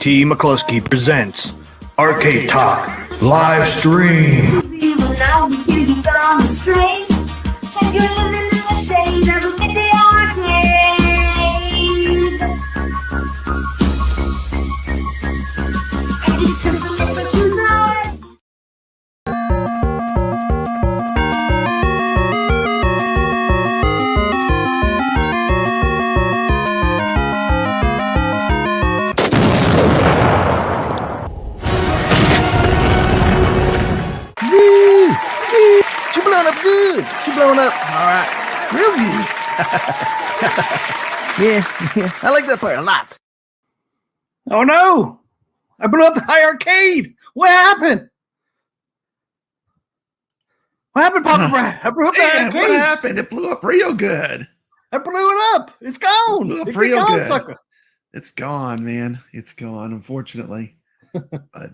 T. McCluskey presents Arcade Talk live stream. Even now we hear you on the street, and you're living in the shade of the arcade. And it's just a little too nice. She blowing up good. She blowing up, all right, real good. yeah, I like that part a lot. Oh no! I blew up the iiRcade! What happened? What happened, Papa Brad? I blew up the Man, iiRcade. what happened? It blew up real good. I blew it up. It's gone. Blew up It's real gone, good. sucker. It's gone, man. It's gone, unfortunately. But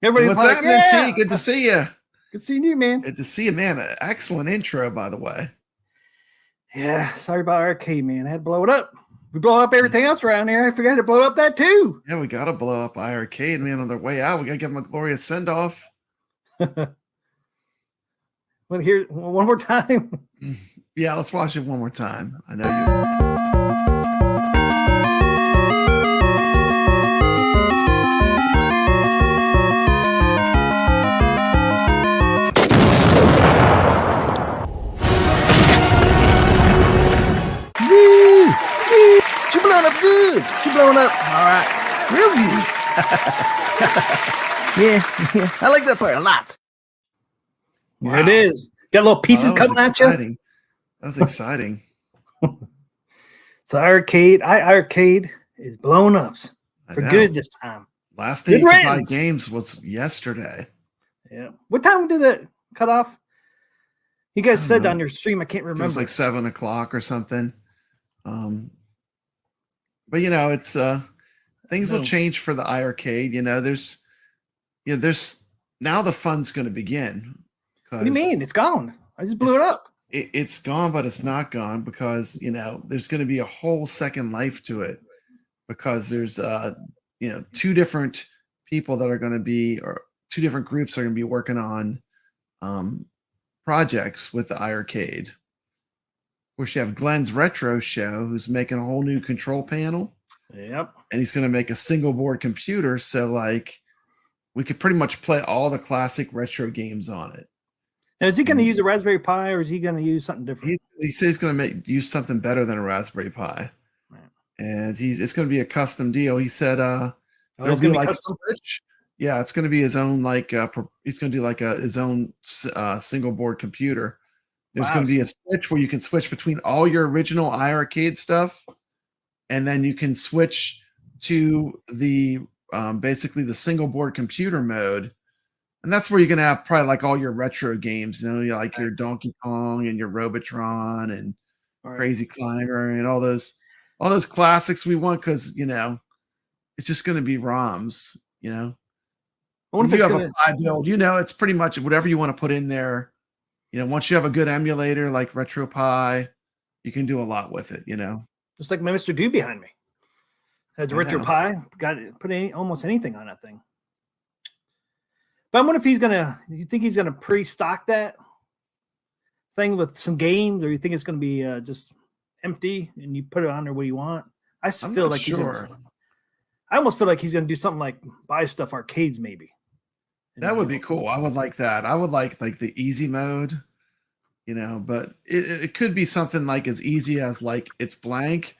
Everybody's so what's like, happening? yeah. T? Good to see you. Good seeing you, man. Good to see you, man. Excellent intro, by the way. Yeah, sorry about arcade, man. I had to blow it up. We blow up everything else around here. I forgot to blow up that too. Yeah, we got to blow up iiRcade, man. On their way out, we got to give them a glorious send-off. Want to hear one more time? Yeah, let's watch it one more time. I know you. She blowing up good. She blowing up, all right, real good. yeah, I like that part a lot. There it is. Got little pieces Oh, that was coming at you. exciting. That was exciting. So iiRcade is blowing up I for know. good this time. Last Good day to buy riddance. games was yesterday. Yeah. What time did it cut off? You guys I don't said know. on your stream. I can't It remember. was like 7 o'clock or something. But you know, it's things will No. change for the iiRcade. There's now the fun's going to begin. What do you mean? It's gone. I just blew it up. It's gone, but it's not gone because there's going to be a whole second life to it because there's two different people that are going to be, or two different groups are going to be working on projects with the iiRcade. Of course, you have Glenn's Retro Show, who's making a whole new control panel, Yep. and he's going to make a single board computer. So, like, we could pretty much play all the classic retro games on it. Now, is he going to use a Raspberry Pi or is he going to use something different? He says he's going to use something better than a Raspberry Pi, Right. and it's going to be a custom deal. He said, it's it'll gonna be be like a custom? Switch. Yeah, it's going to be his own he's going to do like his own single board computer. There's Wow. going to be a switch where you can switch between all your original iiRcade stuff, and then you can switch to the basically the single board computer mode, and that's where you're going to have probably like all your retro games. Like your Donkey Kong and your Robotron and Right. Crazy Climber and all those classics we want because it's just going to be ROMs. I wonder When if you it's have going a to. Pi build, it's pretty much whatever you want to put in there. Once you have a good emulator like RetroPie, you can do a lot with it. Just like my Mr. Dude behind me. Has I Retro know. Pi. Got it. Put almost anything on that thing. But I wonder if he's going to. You think he's going to pre-stock that thing with some games, or you think it's going to be just empty and you put it on there what you want? I just I'm feel not like sure. I almost feel like he's going to do something like buy stuff arcades, maybe. That would be cool. I would like that. I would like the easy mode, but it could be something like as easy as like it's blank,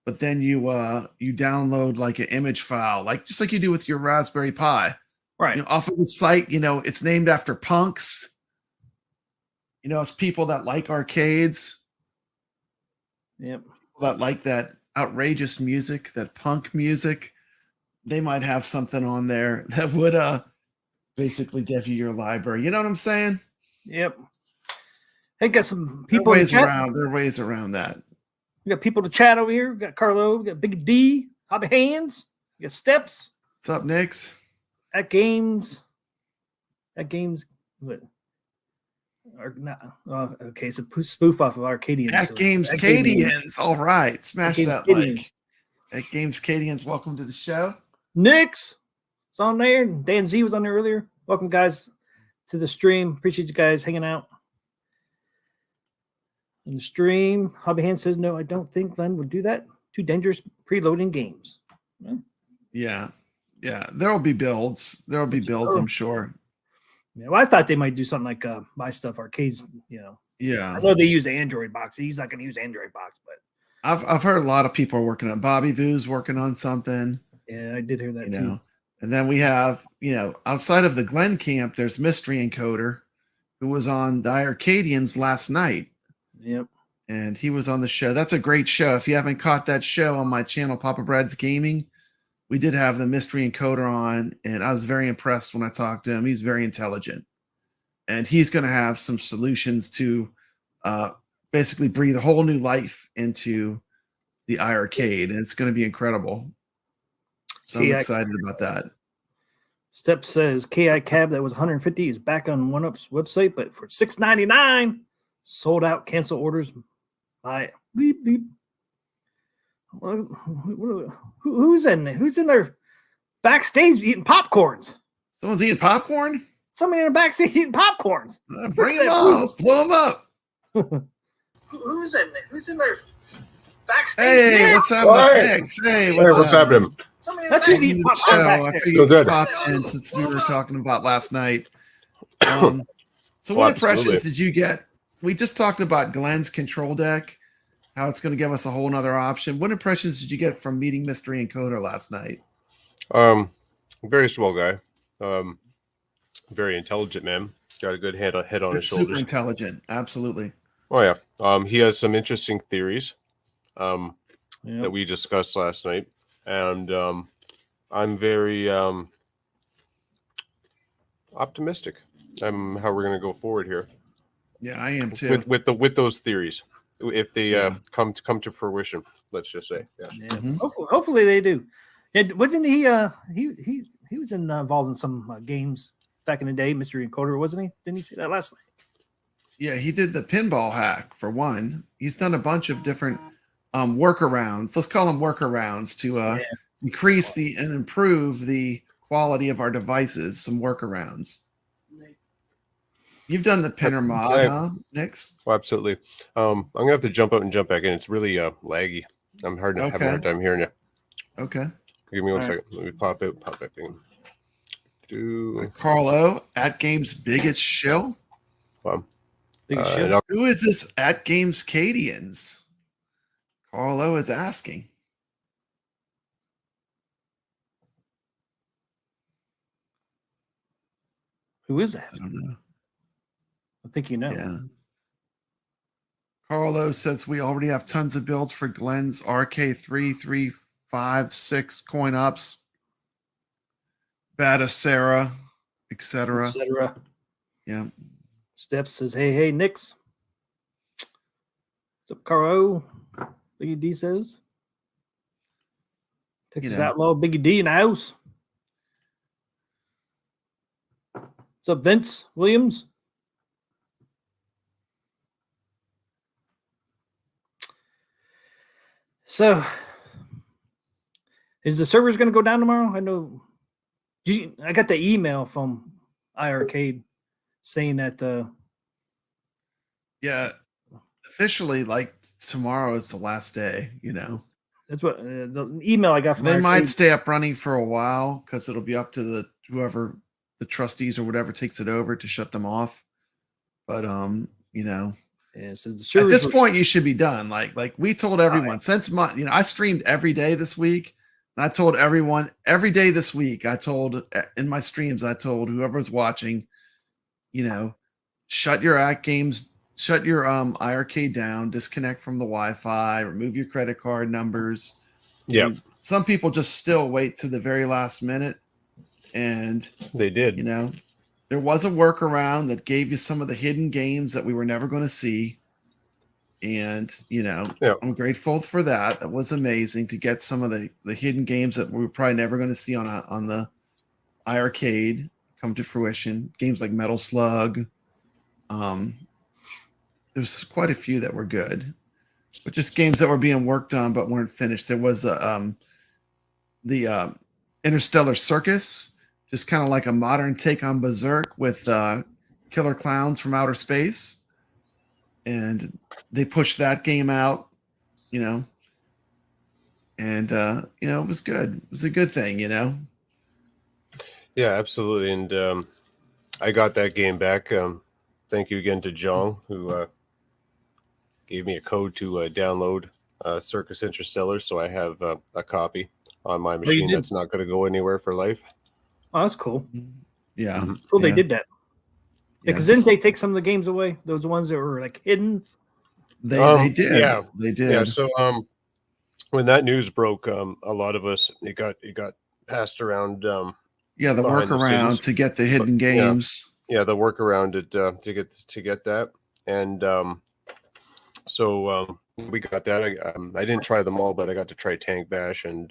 but then you download like an image file, like just like you do with your Raspberry Pi. Right. Off of the site, it's named after punks. It's people that like arcades, Yep. people that like that outrageous music, that punk music. They might have something on there that would basically give you your library. You know what I'm saying? Yep. Hey, got some There people are in ways chat. around that. We got people to chat over here. We got Carlo. We got Big D. Hobby Hands. We got Steps. What's up, Nix? At Games. What? Or not? Oh, okay, it's a spoof off of Arcadians. At Games Cadians. All right. Smash that like. At Games Cadians, welcome to the show. Nix is on there. Dan Z was on there earlier. Welcome, guys, to the stream. Appreciate you guys hanging out in the stream. Hobby Hand says, no, I don't think Glenn would do that. Too dangerous preloading games. Well, Yeah. There will be builds. There will be builds, I'm sure. yeah, well, I thought they might do something like My Stuff Arcades, Yeah. I know they use Android box. He's not going to use Android box, but I've heard a lot of people are working on Bobby Vu's working on something. yeah, I did hear that too. And then we have, outside of the Glenn camp, there's Mystery Encoder, who was on the iiRcadians last night. Yep. And he was on the show. That's a great show. If you haven't caught that show on my channel, Papa Brad's Gaming, we did have the Mystery Encoder on, and I was very impressed when I talked to him. He's very intelligent. And he's going to have some solutions to basically breathe a whole new life into the iiRcade, and it's going to be incredible. So I'm excited about that. Step says KI cab that was 150 is back on OneUp's website, but for $6.99, sold out. Cancel orders. Buy beep beep. Who's in there? Who's in there backstage eating popcorns? Someone's eating popcorn? Somebody in the backstage eating popcorns. Bring them on. Let's blow them up. Who's in there? Who's in there backstage? Hey, what's up? What's next? Hey, what's happening? That's who's eating popcorn back I there. figured good. you popped in since we were talking about last night. So what impressions did you get? We just talked about Glenn's control deck, how it's going to give us a whole nother option. What impressions did you get from meeting Mystery Encoder last night? Very swell guy. Very intelligent man. Got a good head on his shoulders. Super intelligent. Absolutely. Oh yeah. He has some interesting theories that we discussed last night, and I'm very optimistic. I'm how we're going to go forward here. Yeah, I am too. With those theories, if they come to fruition, let's just say. Yeah. Mm-hmm. Hopefully they do. And wasn't he? He was involved in some games back in the day, Mystery Encoder, wasn't he? Didn't he say that last night? Yeah, he did the pinball hack for one. He's done a bunch of different workarounds. Let's call them workarounds to increase and improve the quality of our devices. Some workarounds. You've done the pinner mod, huh, Nix? Well, absolutely. I'm gonna have to jump up and jump back in. It's really laggy. I'm having a hard time hearing you. Okay. Give me one second. Let me pop back in. Carlo, at Games biggest show. Biggest show. Who is this at Games Cadians? Carlo is asking. Who is that? I don't know. I think you know. Yeah. Carlo says we already have tons of builds for Glenn's RK3, 3, 5, 6 coin ups. Bada Sarah, etc. Yeah. Steps says, hey, Nix. What's up, Caro? Biggie D says. Texas Outlaw, Biggie D in the house. What's up, Vince Williams? So, is the servers going to go down tomorrow? I know. I got the email from iiRcade saying that. Yeah, officially, like tomorrow is the last day. That's what the email I got from. They might stay up running for a while because it'll be up to whoever the trustees or whatever takes it over to shut them off. But Yeah, so at this point, you should be done. Like we told everyone since I streamed every day this week, and I told everyone every day this week. I told in my streams, I told whoever's watching, shut your iiRcade down, disconnect from the Wi-Fi, remove your credit card numbers. Yeah, and some people just still wait to the very last minute, and they did. There was a workaround that gave you some of the hidden games that we were never going to see. And, I'm grateful for that. That was amazing to get some of the hidden games that we were probably never going to see on the iiRcade come to fruition. Games like Metal Slug. There's quite a few that were good, but just games that were being worked on but weren't finished. There was the Interstellar Circus, just kind of like a modern take on Berserk with killer clowns from outer space. And they pushed that game out, you know, and you know, it was good. It was a good thing, you know. Yeah, absolutely. And I got that game back. Thank you again to John, who gave me a code to download Circus Interstellar, so I have a copy on my machine that's not going to go anywhere for life. Oh, that's cool. Yeah. Cool, yeah. they did that. Yeah, because didn't they take some of the games away? Those ones that were like hidden. They did. Yeah, they did. Yeah. So when that news broke, a lot of us it got passed around. Yeah, the workaround to get the hidden games. Yeah, the workaround to get that, and so we got that. I didn't try them all, but I got to try Tank Bash and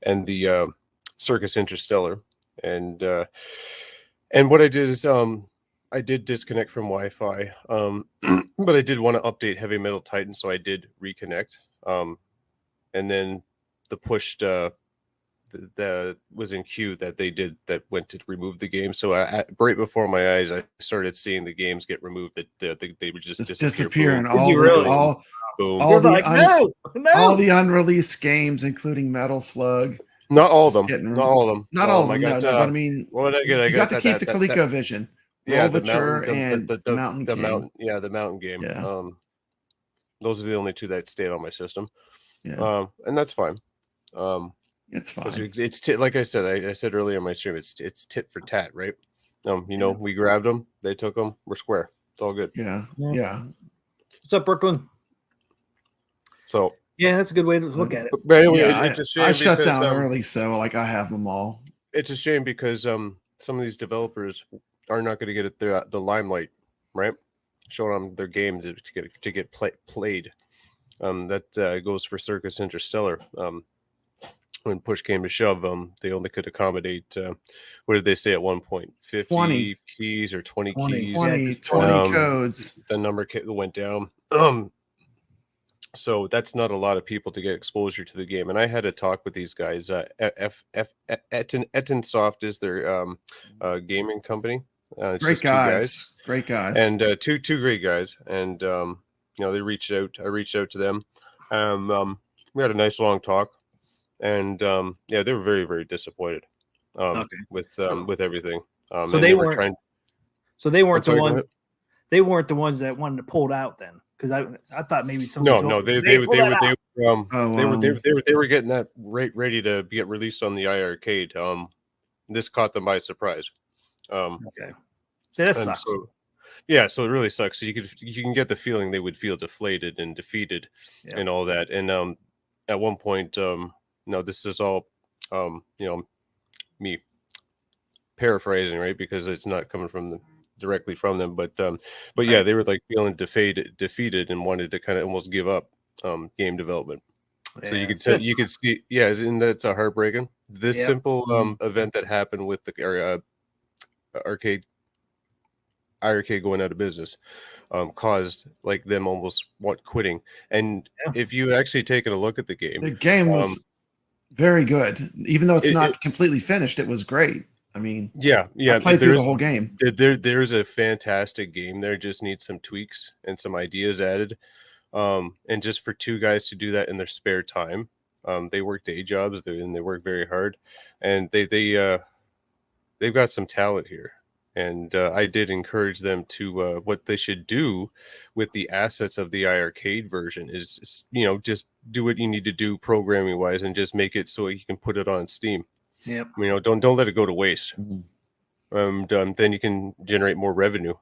the Circus Interstellar, and what I did is I did disconnect from Wi-Fi, but I did want to update Heavy Metal Titan, so I did reconnect, and then the pushed that was in queue that they did that went to remove the game. So right before my eyes, I started seeing the games get removed. That they would just disappear. And boom. All the unreleased games, including Metal Slug. Not all of them. Not all of them. Not all of them. No, but I mean, what did I get? I got to keep the ColecoVision. Yeah, Rovature and the mountain game. The mountain game. Yeah. Those are the only two that stayed on my system. Yeah. And that's fine. It's fine. It's like I said. I said earlier in my stream. It's tit for tat, right? You know, we grabbed them, they took them, we're square. It's all good. Yeah. What's up, Brooklyn? So yeah, that's a good way to look at it. But anyway, it's a shame. I shut down early, so like I have them all. It's a shame because some of these developers are not going to get the limelight, right? Showing them their game to get played. That goes for Circus Interstellar. When push came to shove, they only could accommodate, what did they say at one point? 50 20 keys or 20 keys? 20 codes. The number went down. So that's not a lot of people to get exposure to the game. And I had a talk with these guys. Etten Soft is their gaming company. Great guys. Great guys. And two great guys. And you know, they reached out. I reached out to them. We had a nice long talk. And yeah, they were very, very disappointed with everything. So they weren't trying. So they weren't the ones. They weren't the ones that wanted to pull it out then, because I thought maybe some. No, they were getting that ready to get released on the iiRcade. This caught them by surprise. Okay, so that sucks. So it really sucks. So you can get the feeling they would feel deflated and defeated and all that. And at one point. No, this is all, you know, me paraphrasing, right? Because it's not coming directly from them, but yeah, they were like feeling defeated and wanted to kind of almost give up game development. So you could see, isn't that heartbreaking? This simple event that happened with the iiRcade going out of business caused like them almost quitting. And if you actually taken a look at the game was very good, even though it's not completely finished. It was great. I mean, I played through the whole game. There's a fantastic game. There just needs some tweaks and some ideas added. And just for two guys to do that in their spare time, they work day jobs and they work very hard, and they've got some talent here. And I did encourage them to what they should do with the assets of the iiRcade version is, you know, just do what you need to do programming wise and just make it so you can put it on Steam. Yep. You know, don't let it go to waste. And then you can generate more revenue.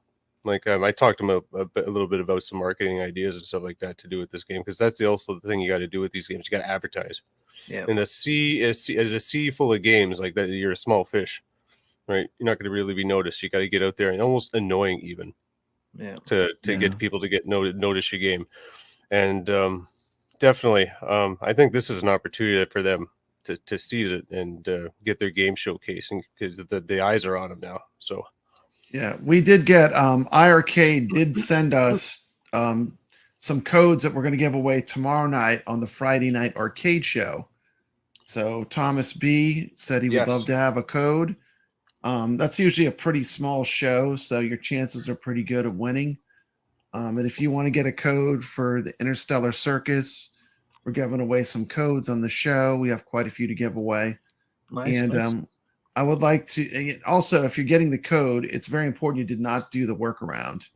Like I talked to them a little bit about some marketing ideas and stuff like that to do with this game, because that's also the thing you got to do with these games. You got to advertise. Yeah. In a sea full of games like that, you're a small fish. Right, you're not going to really be noticed. You got to get out there and almost annoying even, to get people to notice your game, and definitely, I think this is an opportunity for them to see it and get their game showcasing, because the eyes are on them now. So, yeah, we did get iiRcade did send us some codes that we're going to give away tomorrow night on the Friday night arcade show. So Thomas B said he would Yes. love to have a code. That's usually a pretty small show, so your chances are pretty good of winning. And if you want to get a code for the Interstellar Circus, we're giving away some codes on the show. We have quite a few to give away. Nice, And nice. I would like to also, if you're getting the code, it's very important you did not do the workaround.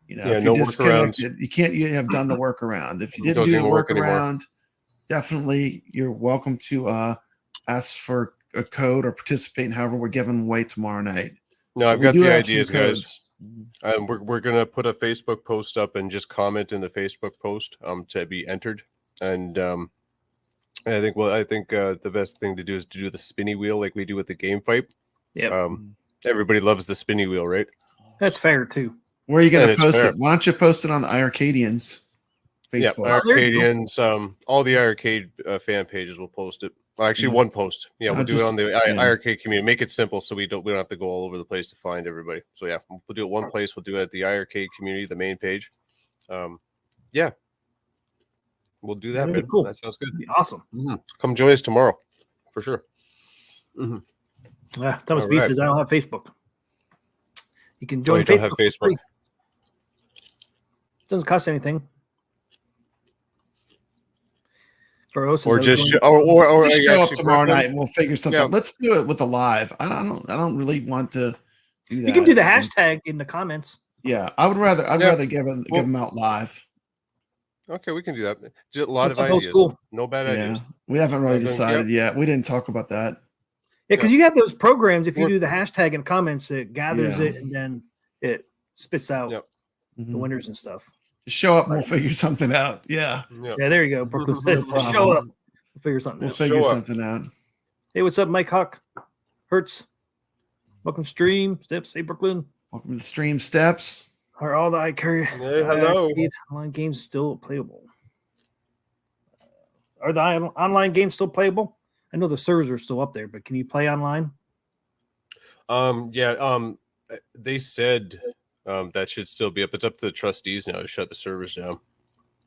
You know, Yeah, if no you're workarounds. disconnected, you have done the workaround. If you didn't Doesn't do the even work anymore. workaround, definitely you're welcome to ask for a code or participate in however we're giving away tomorrow night. No, I've We got do the have some ideas, guys. codes. We're gonna put a Facebook post up and just comment in the Facebook post to be entered. And I think the best thing to do is to do the spinny wheel like we do with the game fight. Yep. Everybody loves the spinny wheel, right? That's fair too. Where are you going And to it's post fair. it? Why don't you post it on the iiRcadians Facebook? Yeah, there you go. iiRcadians, all the iiRcade fan pages will post it. Well, actually, Yeah. one post. Yeah, we'll do it on the yeah. iiRcade community. Make it simple so we don't have to go all over the place to find everybody. So yeah, we'll do it one place. We'll do it at the iiRcade community, the main page. Yeah, we'll do that. That'd be Man. cool. That sounds good. That'd be awesome. Come join us tomorrow, for sure. Thomas All B right. says I don't have Facebook. You can Oh, join you Facebook. don't have for Facebook. free. Doesn't cost anything. Bro, Or just or Just show up actually, tomorrow Brooklyn, night and we'll figure something. Yeah. Let's do it with the live. I don't really want to do that. you can do the hashtag in the comments. Yeah, I'd rather give Well- them out live. Okay, we can do that. Just a lot That's of like old ideas. school. No bad Yeah, ideas. we haven't really Then, decided yet. We didn't talk about that. Yeah, because you have those programs. If you We're- do the hashtag in comments, it gathers Yeah. it and then it spits out Yep. the Mhm. winners and stuff. Just show up and we'll figure something out. Yeah, Yeah. Yeah, there you go. Brooklyn says, No problem. show up. We'll figure something we'll out. figure Show up. something out. Hey, what's up, Mike Huck? Hertz. Welcome to stream. Steps. Hey, Brooklyn. Welcome to the stream steps. Are all the iCarry Hey, hello. online games still playable? Are the online games still playable? I know the servers are still up there, but can you play online? They said that should still be up. It's up to the trustees now to shut the servers down.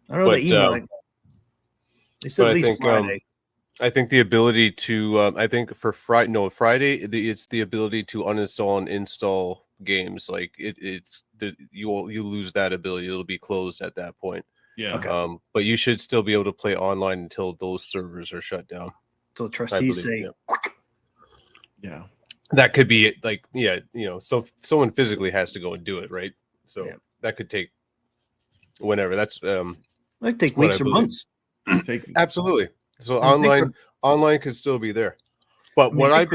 I don't know But, the email. They said but at I least think Friday. I think the ability to I think for Friday it's the ability to uninstall and install games. Like you lose that ability. It'll be closed at that point. Yeah. Okay. But you should still be able to play online until those servers are shut down. So the I trustees believe, say, yeah. Yeah. That could be it. Like, yeah, so someone physically has to go and do it, right? So Yeah. that could take whenever. That's might take what I weeks or believe. months. Take absolutely. So I think online could still be there. But mean, what I I think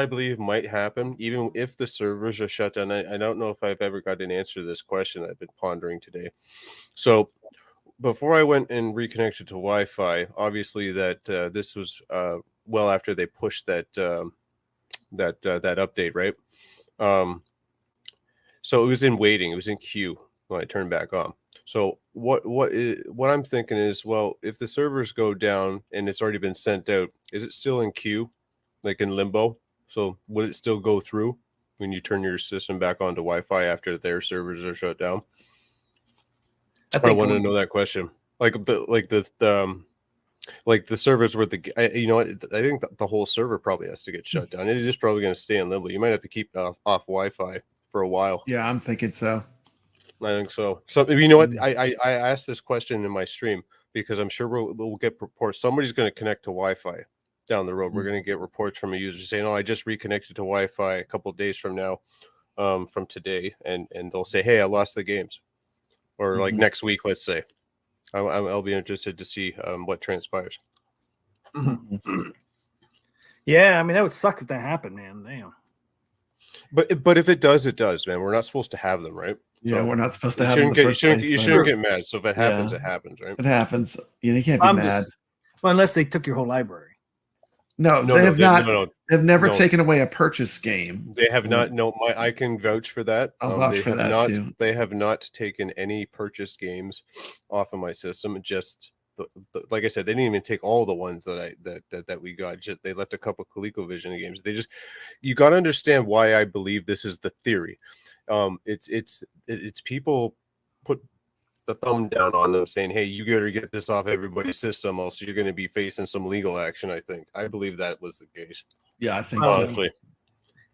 believe might happen, even if the servers are shut down, I don't know if I've ever got an answer to this question I've been pondering today. So before I went and reconnected to Wi-Fi, obviously that this was well after they pushed that that update, right? So it was in waiting, it was in queue when I turned back on. So what I'm thinking is, well, if the servers go down and it's already been sent out, is it still in queue, like in limbo? So would it still go through when you turn your system back onto Wi-Fi after their servers are shut down? I want to know that question. Like the servers were I think the whole server probably has to get shut down. It is probably going to stay in limbo. You might have to keep off Wi-Fi for a while. Yeah, I'm thinking so. I think so. So you know what? I asked this question in my stream because I'm sure we'll get reports. Somebody's going to connect to Wi-Fi down the road. We're going to get reports from a user saying, "Oh, I just reconnected to Wi-Fi a couple of days from now, from today," and they'll say, "Hey, I lost the games," or like next week, let's say. I'll be interested to see what transpires. Yeah, I mean that would suck if that happened, man. Damn. But if it does, it does, man. We're not supposed to have them, right? Yeah, So we're not supposed to you have them in shouldn't the get first you shouldn't, place, you but shouldn't get mad. So if it happens, Yeah. it happens, right? it happens. You can't be I'm mad. well, unless they took your whole library. No, No, they no, have not. no. They've never no. taken away a purchase game. They have not. No, I can vouch for that. I'll vouch they for have that not, too. They have not taken any purchased games off of my system. Just like I said, they didn't even take all the ones that we got. Just they left a couple ColecoVision games. You got to understand why I believe this is the theory. It's people put the thumb down on them, saying, "Hey, you better get this off everybody's system, else you're going to be facing some legal action." I believe that was the case. Yeah, I think so. Honestly,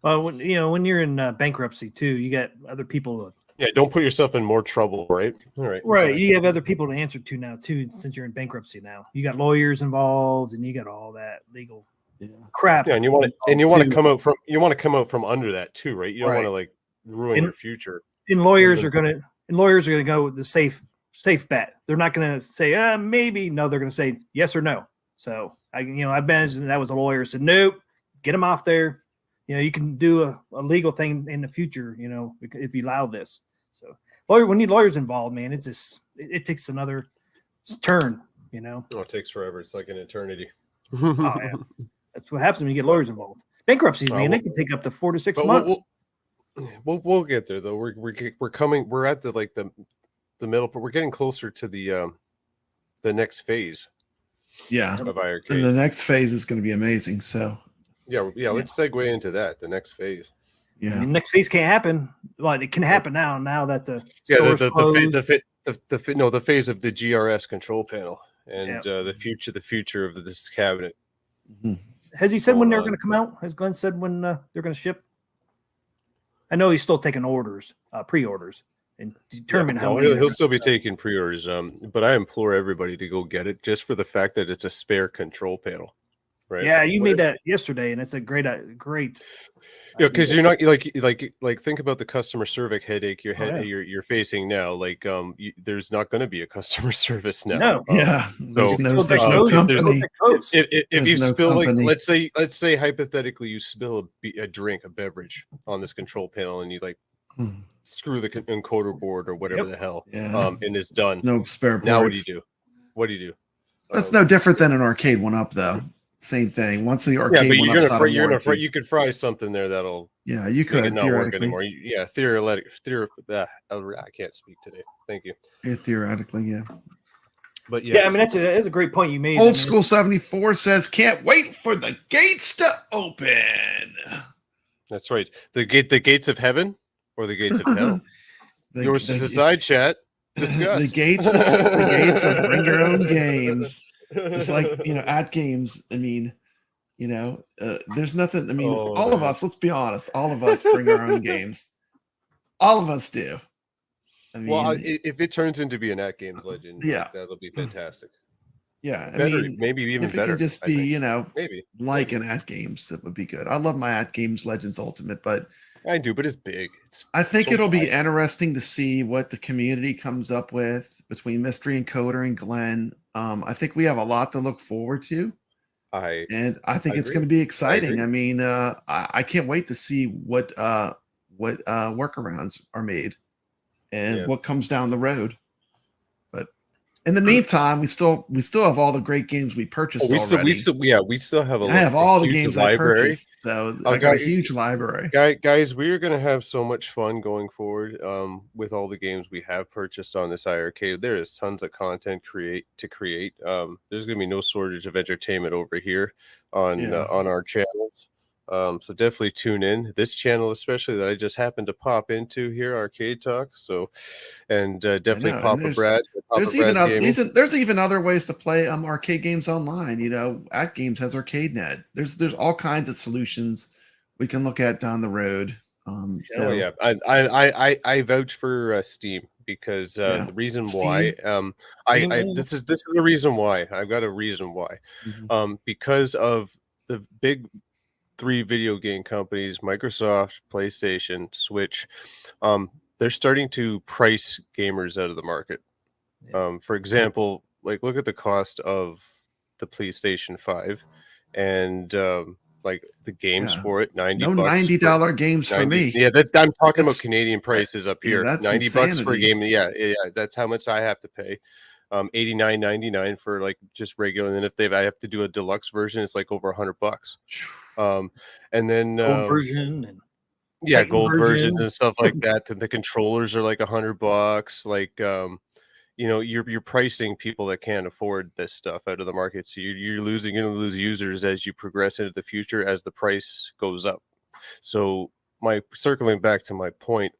when you're in bankruptcy too, you got other people. yeah, don't put yourself in more trouble, right? All right, Right. exactly. You have other people to answer to now too, since you're in bankruptcy now. You got lawyers involved, and you got all that legal crap. Yeah, and you want to come out from under that too, right? You don't want to like ruin And- your future. And lawyers are gonna go with the safe bet. They're not gonna say maybe. No, they're gonna say yes or no. So I imagine that was a lawyer said nope, get them off there. You can do a legal thing in the future. If you allow this. So we need lawyers involved, man. It's just it takes another turn. Oh, it takes forever. It's like an eternity. Oh, yeah. That's what happens when you get lawyers involved. Bankruptcies, man, they can take up to 4 to 6 months. We'll get there though. We're coming. We're at the middle. But we're getting closer to the next phase. Yeah, of iiRcade. and the next phase is going to be amazing. So yeah. Let's segue into that. The next phase. Yeah, the next phase can't happen. Well, it can happen now. Now that the the phase of the GRS control panel and the future of this cabinet. Mm-hmm. Has he said when they're going to come out? Has Glenn said when they're going to ship? I know he's still taking orders, pre-orders, and determine how many. He'll still be taking pre-orders. But I implore everybody to go get it just for the fact that it's a spare control panel. Right. Yeah, you made that yesterday, and it's a great. Yeah, because you're not like think about the customer service headache you're facing now. Like there's not going to be a customer service now. No. Yeah. There's no company. If you no spill company. let's say hypothetically you spill a beverage on this control panel and you screw the encoder board or whatever the hell, Yeah. and it's done. No spare parts. Now what do you do? That's no different than an arcade 1-up though. Same thing. Once the arcade but you could fry something there that'll you make could it not work theoretically. anymore. I can't speak today. Thank you. Yeah, theoretically, yeah. But Yeah, I mean that's a great point you made. Old School 74 says, "Can't wait for the gates to open." That's right. The gates of heaven or the gates of hell. Yours to decide, chat. Discuss. The gates of bring your own games. It's like at games. I mean, there's nothing. I mean, all of us. Let's be honest. All of us bring our own games. All of us do. I mean, well, if it turns into be an at games legend, that'll be fantastic. Yeah, maybe even if better. It can just be, maybe like an at games, that would be good. I love my at games Legends Ultimate, but I do, but it's big. I think it'll be interesting to see what the community comes up with between Mystery Encoder and Glenn. I think we have a lot to look forward to. I think it's going to be exciting. I mean, I can't wait to see what workarounds are made and what comes down the road. But in the meantime, we still have all the great games we purchased already. We still have I have all the games I purchased, so I got a huge library. Guys, we are going to have so much fun going forward with all the games we have purchased on this iiRcade. There is tons of content to create. There's going to be no shortage of entertainment over here on our channels. So definitely tune in this channel, especially that I just happened to pop into here, Arcade Talk. So, and definitely Papa Brad. There's even other ways to play arcade games online. At Games has ArcadeNet. There's all kinds of solutions we can look at down the road. I vouch for Steam because the reason why this is the reason why I've got a reason why because of the big 3 video game companies, Microsoft, PlayStation, Switch, they're starting to price gamers out of the market. For example, look at the cost of the PlayStation 5 and like the games for it, $90. No $90 games for me. Yeah, I'm talking about Canadian prices up here. That's $90 for a game. Yeah, that's how much I have to pay. $89.99 for just regular, and then if I have to do a deluxe version, it's over $100. And then gold version and gold versions and stuff like that. And the controllers are $100. You're pricing people that can't afford this stuff out of the market. So you're going to lose users as you progress into the future as the price goes up. So circling back to my point,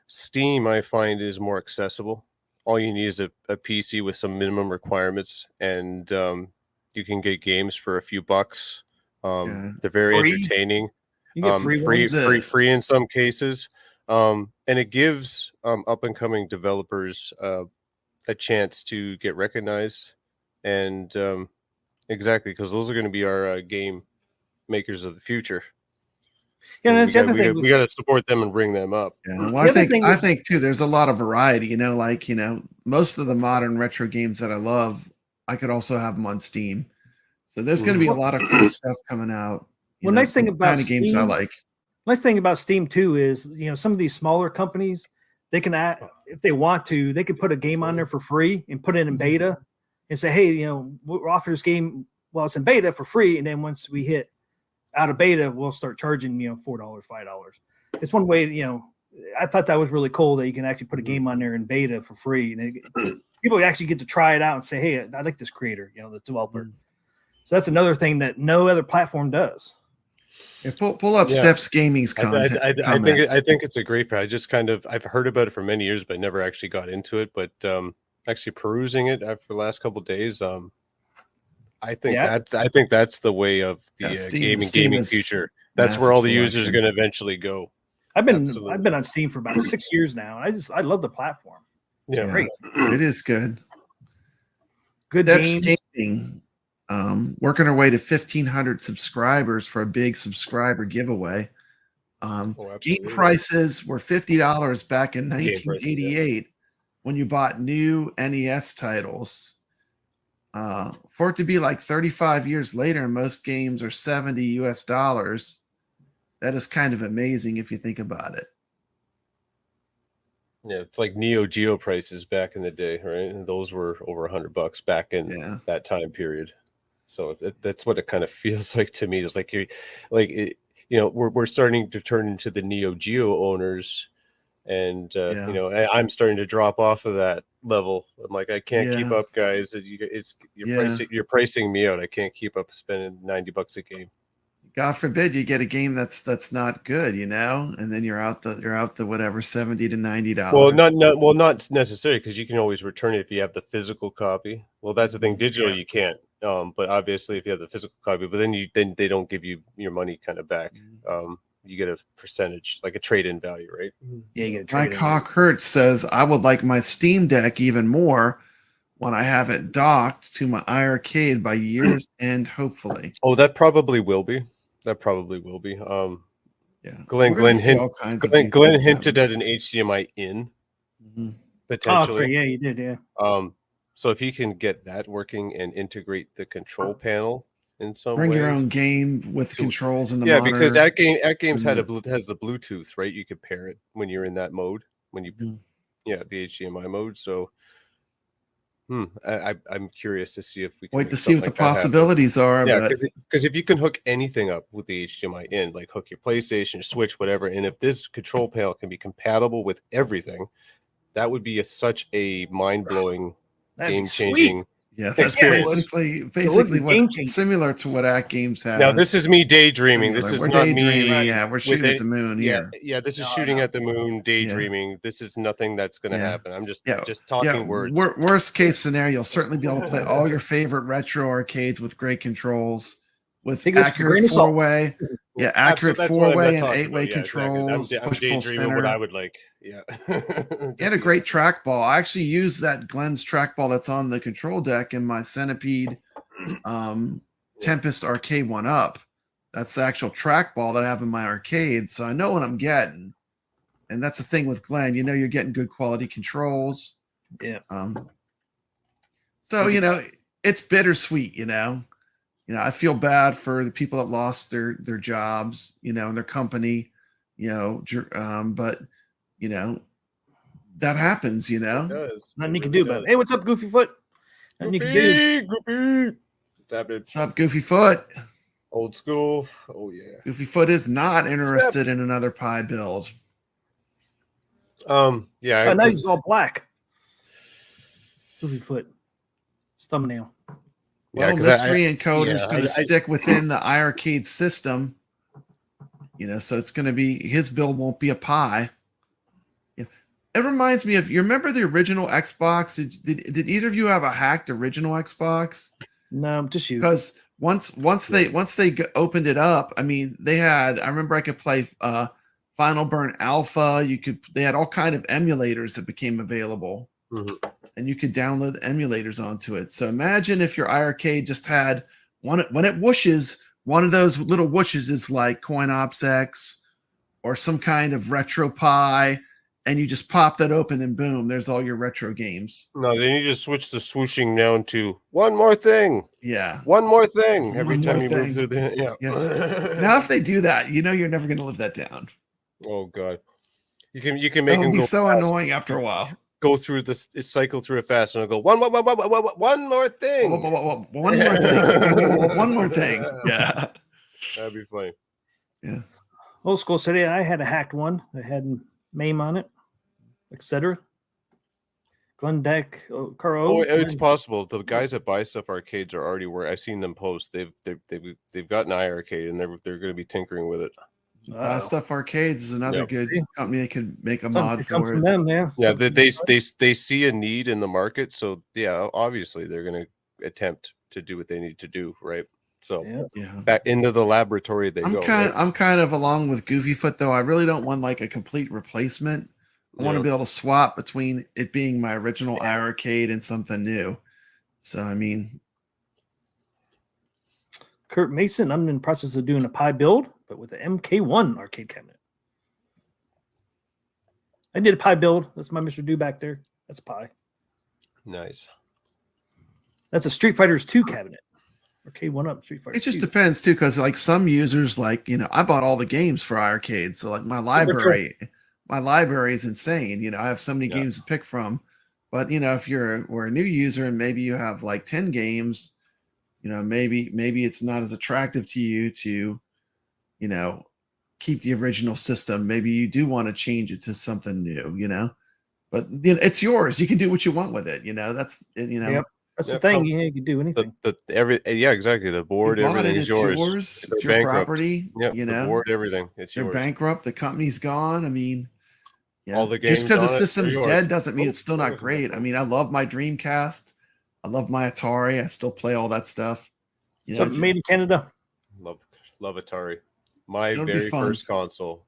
Steam I find is more accessible all you need is a PC with some minimum requirements, and you can get games for a few bucks. They're very Free? entertaining. You get free free, ones? free in some cases, and it gives up and coming developers a chance to get recognized, and exactly, because those are going to be our game makers of the future. Yeah, And that's the other thing. we got to support them and bring them up. Yeah, well, The I other thing I is- think too. There's a lot of variety. You know, like most of the modern retro games that I love, I could also have them on Steam. So there's going to be a lot of cool stuff coming out. Well, nice thing some about kind of games I Steam- like. Nice thing about Steam too is, some of these smaller companies, they can add, if they want to, they can put a game on there for free and put it in beta and say, hey, we'll offer this game while it's in beta for free, and then once we hit out of beta, we'll start charging $4, $5. It's one way. I thought that was really cool that you can actually put a game on there in beta for free, and people actually get to try it out and say, hey, I like this creator, the developer. So that's another thing that no other platform does. Yeah, pull up Steps Gaming's content. I think it's a great. I've heard about it for many years, but never actually got into it. But actually perusing it after the last couple of days, I think that's the way of the gaming future. That's where all the users are going to eventually go. I've been on Steam for about 6 years now, and I love the platform. It's great. It is good. Good Steps games. Gaming, working our way to 1,500 subscribers for a big subscriber giveaway. Game prices were $50 back in 1988 when you bought new NES titles. For it to be like 35 years later, most games are $70 US. That is kind of amazing if you think about it. Yeah, it's like Neo Geo prices back in the day, right? And those were over $100 back in that time period. So that's what it kind of feels like to me. It's like we're starting to turn into the Neo Geo owners, and I'm starting to drop off of that level. I'm like, I can't keep up, guys. You're pricing me out. I can't keep up spending $90 a game. God forbid you get a game that's not good, and then you're out the whatever $70 to $90. Well, not necessarily, because you can always return it if you have the physical copy. Well, that's the thing. Digital, you can't. But obviously, if you have the physical copy, but then they don't give you your money kind of back. You get a percentage, like a trade-in value, right? Yeah, you get a trade-in. Mike Hawk Hertz says, I would like my Steam Deck even more when I have it docked to my iiRcade by year's end, hopefully. Oh, that probably will be. Glenn hinted at an HDMI in potentially. Yeah, you did. Yeah. So if he can get that working and integrate the control panel in some way, bring your own game with controls in the monitor. because that game's has the Bluetooth, right? You could pair it when you're in that mode, the HDMI mode. So I'm curious to see if we can wait to see what the possibilities are. Yeah, because if you can hook anything up with the HDMI in, like hook your PlayStation, your Switch, whatever, and if this control panel can be compatible with everything, that would be such a mind-blowing, game-changing. Yeah, that's experience. basically what similar to what Act Games have. Now this is me daydreaming. This is not me. Yeah, we're shooting at the moon here. Yeah, this is shooting at the moon, daydreaming. This is nothing that's going to happen. I'm just talking words. Worst case scenario, you'll certainly be able to play all your favorite retro arcades with great controls, with accurate four-way. Yeah, accurate four-way and eight-way controls. I'm daydreaming what I would like. Yeah. And a great trackball. I actually use that Glenn's trackball that's on the control deck in my Centipede Tempest Arcade 1-Up. That's the actual trackball that I have in my arcade, so I know what I'm getting. And that's the thing with Glenn. You're getting good quality controls. Yeah. So, it's bittersweet, I feel bad for the people that lost their jobs, and their company, but that happens, It does. Nothing you can do about it. Hey, what's up, Goofy Foot? Nothing you can do. Goofy. What's up, Goofy Foot? Old school. Oh yeah. Goofy Foot is not interested in another pie build. Yeah. Now he's all black. Goofy Foot. His thumbnail. Well, Mystery Encoder is going to stick within the iiRcade system. So it's going to be his build won't be a pie. It reminds me of, you remember the original Xbox? Did either of you have a hacked original Xbox? No, just you. Because once they opened it up, I mean, I remember I could play Final Burn Alpha. They had all kind of emulators that became available, and you could download emulators onto it. So imagine if your iiRcade just had when it whooshes, one of those little whooshes is like CoinOps X or some kind of RetroPie, and you just pop that open and boom, there's all your retro games. No, then you just switch the swooshing down to one more thing. Yeah. One more thing every One time more you thing. move through the Now if they do that, you're never going to live that down. Oh god. You can make It'll them be go so fast. annoying after a while. Go through this, cycle through it fast, and I'll go one more thing. One more thing. One more thing. Yeah. That'd be funny. Yeah. Old School City, I had a hacked one. I had MAME on it, etc. Glendeck, Caro. Oh, it's possible. The guys that buy stuff arcades are already where I've seen them post. They've got an iiRcade, and they're going to be tinkering with it. Stuff Arcades is another good company that could make a mod comes for from it. them, yeah. Yeah, they see a need in the market, so yeah, obviously they're going to attempt to do what they need to do, right? So back into the laboratory they go. I'm kind of along with Goofyfoot though. I really don't want like a complete replacement. I want to be able to swap between it being my original iiRcade and something new. So I mean, Kurt Mason, I'm in the process of doing a Pi build, but with the MK1 arcade cabinet. I did a Pi build. That's my Mr. Do back there. That's Pi. Nice. That's a Street Fighters 2 cabinet. Arcade 1-up Street Fighter. It just depends too, because like some users, like I bought all the games for iiRcade, so like my library is insane. I have so many games to pick from. But if we're a new user and maybe you have like 10 games, maybe it's not as attractive to you to, keep the original system. Maybe you do want to change it to something new, but it's yours. You can do what you want with it. That's Yep. That's the thing. You can do anything. Exactly. The board, everything is yours. It's your property. Yep, the board, everything. It's yours. You're bankrupt. The company's gone. I mean, all the games just because the on it system's are yours. dead doesn't mean it's still not great. I mean, I love my Dreamcast. I love my Atari. I still play all that stuff. Something made in Canada. Love Atari. My very first console.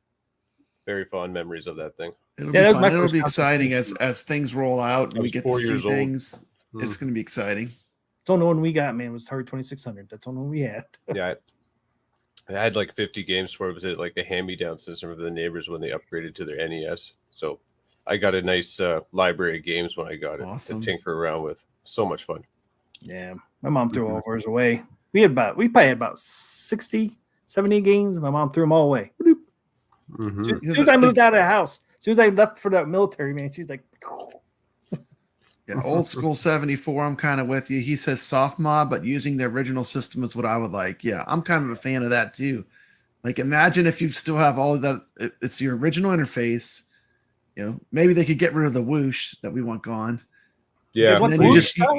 Very fond memories of that thing. It'll be fun. It'll be exciting as things roll out and we get to see things. It's going to be exciting. Don't know when we got, man. It was Atari 2600. That's the one we had. Yeah. I had like 50 games for it. Was it like a hand-me-down system of the neighbors when they upgraded to their NES? So I got a nice library of games when I got it to tinker around with. So much fun. Yeah. My mom threw all of ours away. We probably had about 60, 70 games. My mom threw them all away. As soon as I moved out of the house, as soon as I left for that military, man, she's like, yeah, Old School 74, I'm kind of with you. He says soft mod, but using the original system is what I would like. Yeah, I'm kind of a fan of that too. Like, imagine if you still have all of that. It's your original interface. Maybe they could get rid of the whoosh that we want gone. Yeah, and then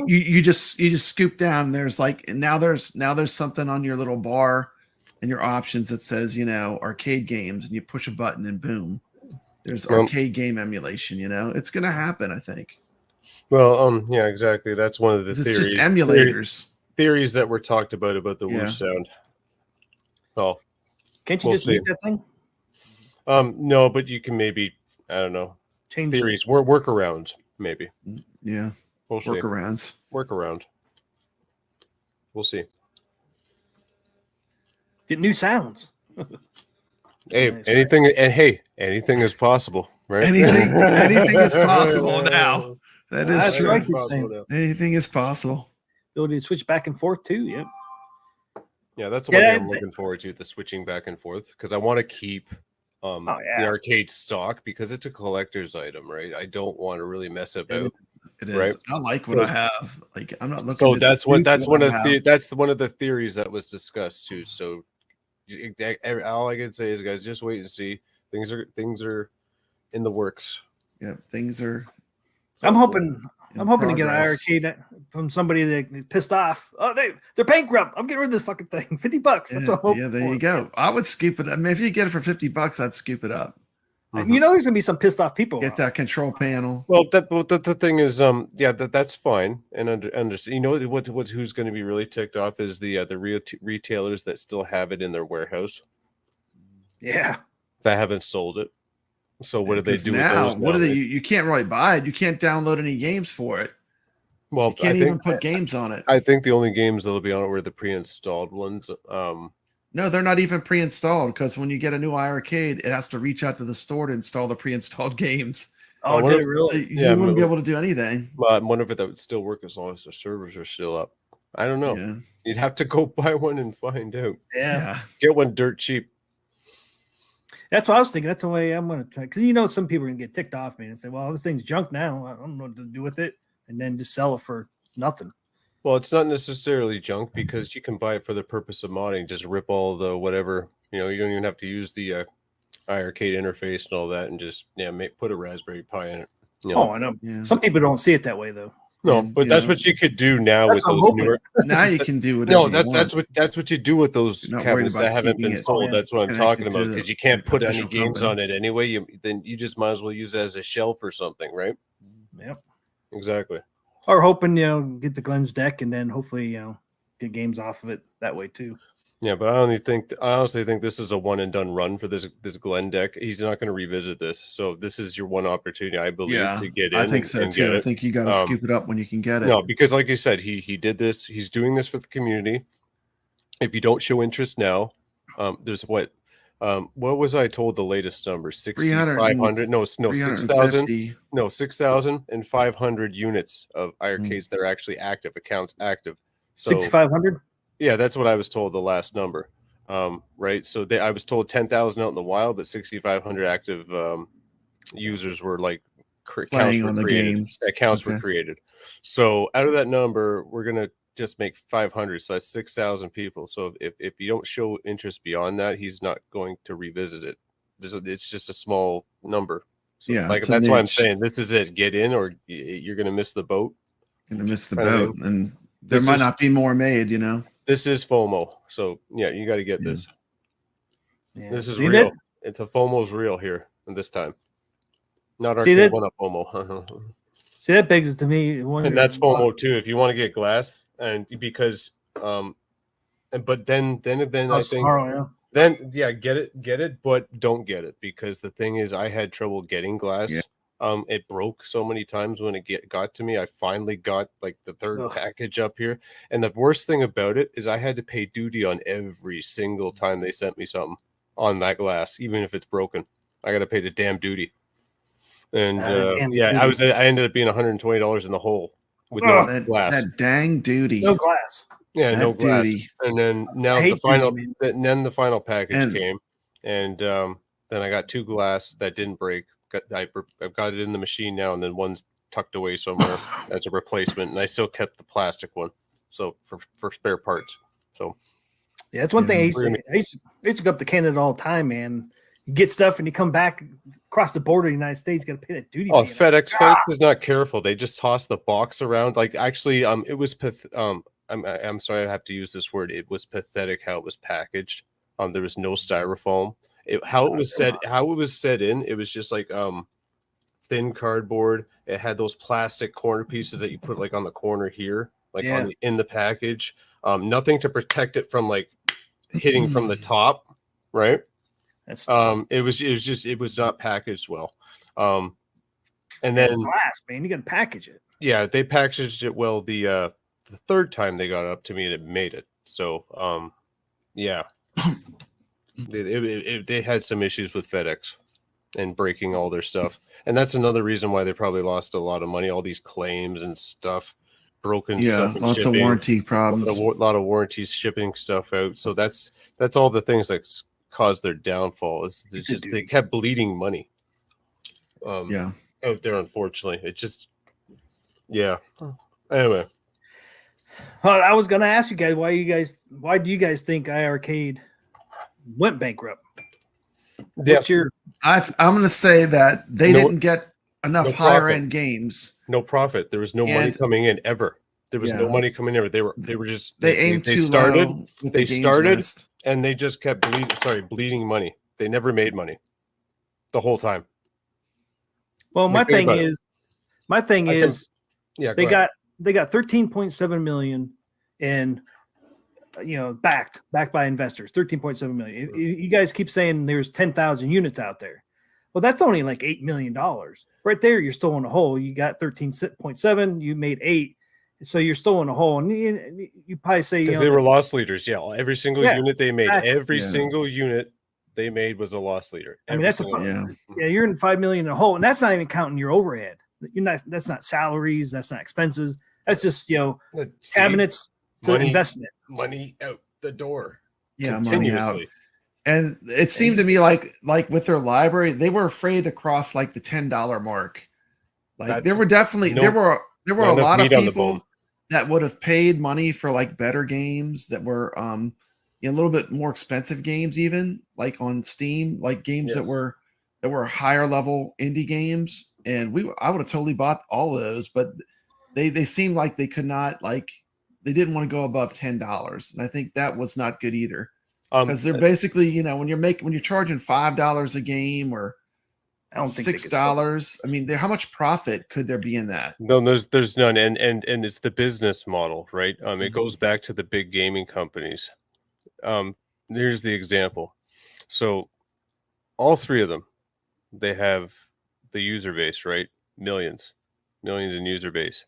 you just scoop down. There's like now there's something on your little bar and your options that says arcade games, and you push a button and boom, there's arcade game emulation. It's gonna happen, I think. Well, yeah, exactly. That's one of the theories. It's just emulators. Theories that were talked about the whoosh sound. Well, can't you just make that thing? No, but you can maybe, I don't know, change theories. Workarounds, maybe. Yeah, workarounds. Workaround. We'll see. Get new sounds. Hey, anything is possible, right? Anything is possible now. That's true. Right, anything is possible. Ability to switch back and forth too. Yep. Yeah, that's the one thing I'm looking forward to, the switching back and forth, because I want to keep the arcade stock because it's a collector's item, right? I don't want to really mess about. It is. Right? I like what I have. Like, I'm not looking. So that's one of the theories that was discussed too. So all I can say is, guys, just wait and see. Things are in the works. Yeah, things are. I'm hoping to get an iiRcade from somebody that pissed off. Oh, they're bankrupt. I'm getting rid of this fucking thing. $50. That's what I'm hoping there you go. I would scoop it. I mean, if you get it for $50, I'd scoop it up. You know, there's gonna be some pissed off people. Get that control panel. Well, the thing is, yeah, that's fine and understand. You know who's going to be really ticked off is the retailers that still have it in their warehouse. Yeah, that haven't sold it. So what do they do now? With those what do they? nowadays? You can't really buy it. You can't download any games for it. Well, You can't even put games on it. I think the only games that'll be on it were the pre-installed ones. No, they're not even pre-installed because when you get a new iiRcade, it has to reach out to the store to install the pre-installed games. Oh, did it really? You wouldn't be able to do anything. I wonder if that would still work as long as the servers are still up. I don't know. Yeah. You'd have to go buy one and find out. Yeah. Get one dirt cheap. That's what I was thinking. That's the way I'm going to try. Because, you know, some people are going to get ticked off me and say, well, this thing's junk now. I don't know what to do with it. And then just sell it for nothing. Well, it's not necessarily junk because you can buy it for the purpose of modding. Just rip all the whatever, you know, you don't even have to use the iiRcade interface and all that and just, put a Raspberry Pi in it. You know? Oh, I know. Yeah. Some people don't see it that way, though. No, but that's what you could do now with those newer. Now you can do whatever. That's what you do with those cabinets that haven't been sold. That's what I'm talking about because you can't put any games on it anyway. Then you just might as well use it as a shelf or something, right? Yep. Exactly. Or hoping, you know, get the Glenn's deck and then hopefully, you know, get games off of it that way too. Yeah, but I honestly think this is a one and done run for this Glenn deck. He's not going to revisit this, so this is your one opportunity, I believe, to get in. I think so too. I think you got to scoop it up when you can get it. No, because like you said, he did this. He's doing this for the community. If you don't show interest now, there's what was I told the latest number? 6,500? No, 6,000. No, 6,500 units of iiRcades that are actually active accounts active. So 6,500. Yeah, that's what I was told the last number. Right. So I was told 10,000 out in the wild, but 6,500 active users were like playing on the games. Accounts were created. So out of that number, we're gonna just make 500. So that's 6,000 people. So if you don't show interest beyond that, he's not going to revisit it. It's just a small number. So yeah, like that's why I'm saying this is it. Get in, or you're gonna miss the boat. Gonna miss the boat, and there might not be more made. You know. This is FOMO, so yeah, you got to get this. Yeah. This is real. It's a FOMO's real here this time. Not our one up FOMO. See, that begs to me. And that's FOMO too. If you want to get glass, and because, but then I think get it, but don't get it because the thing is, I had trouble getting glass. Yeah. It broke so many times when it got to me. I finally got like the third package up here. And the worst thing about it is I had to pay duty on every single time they sent me something on that glass, even if it's broken. I got to pay the damn duty. And I ended up being $120 in the hole with no glass. That dang duty. No glass. Yeah, that no glass. Duty. And then now the final package came, and then I got 2 glass that didn't break. I've got it in the machine now, and then one's tucked away somewhere as a replacement, and I still kept the plastic one, so for spare parts. So yeah, that's one thing. I used to go up to Canada all the time, man. You get stuff, and you come back across the border of the United States, you got to pay that duty. Oh, FedEx is not careful. They just toss the box around. Like actually, it was I'm sorry, I have to use this word. It was pathetic how it was packaged. There was no styrofoam. How it was set in, it was just like thin cardboard. It had those plastic corner pieces that you put like on the corner here, like in the package. Nothing to protect it from like hitting from the top, right? It was not packaged well. And then glass, man, you got to package it. Yeah, they packaged it well. The third time they got up to me and it made it. So yeah. They had some issues with FedEx and breaking all their stuff, and that's another reason why they probably lost a lot of money. All these claims and stuff, broken stuff, lots of warranty problems, a lot of warranties shipping stuff out. So that's all the things that caused their downfall. They kept bleeding money. Out there, unfortunately, it just Anyway, well, I was gonna ask you guys why do you guys think iiRcade went bankrupt? I'm going to say that they didn't get enough higher end games. No profit. There was no money coming in ever. There was no money coming in. They were just they started and they just kept bleeding money. They never made money. the whole time. Well, my Like, think thing about it. is, my thing I can- is, Yeah, they go ahead. got 13.7 million in, backed by investors. 13.7 million. You guys keep saying there's 10,000 units out there. Well, that's only like $8 million right there. You're still in a hole. You got 13.7. You made 8, so you're still in a hole. And you probably say, Because they were loss leaders. Yeah, every single Yeah, unit they made, exactly. every Yeah. single unit they made was a loss leader. I mean, Every that's a single fun, one. Yeah. you're in 5 million in a hole, and that's not even counting your overhead. That's not salaries, that's not expenses. That's just See, cabinets to money- investment. money out the door. Yeah, money out. Continuously. And it seemed to me like with their library, they were afraid to cross like the $10 mark. Like That's- there were definitely no- there were a not enough lot of meat on the people bone. that would have paid money for like better games that were a little bit more expensive games, even like on Steam, like games that Yes. were higher level indie games. And I would have totally bought all of those, but they seemed like they could not, like they didn't want to go above $10. And I think that was not good either. Because they're basically, when you're charging $5 a game or I don't think they could sell it. $6, I mean, how much profit could there be in that? No, there's none, and it's the business model, right? It Mhm. goes back to the big gaming companies. Here's the example. So all three of them, they have the user base, right? Millions in user base.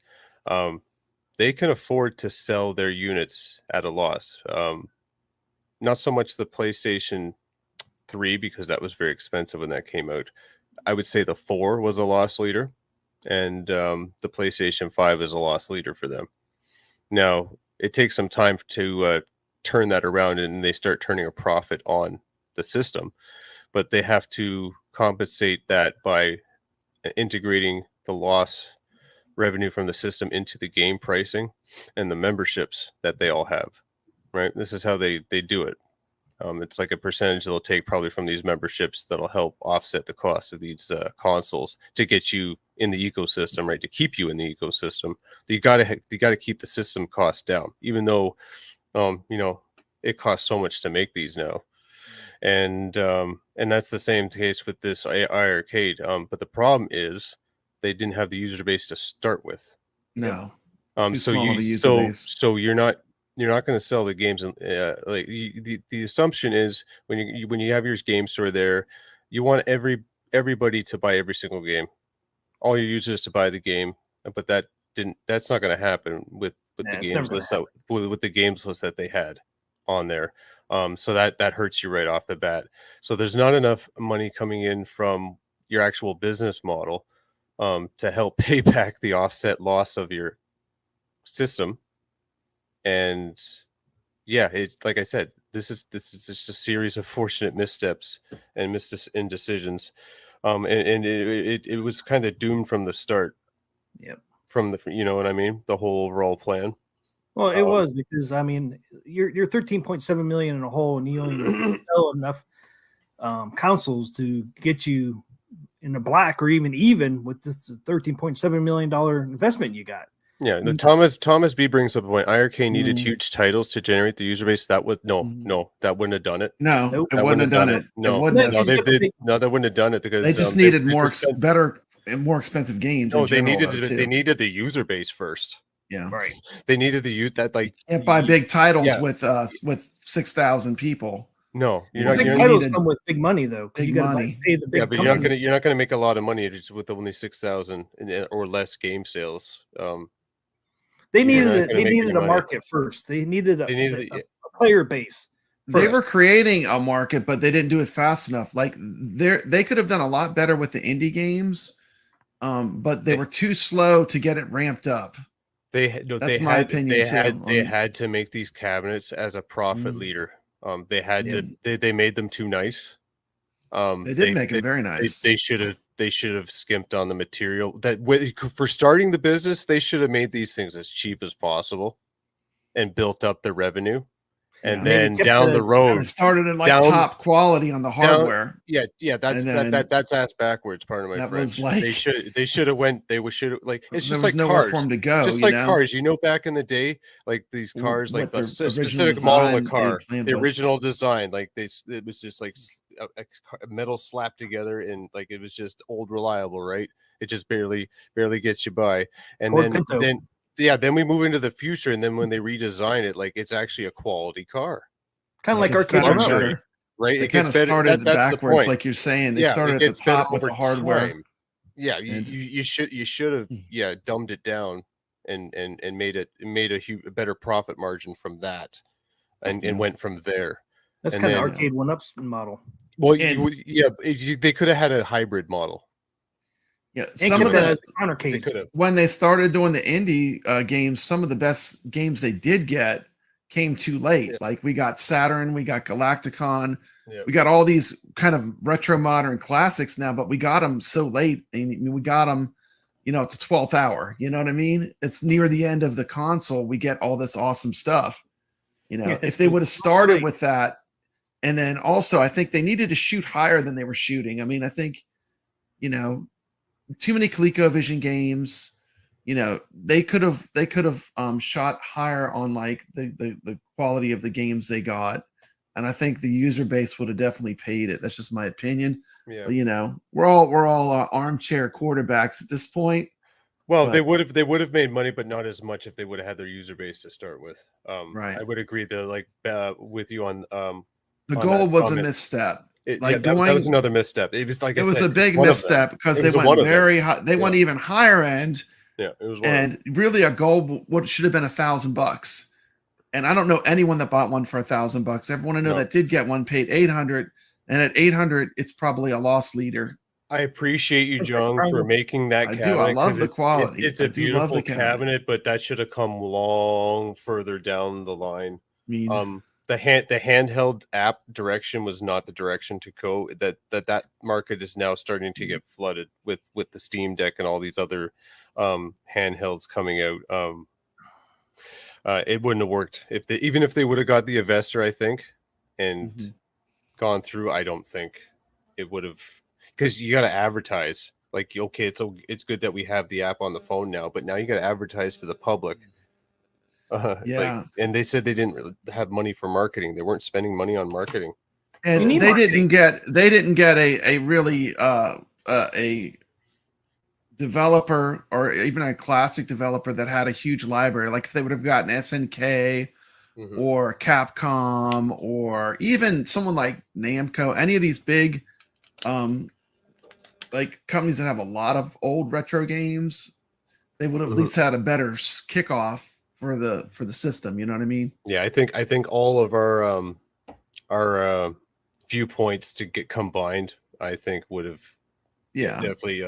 They can afford to sell their units at a loss. Not so much the PlayStation 3, because that was very expensive when that came out. I would say the 4 was a loss leader, and the PlayStation 5 is a loss leader for them. Now, it takes some time to turn that around, and they start turning a profit on the system, but they have to compensate that by integrating the loss revenue from the system into the game pricing and the memberships that they all have, right? This is how they do it. It's like a percentage they'll take probably from these memberships that'll help offset the cost of these consoles to get you in the ecosystem, right? To keep you in the ecosystem, you got to keep the system cost down, even though it costs so much to make these now, and that's the same case with this iiRcade. But the problem is they didn't have the user base to start with. No. So small of a user base. so you're not going to sell the games. The assumption is when you have your game store there, you want everybody to buy every single game, all your users to buy the game, but that's not going to happen with the games list with the games list that they had on there. So that hurts you right off the bat. So there's not enough money coming in from your actual business model to help pay back the offset loss of your system. And yeah, it's like I said, this is just a series of fortunate missteps and indecisions, and it was kind of doomed from the start. Yep. From the what I mean, the whole overall plan. Well, it was because I mean you're 13.7 million in a hole, and you only sell enough consoles to get you in the black or even with this $13.7 million investment you got. Yeah, Thomas B brings up a point. iiRcade needed huge titles to generate the user base. That would that wouldn't have done it. No, Nope. it wouldn't have done it. No, It wouldn't have. no, they wouldn't have done it because They just needed more better and more expensive games. No, in general, they needed the user base first. Yeah, Right. They needed the youth that like can't buy big titles Yeah. with 6,000 people. No, Yeah, Big you titles needed come with big money though, because big you got to money. pay the big. yeah, but companies. you're not gonna make a lot of money just with only 6,000 or less game sales. They you're not needed gonna make any a money. market first. They needed a player base. They were first. creating a market, but they didn't do it fast enough. Like they could have done a lot better with the indie games, but they were too slow to get it ramped up. That's my opinion too. They had to make these cabinets as a profit leader. They had to. They made them too nice. They did make them very nice. They should have skimped on the material. For starting the business, they should have made these things as cheap as possible, and built up the revenue. And Yeah. then Maybe kept down it the as- road, And it started in like down- top quality on the hardware. yeah, that's And then that's ass backwards. Pardon my that French. was like- they should have went. They should have like it's there just was like nowhere cars. for them to go. Just you like know? cars, back in the day, like these cars, like What the their specific original model design of car, they planned the was. original design, like it was just like a metal slapped together, and like it was just old reliable, right? It just barely gets you by, and Ford Pinto. then we move into the future, and then when they redesign it, like it's actually a quality car, kind of like It gets arcade better and one-up. luxury. better. right? They It kind gets of better. started That's the backwards, point. like you're saying. They Yeah, started it at the gets better top with over the hardware. time. Yeah, And- you should have dumbed it down and made a better profit margin from that, and went from there. That's And kind of then- arcade one-ups model. Well, And- they could have had a hybrid model. Yeah, And some keep of that the as a They countercade. could have. when they started doing the indie games, some of the best games they did get came too late. Yeah. Like we got Saturn, we got Galacticon, Yeah. we got all these kind of retro modern classics now, but we got them so late, and we got them, at the 12th hour. You know what I mean? It's near the end of the console. We get all this awesome stuff. Yeah, If they would have started late. with that, and then also I think they needed to shoot higher than they were shooting. I mean, I think, too many ColecoVision games. They could have shot higher on like the quality of the games they got, and I think the user base would have definitely paid it. That's just my opinion. Yeah. But, we're all armchair quarterbacks at this point. Well, but- they would have made money, but not as much if they would have had their user base to start with. Right. I would agree with you on The on goal that was a comment. misstep. That going- was another misstep. It was like It I was said, a big one of them. misstep because It they was one went of them. very high. They went even higher end. Yeah, it was one of them. And really, a goal what should have been $1,000. And I don't know anyone that bought one for $1,000. Everyone I know No. that did get one paid 800, and at 800, it's probably a loss leader. I appreciate you, That's John, probably- for making that I do. cabinet. I love 'cause the it's- quality. It's I a do love beautiful the cabinet. cabinet, but that should have come long further down the line. I mean, The handheld app direction was not the direction to go. That market is now starting to get flooded with the Steam Deck and all these other handhelds coming out. It wouldn't have worked even if they would have got the investor, I think, and Mhm. gone through. I don't think it would have, because you got to advertise. Like, okay, it's good that we have the app on the phone now, but now you got to advertise to the public. Yeah. And they said they didn't really have money for marketing. They weren't spending money on marketing. and You need they marketing. didn't get a really a developer or even a classic developer that had a huge library. Like if they would have gotten SNK Mhm. or Capcom or even someone like Namco, any of these big like companies that have a lot of old retro games, they would have at least had a better kickoff for the system. You know what I mean? Yeah, I think all of our viewpoints to get combined, I think would have Yeah. definitely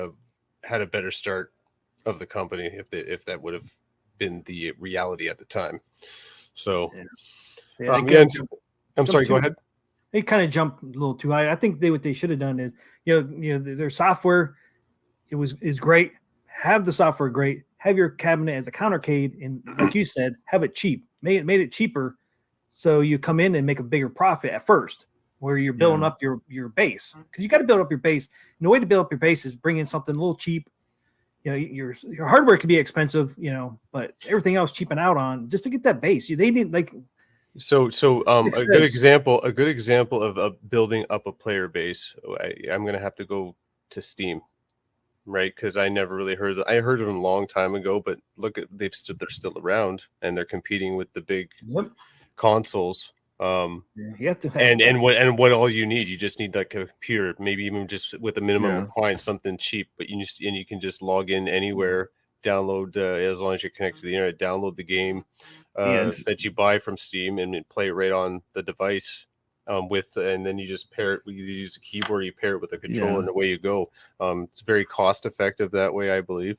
had a better start of the company if that would have been the reality at the time. So Yeah, I'm they sorry. Go too- ahead. They kind of jumped a little too high. I think what they should have done is, their software, is great. Have the software great. Have your cabinet as a countercade, and like you said, have it cheap. Made it cheaper, so you come in and make a bigger profit at first, where you're building up your base, because you got to build up your base. And the way to build up your base is bring in something a little cheap. Your hardware could be expensive, but everything else cheaping out on just to get that base. They need like. So a Makes good sense. example of building up a player base. I'm gonna have to go to Steam, right? Because I never really heard. I heard of them a long time ago, but look at they're still around and they're competing with the big consoles. You have to have And what all you need, you just need like a computer, maybe even just with a minimum Yeah. requirement, something cheap, but you can just log in anywhere, download as long as you're connected to the internet, download the game And- that you buy from Steam and play it right on the device. And then you just pair it. You use a keyboard, you pair it with a controller, Yeah. and away you go. It's very cost effective that way, I believe.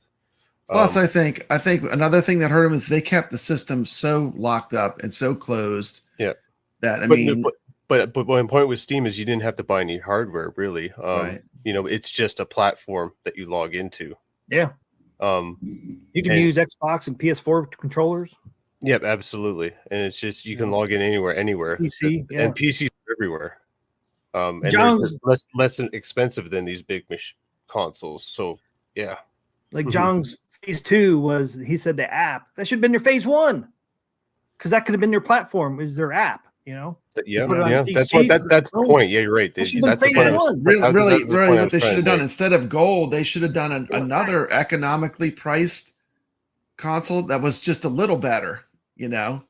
Plus, I think another thing that hurt them is they kept the system so locked up and so closed. Yeah. That But my point with Steam is you didn't have to buy any hardware, really. Right. It's just a platform that you log into. Yeah. Um, You can And- use Xbox and PS4 controllers. Yep, absolutely. And it's just you can log in anywhere. PC, yeah. And PCs are everywhere. And they're John's less expensive than these big consoles. So yeah. like John's phase 2 was, he said the app that should have been their phase 1 because that could have been their platform, is their app, you know. Yeah, put it on yeah. PC, That's the point. Yeah, you're right. That should have That's been the phase point. one. Really, that's the point I what was they trying should have to done make. instead of gold, they should have done another economically priced console that was just a little better. You know,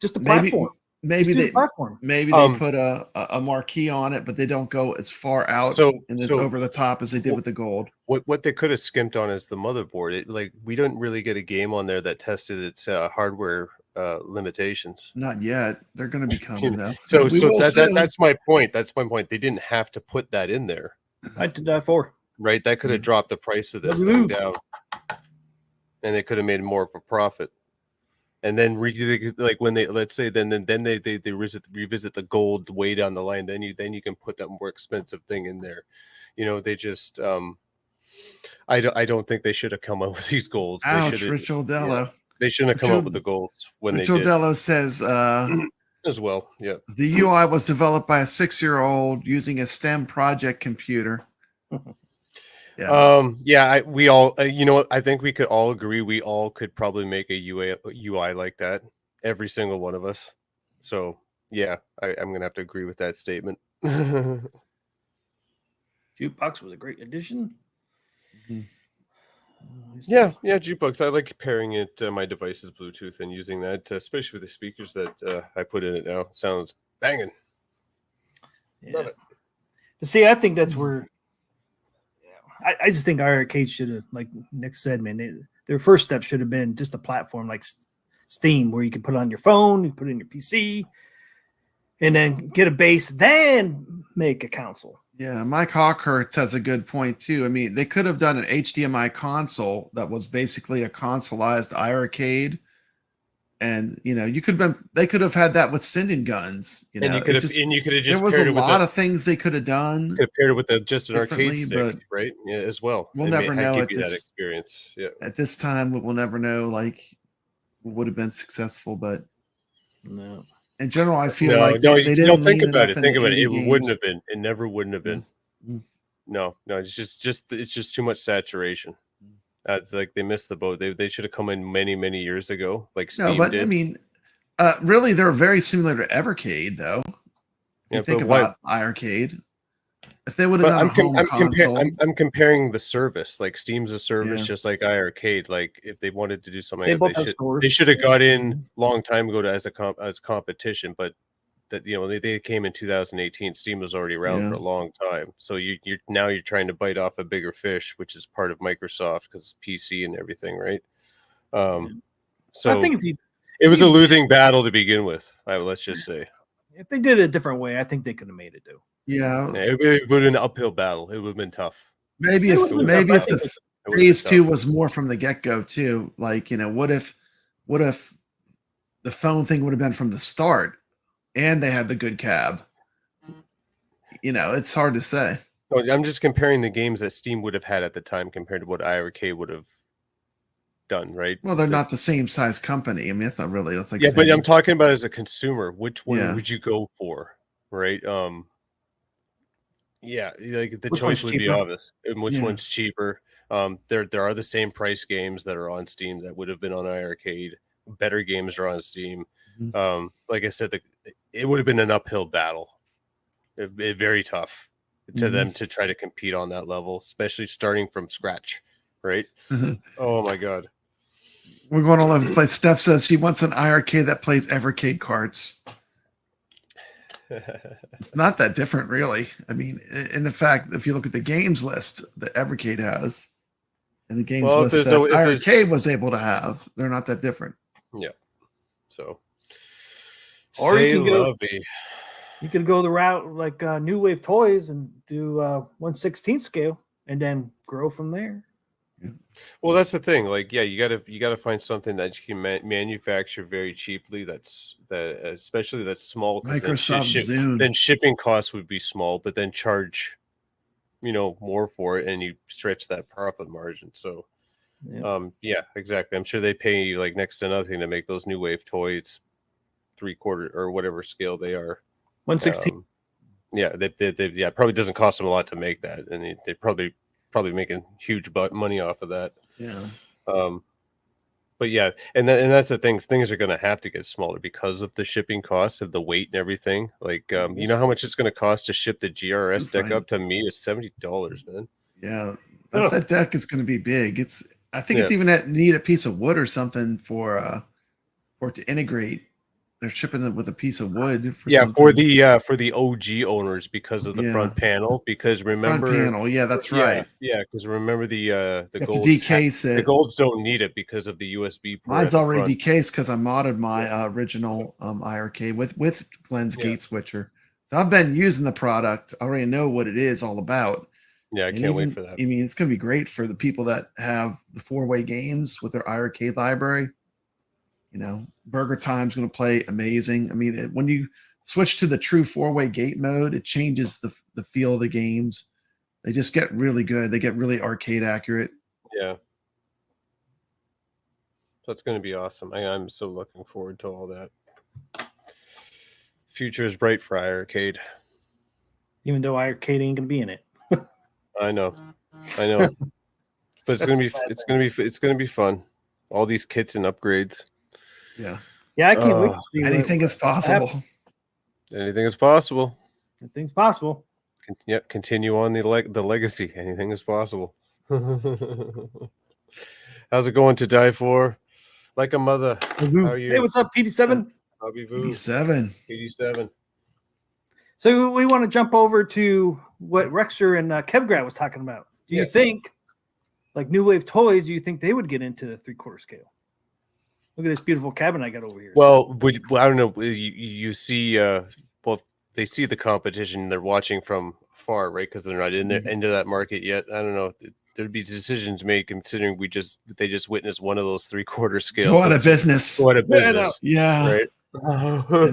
Just a maybe platform. maybe Just do they the platform. maybe they put a marquee on it, but they don't go as far out and as over the top as they did with the gold. What they could have skimped on is the motherboard. It, like, we didn't really get a game on there that tested its hardware limitations. Not yet. They're going to be coming though. So We will soon. that's my point. That's my point. They didn't have to put that in there, I did that for. right? That could have dropped the price of this thing down, and they could have made more of a profit. And then like when they, let's say then they revisit the gold way down the line, then you can put that more expensive thing in there. You know, they just I don't think they should have come up with these golds. Ouch, Rich Oldello. Yeah, they shouldn't have come up with the golds when Rich they did. Oldello says As well. Yeah. the UI was developed by a 6-year-old using a STEM project computer. Yeah. We all, you know what? I think we could all agree. We all could probably make a UI like that. Every single one of us. So yeah, I'm gonna have to agree with that statement. Jukebox was a great addition. Yeah, Jukebox. I like pairing it to my device's Bluetooth and using that, especially with the speakers that I put in it now. It sounds banging. Yeah. Love it. But see, I think that's where I just think iiRcade should have, like Nick said, man, their first step should have been just a platform like Steam, where you can put it on your phone, you put it in your PC, and then get a base, then make a console. Yeah, Mike Hawkhurst has a good point too. I mean, they could have done an HDMI console that was basically a consoleized iiRcade, and you know, they could have had that with Sinding Guns. You know, and you could have just there was a lot of things they could have done. Could have paired it with just an arcade stick, but right? Yeah, as well. We'll never know give you that experience. Yeah. At this time, we'll never know like what would have been successable, but no. In general, I feel like they didn't. Don't think lean about it. enough Think into about it. It indie wouldn't games. have been. It never wouldn't have been. No. It's just too much saturation. It's like they missed the boat. They should have come in many years ago, like Steam did. I mean, really, they're very similar to iiRcade, though. You think about iiRcade. If they would have done a home console, I'm comparing the service. Like Steam's a service, just like iiRcade. Like if they wanted to do something, they should have got in long time ago as competition. But that, you know, they came in 2018. Steam was already around for a long time. So you're trying to bite off a bigger fish, which is part of Microsoft because PC and everything, right? So I think it was a losing battle to begin with. Let's just say. If they did it a different way, I think they could have made it too. Yeah, it would have been an uphill battle. It would have been tough. Maybe if the phase 2 was more from the get-go too. Like, you know, what if the phone thing would have been from the start, and they had the good cab? You know, it's hard to say. I'm just comparing the games that Steam would have had at the time compared to what iiRcade would have done, right? Well, they're not the same size company. I mean, it's not really. It's like but I'm talking about as a consumer. Which one would you go for, right? Like the choice would be obvious, and which one's cheaper. There are the same price games that are on Steam that would have been on iiRcade. Better games are on Steam. Like I said, it would have been an uphill battle. Very tough to them to try to compete on that level, especially starting from scratch, right? Oh my god. We're going all over the place. Steph says she wants an iiRcade that plays Evercade carts. It's not that different, really. I mean, in the fact, if you look at the games list that Evercade has, and the games list that iiRcade was able to have, they're not that different. Yeah. So, or you could go the route like New Wave Toys and do 1/16 scale, and then grow from there. Well, that's the thing. Like, yeah, you gotta find something that you can manufacture very cheaply. Especially that's small. Microsoft then shipping costs would be small, but then charge, more for it, and you stretch that profit margin. So, Yeah, exactly. I'm sure they pay you like next to nothing to make those new wave toys, 3/4 or whatever scale they are. 1/16. Yeah, they it probably doesn't cost them a lot to make that, and they probably making huge money off of that. Yeah. But yeah, and that's the thing. Things are going to have to get smaller because of the shipping costs of the weight and everything. Like, you know how much it's going to cost to ship the GRS deck up to me is $70, man. Yeah, that deck is going to be big. I think it's even need a piece of wood or something for it to integrate. They're shipping it with a piece of wood for for the OG owners because of the front panel. Because remember, front panel, that's right. Yeah, because remember the golds, decase it. The golds don't need it because of the USB port. Mine's already decased because I modded my original iiRcade with Glenn's gate switcher. So I've been using the product. I already know what it is all about. Yeah, I can't wait for that. I mean, it's going to be great for the people that have the 4-way games with their iiRcade library. You know, Burger Time's going to play amazing. I mean, when you switch to the true 4-way gate mode, it changes the feel of the games. They just get really good. They get really arcade accurate. Yeah. So it's going to be awesome. I'm so looking forward to all that. Future is bright for iiRcade. Even though iiRcade ain't going to be in it. I know. But it's going to be fun. All these kits and upgrades. Yeah. Yeah, I can't wait to see anything is possible. Anything is possible. Anything's possible. Continue on the legacy. Anything is possible. How's it going to die for? Like a mother. How are you? Hey, what's up, PD7? PD7. So we want to jump over to what Rexer and Kevgret was talking about. Do you think, like New Wave Toys, do you think they would get into the 3/4 scale? Look at this beautiful cabin I got over here. Well, I don't know. You see, they see the competition. They're watching from far, right? Because they're not into that market yet. I don't know. There'd be decisions made considering they just witnessed one of those 3/4 scale. Go out of business. Yeah. Right.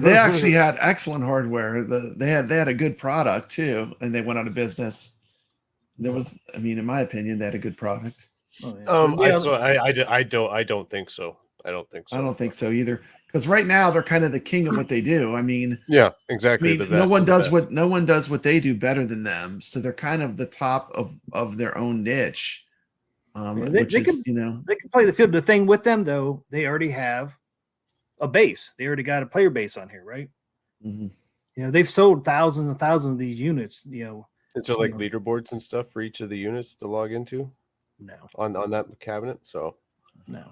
They actually had excellent hardware. They had a good product too, and they went out of business. There was, I mean, in my opinion, they had a good product. I don't think so. I don't think so. I don't think so either. Because right now they're kind of the king of what they do. I mean, yeah, exactly. no one does what they do better than them. So they're kind of the top of their own niche. They can play the field. The thing with them though, they already have a base. They already got a player base on here, right? Mm-hmm. You know, they've sold thousands and thousands of these units. You know, is there like leaderboards and stuff for each of the units to log into? No, on that cabinet. So no.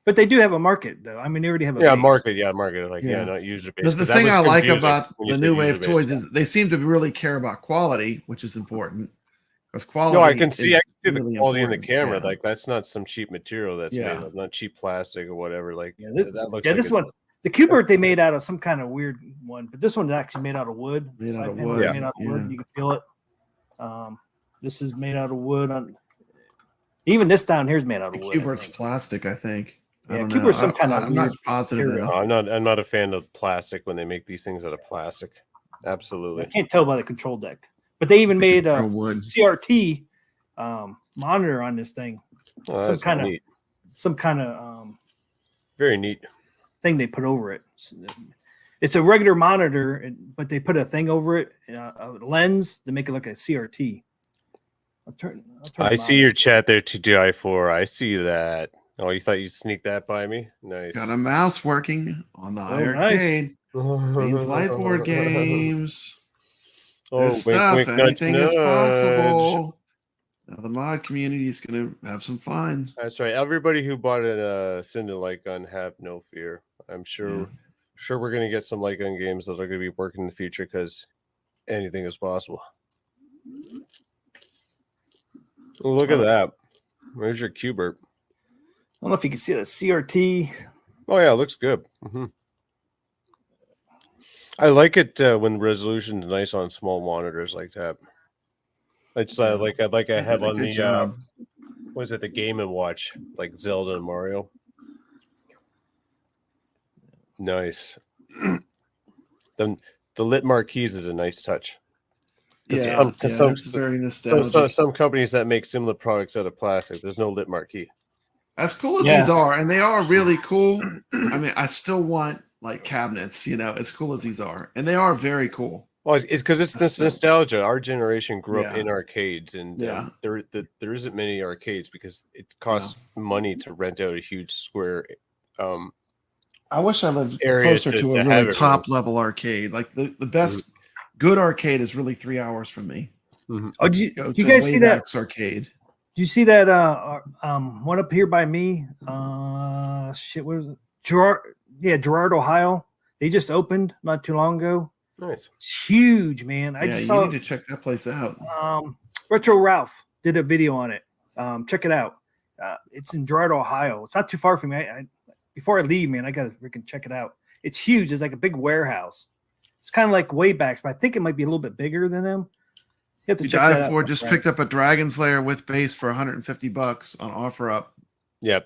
But they do have a market, though. I mean, they already have a base. market. Like not user base. The thing I like about the New Wave toys is they seem to really care about quality, which is important. Because quality. No, I can see really the quality in the important. camera. Yeah. Like that's not some cheap material that's made of, not cheap plastic or whatever. Like that looks. This one, the Q-Bert they made out of some kind of weird one, but this one's actually made out of wood. Made out of wood. You can feel it. This is made out of wood. Even this down here is made out of wood. Q-Bert's plastic, I think. Yeah, Q-Bert's some kind of. I'm not positive. No, I'm not a fan of plastic when they make these things out of plastic. Absolutely. I can't tell by the control deck, but they even made a CRT monitor on this thing. Oh, some kind of very neat thing they put over it. It's a regular monitor, but they put a thing over it, a lens to make it look like a CRT. I'll turn I see your chat there to die for. I see that. Oh, you thought you'd sneak that by me? Nice. Got a mouse working on the iiRcade. Means Lightboard games. There's stuff. Wink, Anything nudge, is possible. Now the mod community is going to have some fun. That's right. Everybody who bought a Cinder light gun, have no fear. I'm sure we're going to get some light gun games that are going to be working in the future because anything is possible. Oh, look at that. Where's your Q-Bert? I don't know if you can see the CRT. Oh yeah, it looks good. Mm-hmm. I like it when the resolution's nice on small monitors like that. It's like I have on the what is it, the Game and Watch, like Zelda and Mario. Nice. The lit marquees is a nice touch. That's very nostalgic. Some companies that make similar products out of plastic, there's no lit marquee. As cool as Yeah. these are, and they are really cool. I mean, I still want like cabinets, as cool as these are, and they are very cool. Well, it's because it's this So- nostalgia. Our generation grew up Yeah. in arcades, and Yeah. there isn't many arcades because it costs money to rent out a huge square. I wish I lived Area closer to- to to a have really everything. top level arcade. Like the best good arcade is really 3 hours from me. Oh, did Go you to guys see that? Waybacks Arcade. Do you see that one up here by me? Shit, what is it? Gerard, Ohio. They just opened not too long ago. Nice. It's huge, man. I Yeah, just you saw need to check that place out. Retro Ralph did a video on it. Check it out. It's in Gerard, Ohio. It's not too far from me. Before I leave, man, I gotta freaking check it out. It's huge. It's like a big warehouse. It's kind of like Waybacks, but I think it might be a little bit bigger than them. You have to check that Die out. for just picked up a Dragon's Lair with base for $150 on OfferUp. Yeah,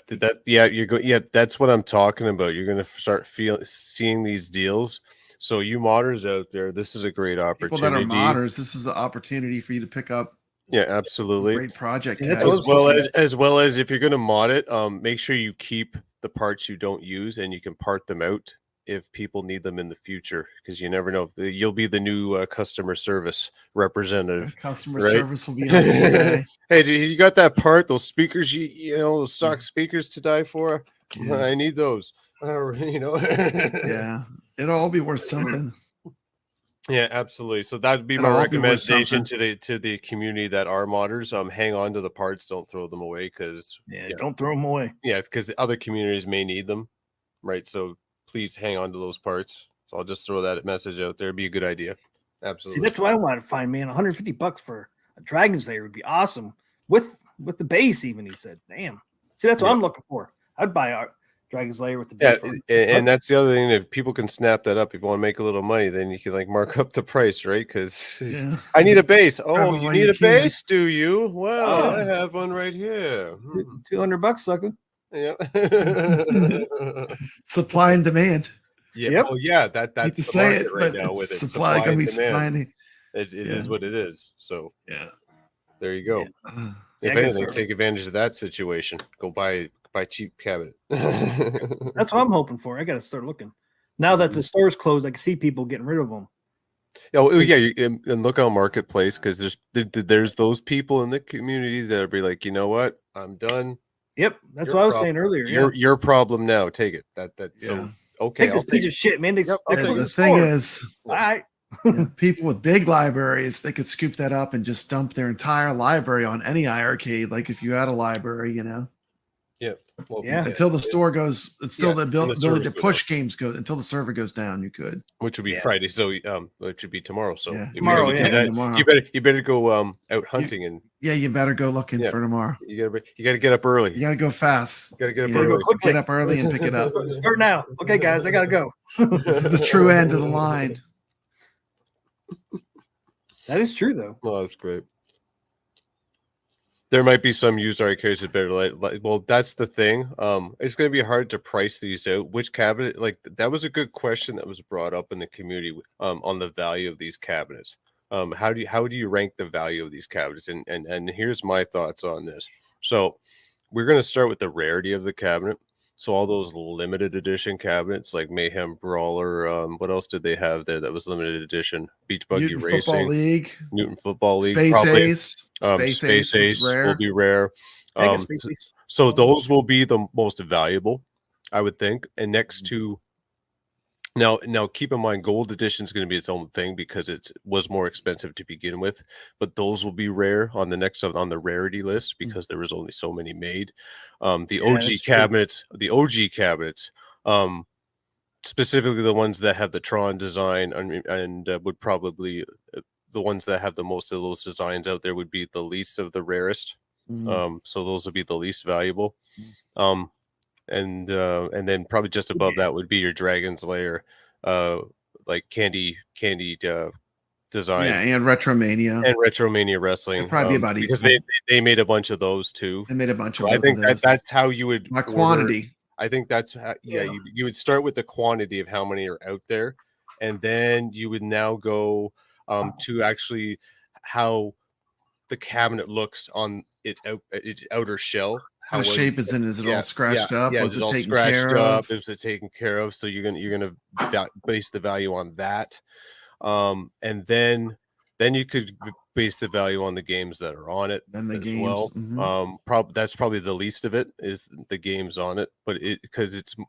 that's what I'm talking about. You're gonna start seeing these deals. So you modders out there, this is a great opportunity. People that are modders, this is the opportunity for you to pick up Yeah, absolutely. great project. See, that's cash. As well as if you're gonna mod it, make sure you keep the parts you don't use and you can part them out if people need them in the future, because you never know. You'll be the new customer service representative. Customer right? service will be on today. Hey, you got that part? Those speakers, those stock speakers to die for? Yeah. I need those. Yeah, it'll all be worth something. Yeah, absolutely. So that'd be It'll my all be worth recommendation something. to the community that are modders. Hang on to the parts, don't throw them away, because Don't throw them away. because other communities may need them, right? So please hang on to those parts. So I'll just throw that message out there. It'd be a good idea. See, Absolutely. that's what I want to find, man. $150 for a Dragon's Lair would be awesome with the base. Even he said, "Damn." See, that's what I'm looking for. I'd buy a Dragon's Lair with the Yeah, base. and that's the other thing. If people can snap that up, if you want to make a little money, then you can like mark up the price, right? Because Yeah. I need a base. Oh, Probably you you need a can. base, do you? Well, I Oh. have one right here. $200, sucker. Yeah. Supply and demand. Yeah. Yep. Well, yeah. That's Hate to the say market it, right but now it's with it. supply gonna be and demand. supplying. It is what it is. So Yeah. there you go. Yeah, If I gotta anything, start- take advantage of that situation. Go buy cheap cabinet. That's what I'm hoping for. I got to start looking. Now that the store's closed, I can see people getting rid of them. And look on Marketplace, because there's those people in the community that'll be like, you know what, I'm done. Yep, that's Your what I was problem. saying earlier. Yeah. Your problem now. Take it. So Yeah. okay. Take this piece of shit, man. They Yep, I'll they take closed The the thing store. is, All right. people with big libraries, they could scoop that up and just dump their entire library on any iArcade. Like if you had a library, Yeah. Well, Yeah. until the store goes, it's still Yeah, the and the ability servers to go push games goes until the server goes down. You could. which would be Yeah. Friday. So which would be tomorrow. So Yeah. if you Tomorrow, guys do yeah. that, Tomorrow. you better go out hunting, and Yeah, you better go looking Yeah. for tomorrow. you gotta get up early. You gotta go fast. You gotta get up Yeah. early. Get up early and pick it up. Start now. Okay, guys, I gotta go. This is the true end of the line. That is true, though. Oh, that's great. There might be some used arcades that better well, that's the thing. It's going to be hard to price these out. Which cabinet? Like that was a good question that was brought up in the community on the value of these cabinets. How do you rank the value of these cabinets? And here's my thoughts on this. So we're going to start with the rarity of the cabinet. So all those limited edition cabinets like Mayhem Brawler, what else did they have there that was limited edition? Beach Buggy Newton Racing, Football League, Newton Football League, Space probably. Ace, Space Ace was rare. will be rare. I guess basically- So those will be the most valuable, I would think. And next to now keep in mind, gold edition is going to be its own thing because it was more expensive to begin with. But those will be rare on the rarity list because there was only so many made. The that's true. OG cabinets, specifically the ones that have the Tron design and would probably the ones that have the most of those designs out there would be the least of the rarest. Mhm. So those would be the least valuable. And then probably just above that would be your Dragon's Lair, like candy design, Yeah, and Retromania. and Retromania Wrestling. They'd probably be about because equal. they made a bunch of those too. They made a bunch of. So I both think of those. that's how you would My order- quantity. I think that's how, you would start with the quantity of how many are out there, and then you would now go to actually how the cabinet looks on its outer shell, How well shape is in? Is it all scratched up? Was it's it all taken scratched care up? of? Is it taken care of? So you're gonna base the value on that, and then you could base the value on the games that are on it And the as games. well. Mhm. That's probably the least of it is the games on it, but it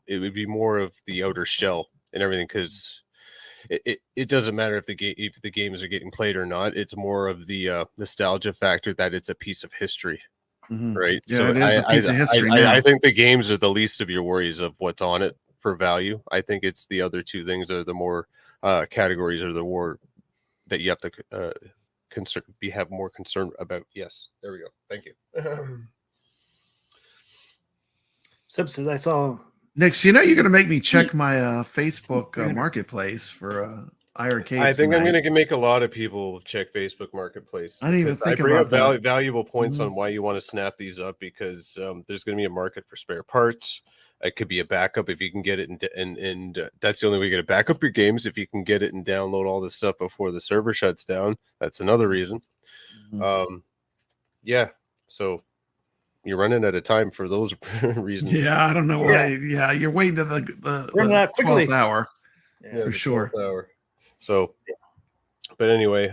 would be more of the outer shell and everything because. It doesn't matter if the games are getting played or not. It's more of the nostalgia factor that it's a piece of history, Mhm. right? Yeah, So it is a piece of history now. I think the games are the least of your worries of what's on it for value. I think it's the other two things are the more categories are the more that you have to have more concern about. Yes, there we go. Thank you. Simpsons. I saw. Nix, you're going to make me check my Facebook marketplace for iiRcade. I think I'm going to make a lot of people check Facebook Marketplace. I didn't even think bring about up that. valuable points on why you want to snap these up because there's going to be a market for spare parts. It could be a backup if you can get it, and that's the only way you're going to back up your games if you can get it and download all this stuff before the server shuts down. That's another reason. Yeah, so you're running out of time for those reasons. Yeah, I don't know why. Yeah, you're waiting to the 12th hour. Yeah, for sure. Hour. So, but anyway,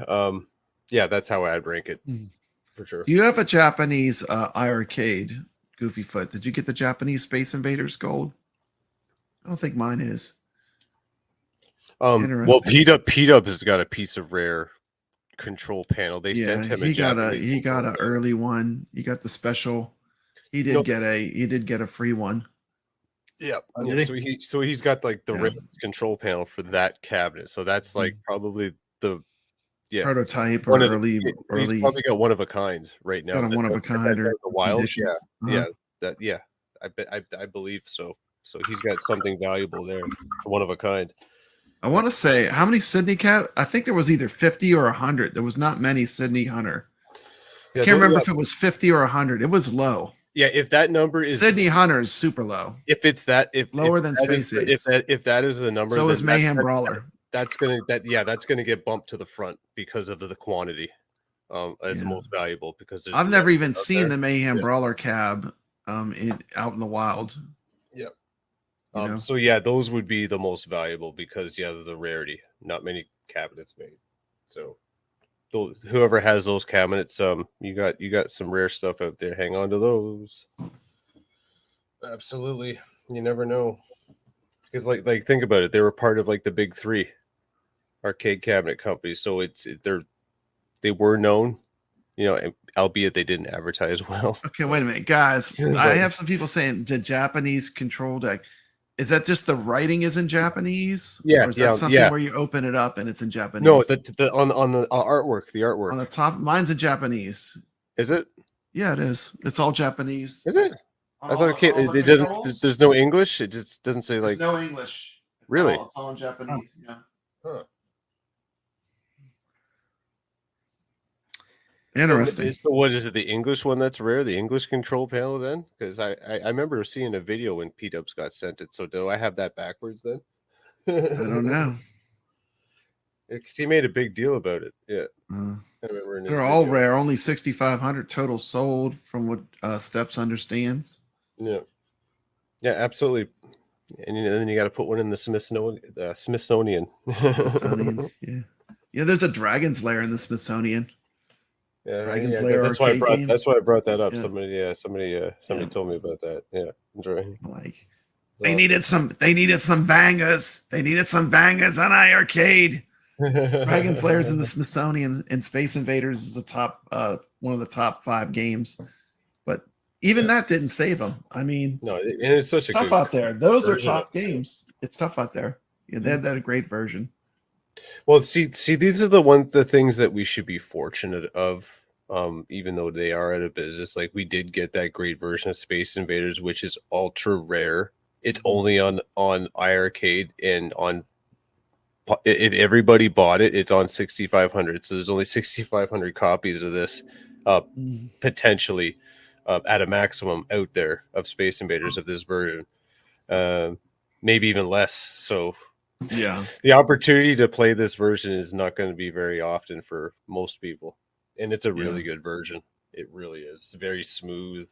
yeah, that's how I'd rank it for sure. Do you have a Japanese iiRcade, Goofy Foot? Did you get the Japanese Space Invaders Gold? I don't think mine is. Well, P-Dub has got a piece of rare control panel. They sent him he got an early one. He got the special. He did get a free one. Yeah. So he's got like the red control panel for that cabinet. So that's like probably the prototype or early. He's probably got one of a kind right now. Got a one of a kind or the wild. Edition. I believe so. So he's got something valuable there, one of a kind. I want to say how many Sydney I think there was either 50 or 100. There was not many Sydney Hunter. I can't remember if it was 50 or 100. It was low. Yeah, if that number is Sydney Hunter is super low. If it's that, lower than Space Ace. If that is the number, so is Mayhem Brawler. That's gonna get bumped to the front because of the quantity. As the most valuable because I've never even seen the Mayhem Brawler cab out in the wild. Yeah. So yeah, those would be the most valuable because the rarity. Not many cabinets made. So whoever has those cabinets, you got some rare stuff out there. Hang on to those. Absolutely. You never know. Because like think about it, they were part of like the big three arcade cabinet companies. So they were known, albeit they didn't advertise well. Okay, wait a minute, guys. I have some people saying the Japanese control deck. Is that just the writing is in Japanese? Yeah. Or is that something where you open it up and it's in Japanese? No, on the artwork, on the top, mine's in Japanese. Is it? Yeah, it is. It's all Japanese. Is it? I thought it doesn't. There's no English. It just doesn't say like. There's no English. Really? It's all in Japanese. Yeah. Huh. Interesting. So what is it? The English one that's rare? The English control panel then? Because I remember seeing a video when P-Dubs got sent it. So do I have that backwards then? I don't know. Because he made a big deal about it. Yeah. I remember They're all rare. Only 6,500 total sold from what Steps understands. Yeah. Yeah, absolutely. And then you got to put one in the Smithsonian. Yeah, there's a Dragon's Lair in the Smithsonian. Yeah, Dragon's Lair. That's why I brought that up. Yeah. Somebody told me about that. Yeah, like they needed some bangers. They needed some bangers on iiRcade. Dragon's Lair is in the Smithsonian, and Space Invaders is the top one of the top 5 games. But even that didn't save them. I mean, no, and it's such a tough out there. Those are top games. It's tough out there. Yeah, they had that a great version. Well, see, these are the things that we should be fortunate of, even though they are out of business. Like we did get that great version of Space Invaders, which is ultra rare. It's only on iiRcade and on. If everybody bought it, it's on 6,500. So there's only 6,500 copies of this, potentially, at a maximum out there of Space Invaders of this version, maybe even less. So. Yeah, the opportunity to play this version is not going to be very often for most people, and it's a really good version. It really is very smooth,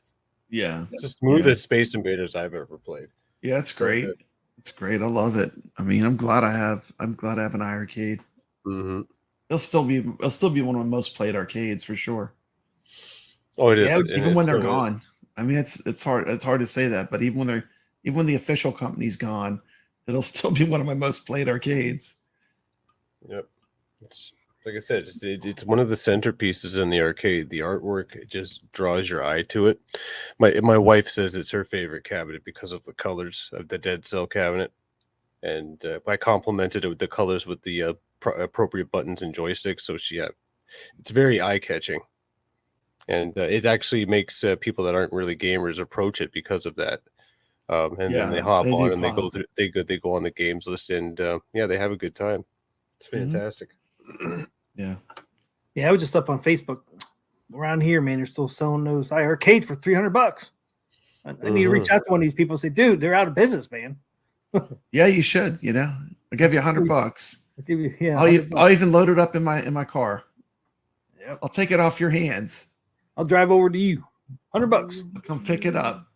Yeah. It's the smoothest Space Invaders I've ever played. Yeah, it's So great. good. It's great. I love it. I mean, I'm glad I have an iiRcade. Mm-hmm. It'll still be one of my most played arcades for sure. Oh, it is. Yeah, and Even it when they're still is. gone. I mean, it's hard to say that, but even when the official company's gone, it'll still be one of my most played arcades. Yep. It's like I said, it's one of the centerpieces in the arcade. The artwork, it just draws your eye to it. My wife says it's her favorite cabinet because of the colors of the Dead Cell cabinet, and I complimented it with the colors with the appropriate buttons and joysticks. So it's very eye catching, and it actually makes people that aren't really gamers approach it because of that. And then they hop on and they go through. They go on the games list, and they have a good time. It's fantastic. Yeah. Yeah, I was just up on Facebook around here, man. They're still selling those iiRcades for $300. I need to reach out to one of these people and say, dude, they're out of business, man. Yeah, you should. I'll give you $100. I'll give you, yeah. I'll even load it up in my car. Yep. I'll take it off your hands. I'll drive over to you. $100. I'll come pick it up.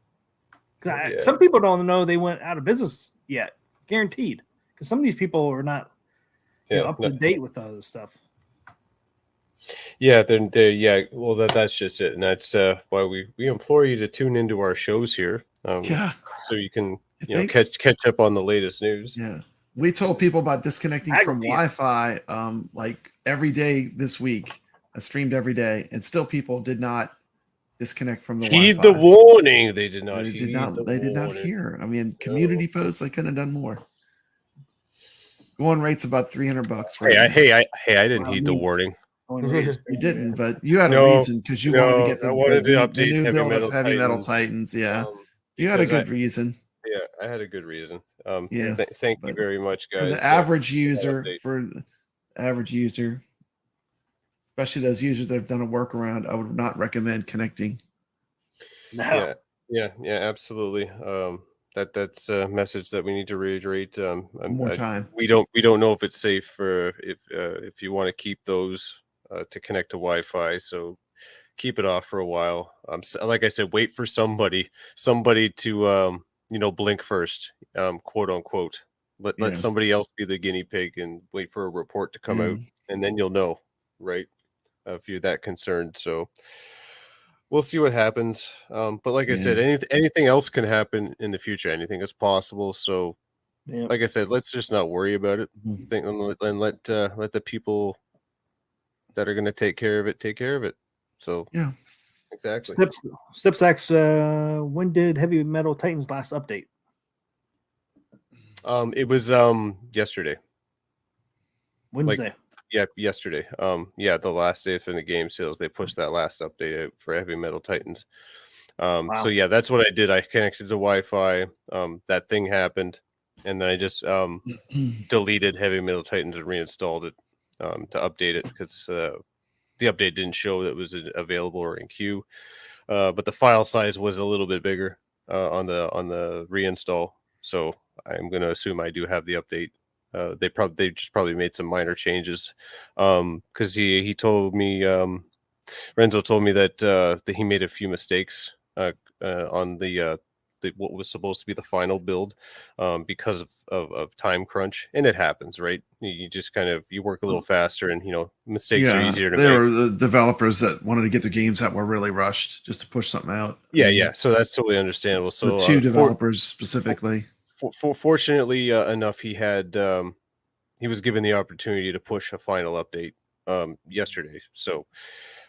Some people don't know they went out of business yet, guaranteed. Because some of these people are not up to date with all this stuff. Yeah, well, that's just it, and that's why we implore you to tune into our shows here. So you can catch up on the latest news. Yeah, we told people about disconnecting from Wi-Fi like every day this week. I streamed every day, and still people did not disconnect from the Heed Wi-Fi. the warning. They did not. They did not hear. I mean, community posts. I couldn't have done more. Going rate's about $300. Right? Hey, I didn't heed the warning. You didn't, but you had a reason because you wanted to get the new build of Heavy Metal Titans. Yeah, you had a good reason. Yeah, I had a good reason. Thank you very much, guys. For the average user, especially those users that have done a workaround, I would not recommend connecting. No. Yeah, absolutely. That's a message that we need to reiterate. One more time. We don't know if it's safe for if you want to keep those to connect to Wi-Fi. So keep it off for a while. Like I said, wait for somebody to blink first, quote unquote. Let somebody else be the guinea pig and wait for a report to come out, and then you'll know, right? If you're that concerned. So we'll see what happens. But like I said, anything else can happen in the future. Anything is possible. So, like I said, let's just not worry about it. And let the people that are going to take care of it. So, exactly. Steps asks, when did Heavy Metal Titans last update? It was yesterday. Wednesday. Yesterday. The last day for the game sales, they pushed that last update out for Heavy Metal Titans. Wow. So that's what I did. I connected to Wi-Fi. That thing happened, and then I just deleted Heavy Metal Titans and reinstalled it to update it because the update didn't show that it was available or in queue. But the file size was a little bit bigger on the reinstall. So I'm going to assume I do have the update. They just probably made some minor changes because he told me Renzo told me that he made a few mistakes on the what was supposed to be the final build because of time crunch, and it happens, right? You just you work a little faster, and mistakes are easier to make. There were the developers that wanted to get the games that were really rushed just to push something out. Yeah. So that's totally understandable. So the two developers specifically. Fortunately enough, he was given the opportunity to push a final update yesterday. So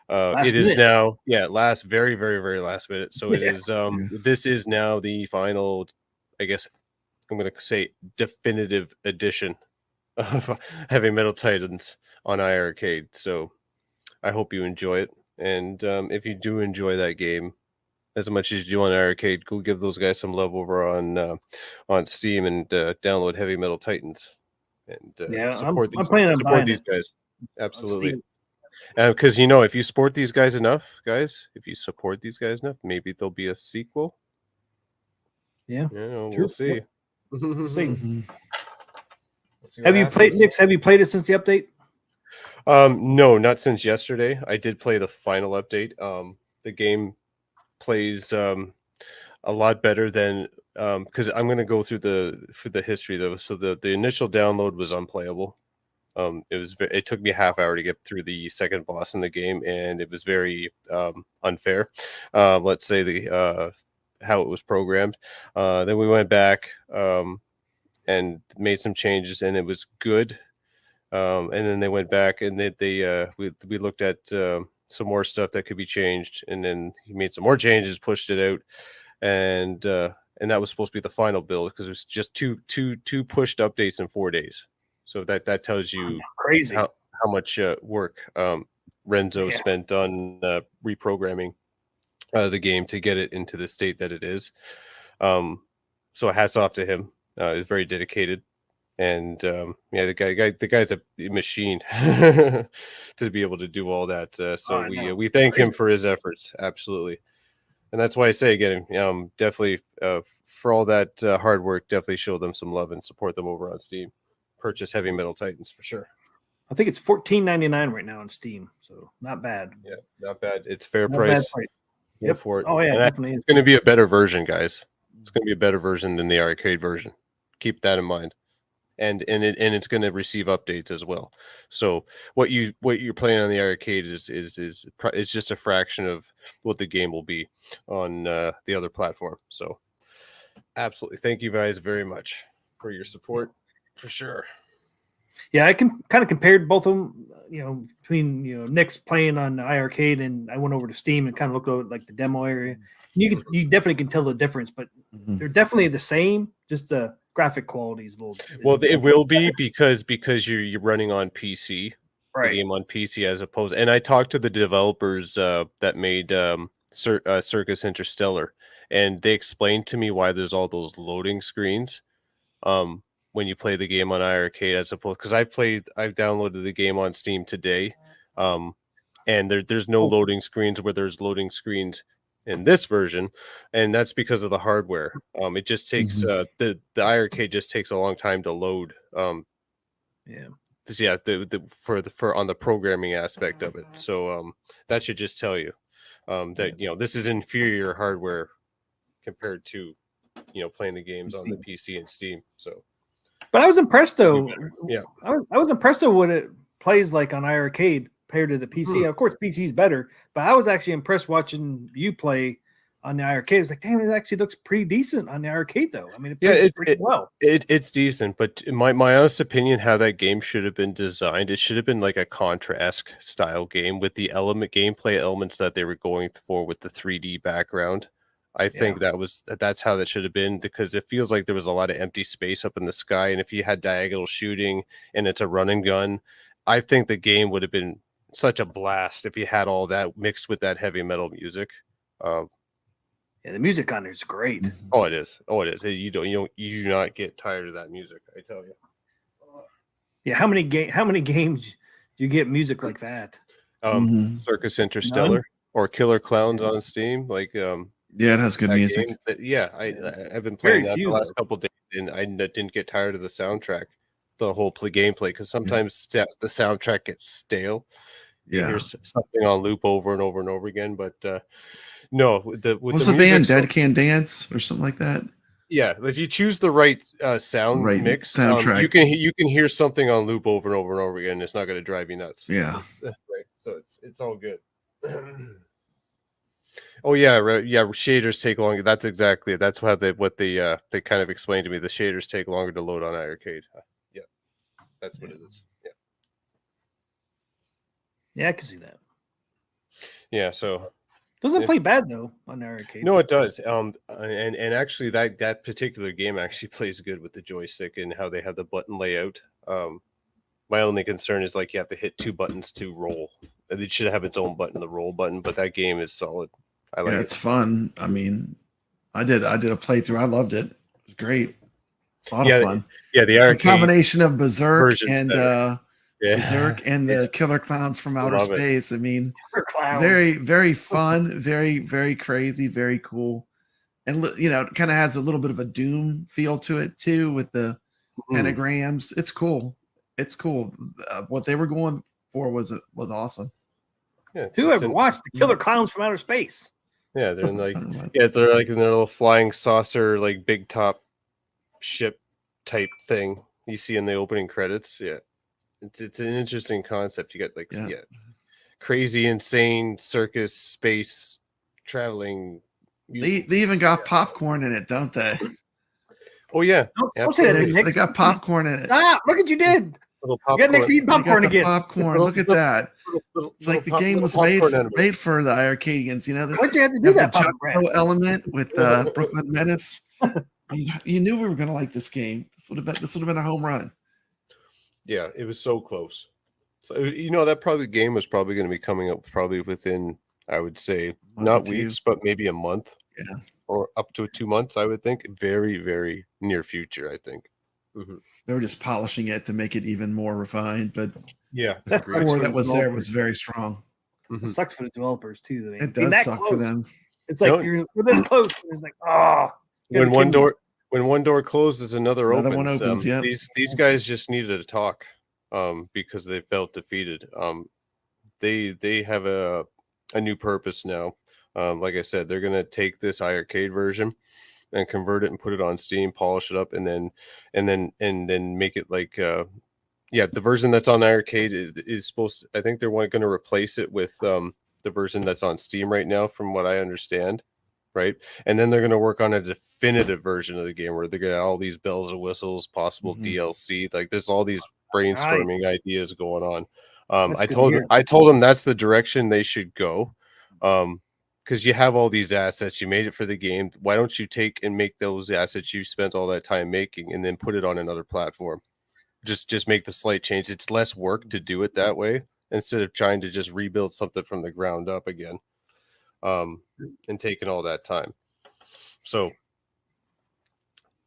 it is now, last very, very, very last minute. So it is. This is now the final, I guess I'm going to say, definitive edition of Heavy Metal Titans on iiRcade. So I hope you enjoy it, and if you do enjoy that game as much as you do on iiRcade, go give those guys some love over on Steam and download Heavy Metal Titans and support these guys. Absolutely, because if you support these guys enough, maybe there'll be a sequel. We'll see. We'll see. Have you played Nix? Have you played it since the update? No, not since yesterday. I did play the final update. The game plays a lot better than because I'm going to go through the history though. So the initial download was unplayable. It took me a half hour to get through the second boss in the game, and it was very unfair. Let's say the how it was programmed. Then we went back and made some changes, and it was good. And then they went back and we looked at some more stuff that could be changed, and then he made some more changes, pushed it out, and that was supposed to be the final build because it was just two pushed updates in 4 days. So that tells you crazy how much work Renzo spent on reprogramming the game to get it into the state that it is. So hats off to him. He's very dedicated. And the guy's a machine to be able to do all that. So we thank him for his efforts, absolutely. And that's why I say again, definitely for all that hard work, definitely show them some love and support them over on Steam. Purchase Heavy Metal Titans for sure. I think it's $14.99 right now on Steam, so not bad. Yeah, not bad. It's fair price. Yep. For it. Oh yeah, definitely. It's going to be a better version, guys. It's going to be a better version than the arcade version. Keep that in mind. And it's going to receive updates as well. So what you're playing on the arcade is just a fraction of what the game will be on the other platform. So absolutely, thank you guys very much for your support, for sure. Yeah, I can kind of compared both of them. Between Nix playing on iiRcade, and I went over to Steam and kind of looked over like the demo area. You definitely can tell the difference, but they're definitely the same. Just the graphic quality is a little. Well, it will be because you're running on PC, right? The game on PC as opposed. And I talked to the developers that made Circus Interstellar, and they explained to me why there's all those loading screens when you play the game on iiRcade as opposed. Because I've downloaded the game on Steam today, and there's no loading screens where there's loading screens in this version, and that's because of the hardware. It just takes the iiRcade just takes a long time to load. For on the programming aspect of it. So that should just tell you that this is inferior hardware compared to playing the games on the PC and Steam. So, but I was impressed though. Yeah, I was impressed with what it plays like on iiRcade compared to the PC. Of course, PC is better, but I was actually impressed watching you play on the iiRcade. It's like, damn, it actually looks pretty decent on the arcade, though. I mean, it plays pretty well. It's decent, but in my honest opinion, how that game should have been designed, it should have been like a Contra-esque style game with the gameplay elements that they were going for with the 3D background. I think that's how that should have been, because it feels like there was a lot of empty space up in the sky, and if you had diagonal shooting and it's a run and gun, I think the game would have been such a blast if you had all that mixed with that heavy metal music. Yeah, the music on there is great. Oh, it is. You do not get tired of that music, I tell you. Yeah, how many games do you get music like that? Circus Interstellar or Killer Clowns on Steam, like yeah, it has good music. I've been playing that the last couple of days, and I didn't get tired of the soundtrack, the whole gameplay, because sometimes the soundtrack gets stale. You hear something on loop over and over and over again, but no, with the band Dead Can Dance or something like that? Yeah, if you choose the right sound mix, soundtrack, you can hear something on loop over and over and over again. It's not going to drive you nuts. Yeah, right. So it's all good. Oh yeah, shaders take longer. That's exactly it. That's how they kind of explained to me. The shaders take longer to load on iiRcade. Yeah, that's what it is. Yeah, I can see that. Yeah, so doesn't play bad though on iiRcade. No, it does. And actually that particular game actually plays good with the joystick and how they have the button layout. My only concern is like you have to hit 2 buttons to roll. It should have its own button, the roll button, but that game is solid. I like it. It's fun. I mean, I did a playthrough. I loved it. It was great. A lot of fun. The combination of Berserk and Berserk and the Killer Clowns from Outer Space. I mean, very, very fun, very, very crazy, very cool. And it kind of has a little bit of a Doom feel to it too, with the pentagrams. It's cool. It's cool. What they were going for was awesome. Yeah, who ever watched the Killer Clowns from Outer Space? Yeah, they're in like Something like- they're like in their little flying saucer, like big top ship type thing you see in the opening credits. Yeah, it's an interesting concept. You get like Yeah. crazy, insane circus space traveling. They even got popcorn in it, don't they? Oh yeah, Don't say that, absolutely. They got popcorn in it. Ah, look what you did. Little You got Nick's eating They got popcorn the again. popcorn. Look at that. It's like the game was made for the iiRcadians. You know, Why'd you have to you do have that, the Papa Brad? Jumbo element with Brooklyn Menace. You knew we were going to like this game. This would have been a home run. Yeah, it was so close. So that game was probably going to be coming up probably within, I would say, Month or not two. weeks, but maybe a month. Yeah. Or up to 2 months, I would think. Very, very near future, I think. Mm-hmm. They were just polishing it to make it even more refined, but Yeah, That's the core that was there was very strong. It sucks for the developers too. I mean, It being does that suck close, for them. It's like No. we're this close. And it's like, oh, When one door closes, another Another opens. one opens, yeah. These guys just needed to talk because they felt defeated. They have a new purpose now. Like I said, they're gonna take this iiRcade version and convert it and put it on Steam, polish it up, and then make it like the version that's on iiRcade is supposed to, I think they're going to replace it with the version that's on Steam right now, from what I understand, right? And then they're going to work on a definitive version of the game where they're going to have all these bells and whistles, possible DLC. Like there's all these brainstorming ideas going on. I told them that's the direction they should go. Because you have all these assets, you made it for the game. Why don't you take and make those assets you spent all that time making and then put it on another platform? Just make the slight change. It's less work to do it that way instead of trying to just rebuild something from the ground up again, and taking all that time. So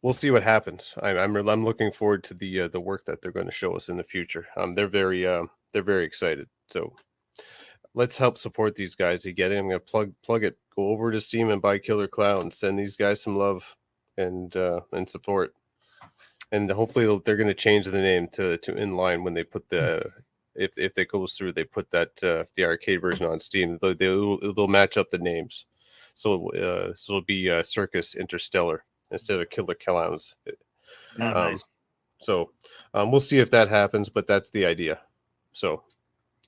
we'll see what happens. I'm looking forward to the work that they're going to show us in the future. They're very excited. So let's help support these guys. You get it? I'm going to plug it. Go over to Steam and buy Killer Clowns. Send these guys some love and support. And hopefully they're going to change the name to in line when they put the if it goes through, they put that the arcade version on Steam. They'll match up the names. So it'll be Circus Interstellar instead of Killer Clowns. Nice. So we'll see if that happens, but that's the idea. So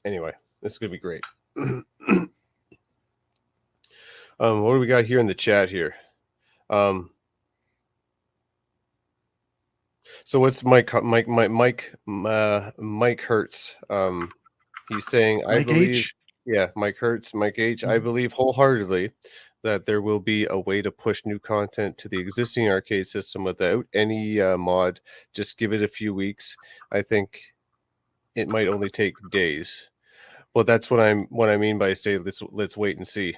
anyway, this is gonna be great. What do we got here in the chat here? So what's Mike Hertz? He's saying, I believe, H? yeah, Mike Hertz, Mike H. I believe wholeheartedly that there will be a way to push new content to the existing arcade system without any mod. Just give it a few weeks. I think it might only take days. Well, that's what I mean by say let's wait and see.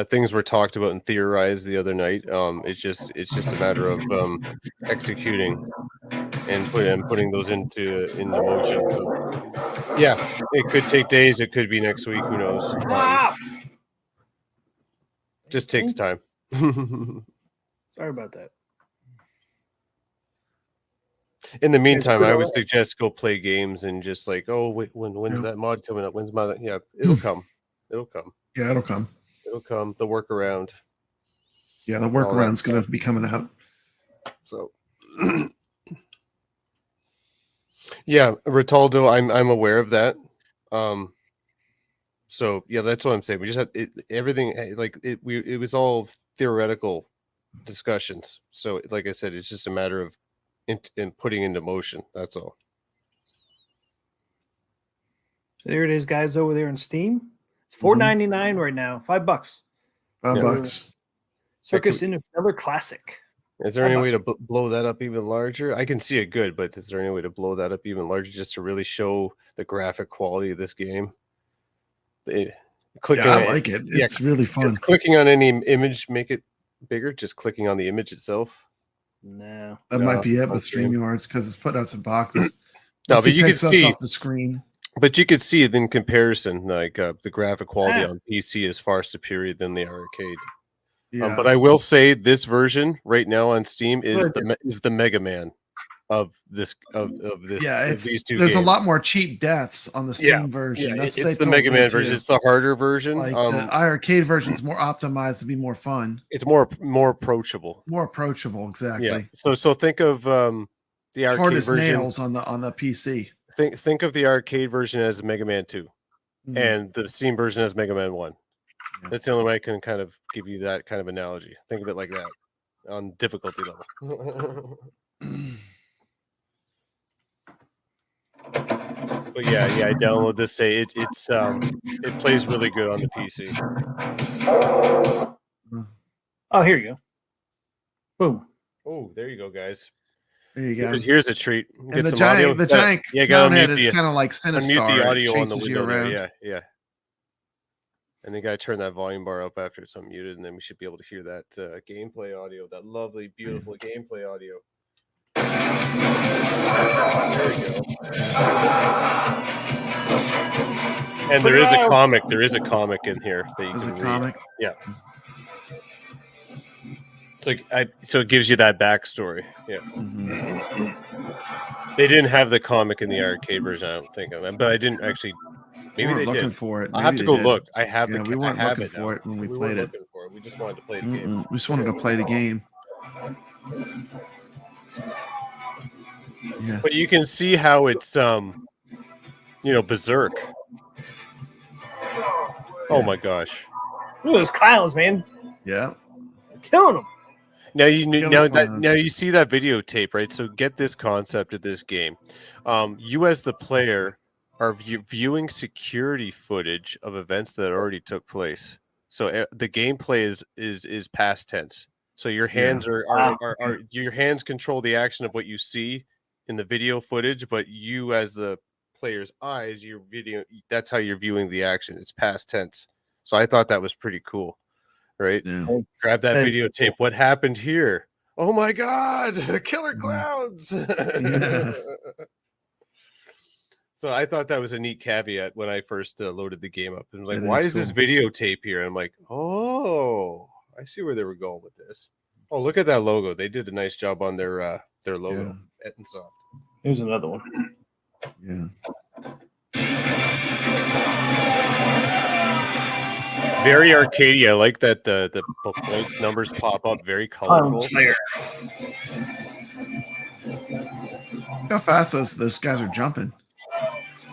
Things were talked about and theorized the other night. It's just a matter of executing and putting those into motion. So, yeah, it could take days. It could be next week. Who knows? Just takes time. Sorry about that. In the meantime, I would suggest go play games and just like, oh, wait, when's that mod coming up? When's my it'll come. It'll come. Yeah, it'll come. It'll come. The workaround. Yeah, the workaround's going to be coming out. So, yeah, Ritaldo, I'm aware of that. So yeah, that's what I'm saying. We just had everything like it was all theoretical discussions. So like I said, it's just a matter of in putting into motion. That's all. So there it is, guys, over there on Steam. It's $4.99 right now. $5. $5. Circus Interstellar Classic. Is there any way to blow that up even larger? I can see it good, but is there any way to blow that up even larger just to really show the graphic quality of this game? I like it. It's really fun. Clicking on any image, make it bigger. Just clicking on the image itself. No, that might be it with StreamYards because it's put out some boxes. No, but you can see off the screen. But you could see it in comparison, like the graphic quality on PC is far superior than the arcade. Yeah. But I will say this version right now on Steam is the Mega Man. of this Yeah, of these two there's games. a lot more cheap deaths on the Steam version. Yeah, That's it's what they the told Mega me, Man too. version. It's the harder It's version. like the iiRcade version is more optimized to be more fun. It's more approachable. More approachable, exactly. Yeah. So think of the It's hard arcade as version. nails on the PC. Think of the arcade version as Mega Man 2 and the Steam version as Mega Man 1. Yeah. That's the only way I can kind of give you that kind of analogy. Think of it like that on difficulty level. But yeah, I download this. It plays really good on the PC. Oh, here you go. Boom. Oh, there you go, guys. There you go. Here's a treat. And Get the some giant, audio. the giant gotta clown head unmute is kind of like unmute Sinistar. the audio It on the chases you window around. there. Yeah. And then gotta turn that volume bar up after it's unmuted, and then we should be able to hear that gameplay audio, that lovely, beautiful gameplay audio. There we go. And there is a comic. There is a comic in here that you There's can a read. comic. Yeah. So it gives you that backstory. Yeah. They didn't have the comic in the arcade version, I don't think, but I didn't actually. Maybe We they weren't looking did. for it. I'll have Maybe to they go did. look. I have Yeah, the. we weren't I have looking it for now. it when we weren't played it. looking for it. We just wanted to play the game. We just wanted to play the game. Yeah. But you can see how it's berserk. Oh my gosh. Look at those clowns, man. Yeah. Killing them. Now Now you see that videotape, right? So get this concept of this game. You as the player are viewing security footage of events that already took place. So the gameplay is past tense. So your hands are your hands control the action of what you see in the video footage, but you as the player's eyes, that's how you're viewing the action. It's past tense. So I thought that was pretty cool. Right? Yeah. Grab that videotape. What happened here? Oh my god, killer clowns. Yeah. So I thought that was a neat caveat when I first loaded the game up. And like, That why is is this videotape here? And I'm like, oh, I see where they were going with this. Oh, look at that logo. They did a nice job on their logo. And so Here's another one. Yeah. very arcadey. I like that the points numbers pop up. Very colorful. How fast those guys are jumping.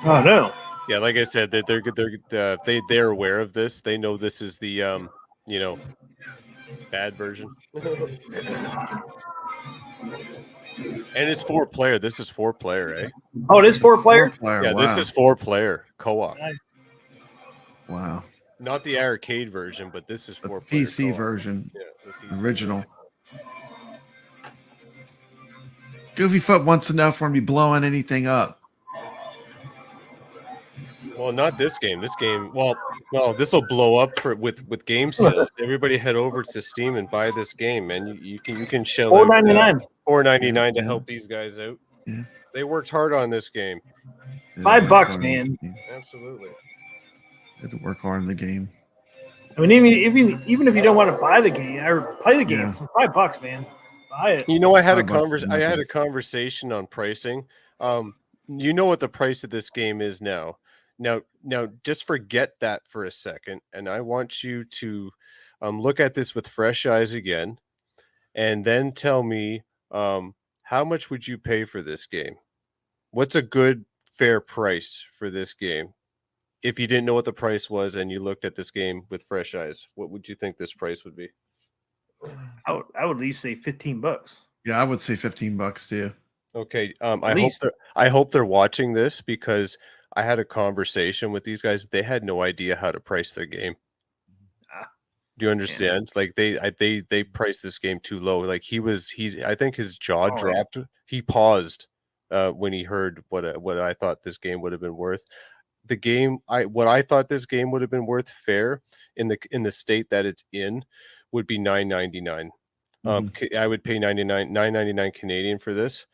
Oh no. Yeah, like I said, that they're aware of this. They know this is the bad version. And it's 4-player. This is 4-player, eh? Oh, it is 4-player? Yeah, wow. this is 4-player co-op. Nice. Wow. Not the arcade version, but this is The 4-player PC co-op. version. Yeah, the PC Original. Goofyfoot wants to know if we're going to be blowing anything up. Well, not this game. This game, well, this will blow up with game sales. Everybody head over to Steam and buy this game, man. You can shell out $4.99. $4.99 to help these guys out. Yeah. They worked hard on this game. $5, man. Absolutely. Had to work hard in the game. I mean, even if you don't want to buy the game or play the game for $5, man, buy it. You know, I had a $5 I had a conversation on pricing. You know what the price of this game is now. Now, just forget that for a second, and I want you to look at this with fresh eyes again, and then tell me how much would you pay for this game? What's a good, fair price for this game? If you didn't know what the price was and you looked at this game with fresh eyes, what would you think this price would be? I would at least say $15. Yeah, I would say $15 too. Okay. I hope they're watching this, because I had a conversation with these guys. They had no idea how to price their game. Do you understand? Like they priced this game too low. Like I think his jaw dropped. He paused when he heard what I thought this game would have been worth. What I thought this game would have been worth fair in the state that it's in would be $9.99. I would pay $9.99 Canadian for this.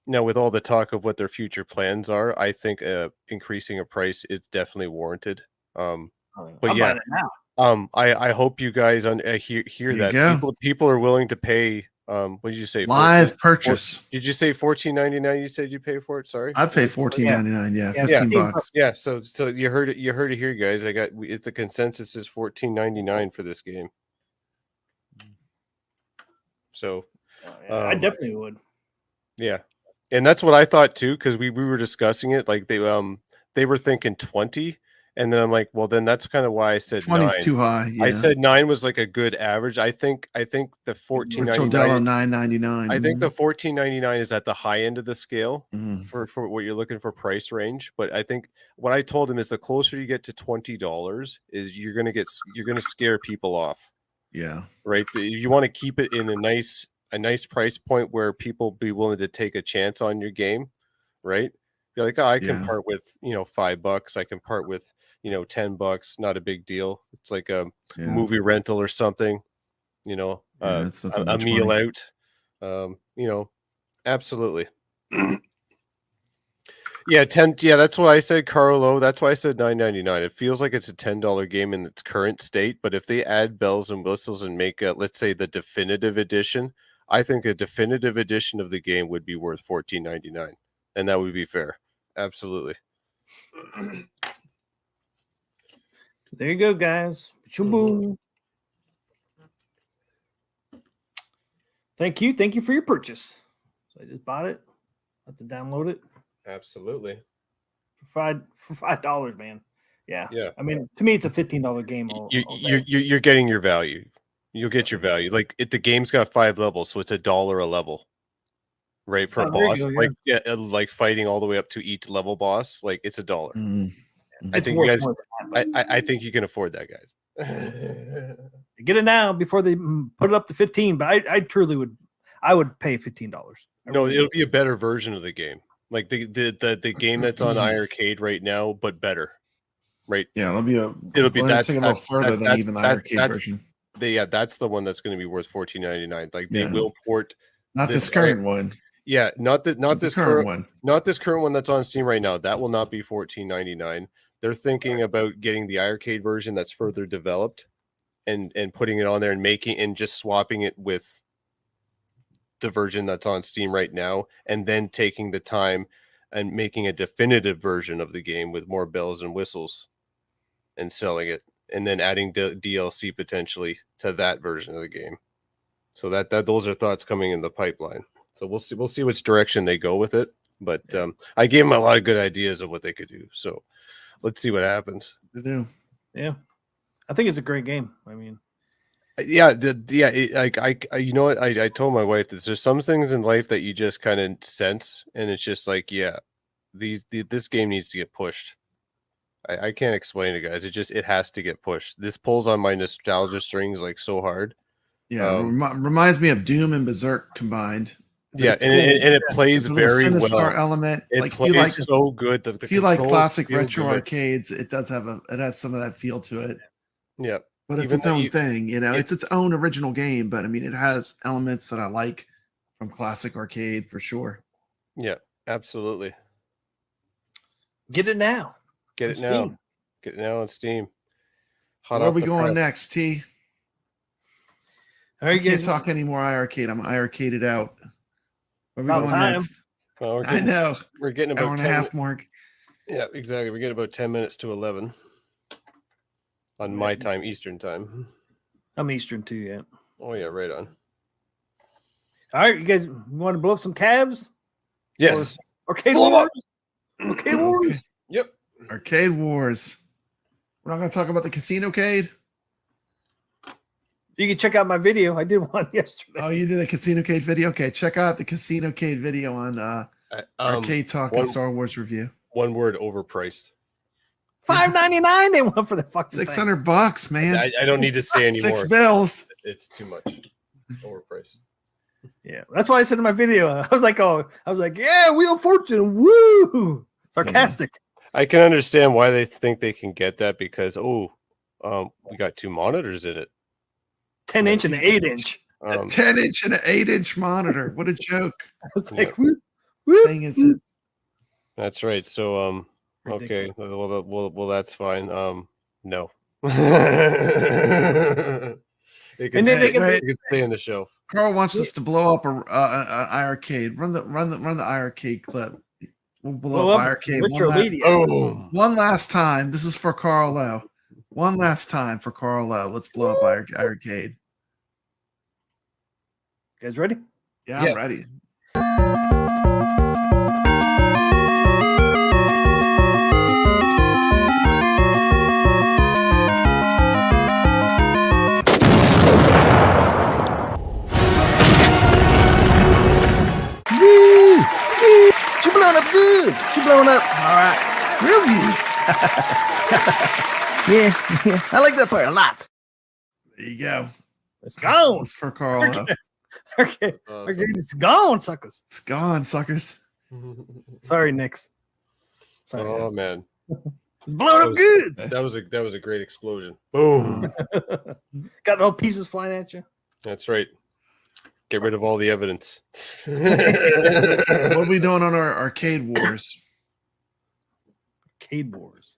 Now, with all the talk of what their future plans are, I think increasing a price is definitely warranted. But yeah, buying it now. I hope you guys hear that Go. people are willing to pay What did you say? Live purchase. Did you say $14.99? You said you pay for it. Sorry, I'd pay $14.99. Yeah, Yeah, 15 bucks. Yeah. So you heard it. You heard it here, guys. It's a consensus is $14.99 for this game. So, I definitely would. yeah, and that's what I thought too, because we were discussing it. Like they were thinking 20, and then I'm like, well, then that's kind of why I said 20 9. is too high. Yeah. I said 9 was like a good average. I think the Virtual $14.99. Delo $9.99. I think the $14.99 is at the high end of the scale Mhm. for what you're looking for price range. But I think what I told him is the closer you get to $20, is you're gonna scare people off, Yeah. right? You want to keep it in a nice price point where people be willing to take a chance on your game, right? You're like, oh, I can Yeah. part with $5. I can part with $10. Not a big deal. It's like a Yeah. movie rental or something. It's not that A much meal money. out. Absolutely. Yeah, 10. Yeah, that's what I said, Carlo. That's why I said $9.99. It feels like it's a $10 game in its current state, but if they add bells and whistles and make let's say the definitive edition, I think a definitive edition of the game would be worth $14.99, and that would be fair. Absolutely. There you go, guys. Boom. Thank you for your purchase. So I just bought it. Have to download it Absolutely. for $5, man. Yeah. Yeah. I mean, to me, it's a $15 game. You're getting your value. You'll get your value. Like the game's got 5 levels, so it's $1 a level, right? For a there you boss, go, yeah. like fighting all the way up to each level boss, like it's $1. Mhm. I It's think worth you guys. more than that. I think you can afford that, guys. Get it now before they put it up to 15. But I truly would. I would pay $15. No, it'll be a better version of the game, like the game that's on iiRcade right now, but better, right? Yeah, it'll be that's take a little further than even the iiRcade version. That's the one that's going to be worth $14.99. Like they Yeah. will port. Not this current one. Yeah, not this current one. Not this current one that's on Steam right now. That will not be $14.99. They're thinking about getting the iiRcade version that's further developed, and putting it on there and just swapping it with the version that's on Steam right now, and then taking the time and making a definitive version of the game with more bells and whistles and selling it, and then adding DLC potentially to that version of the game. So that those are thoughts coming in the pipeline. So we'll see which direction they go with it. But I gave them a lot of good ideas of what they could do. So let's see what happens. They do. Yeah, I think it's a great game. I mean, yeah, you know what? I told my wife this. There's some things in life that you just kind of sense, and it's just like, yeah, this game needs to get pushed. I can't explain it, guys. It has to get pushed. This pulls on my nostalgia strings like so hard. Yeah, reminds me of Doom and Berserk combined. Yeah, and it plays very well. Element. It like plays you like so good. If you like classic retro good. arcades, it does it has some of that feel to it. Yeah, but it's its own thing. It's its own original game. But I mean, it has elements that I like from classic arcade for sure. Yeah, absolutely. Get it now. Get it now. Get it now on Steam. Where are we going next, T? I can't talk any more iiRcade. I'm iiRcaded out. Where are we going next? Well, I know. We're getting about hour and a half mark. Yeah, exactly. We're getting about 10 minutes to 11 on my time, Eastern time. I'm Eastern too, yeah. Oh yeah, right on. All right, you guys want to blow up some cabs? Yes. Arcade Wars. Arcade Wars. Yep. Arcade Wars. We're not going to talk about the Casino-cade. You can check out my video. I did one yesterday. Oh, you did a Casino-cade video? Okay, check out the Casino-cade video on Arcade Talk and Star Wars Review. One word: overpriced. $5.99 they want for the fucking $600, man. I don't need to say anymore. $6 bills. It's too much. Overpriced. Yeah, that's why I said in my video. I was like, yeah, Wheel of Fortune, woo, sarcastic. I can understand why they think they can get that because we got 2 monitors in it. 10-inch and an 8-inch. A 10-inch and an 8-inch monitor. What a joke. It's like, thing is it? That's right. So, okay. Well, that's fine. No. They can, And then stay, they can- they can stay on the shelf. Carl wants us to blow up an iiRcade. Run the iiRcade clip. We'll blow up iiRcade Retro media. one last time. This is for Carl Lowe. One last time for Carl Lowe. Let's blow up iiRcade. You guys ready? Yeah, Yes. I'm ready. Woo! Woo! She blowing up good. She blowing up. All right. Real good. Yeah, I like that part a lot. There you go. It's gone. It's for Carl Lowe. Okay. Okay, it's gone, suckers. It's gone, suckers. Sorry, Nix. Sorry. Oh man, It's blowing up good. that was a great explosion. Boom. Got all pieces flying at you. That's right. Get rid of all the evidence. What are we doing on our arcade wars? Arcade Wars.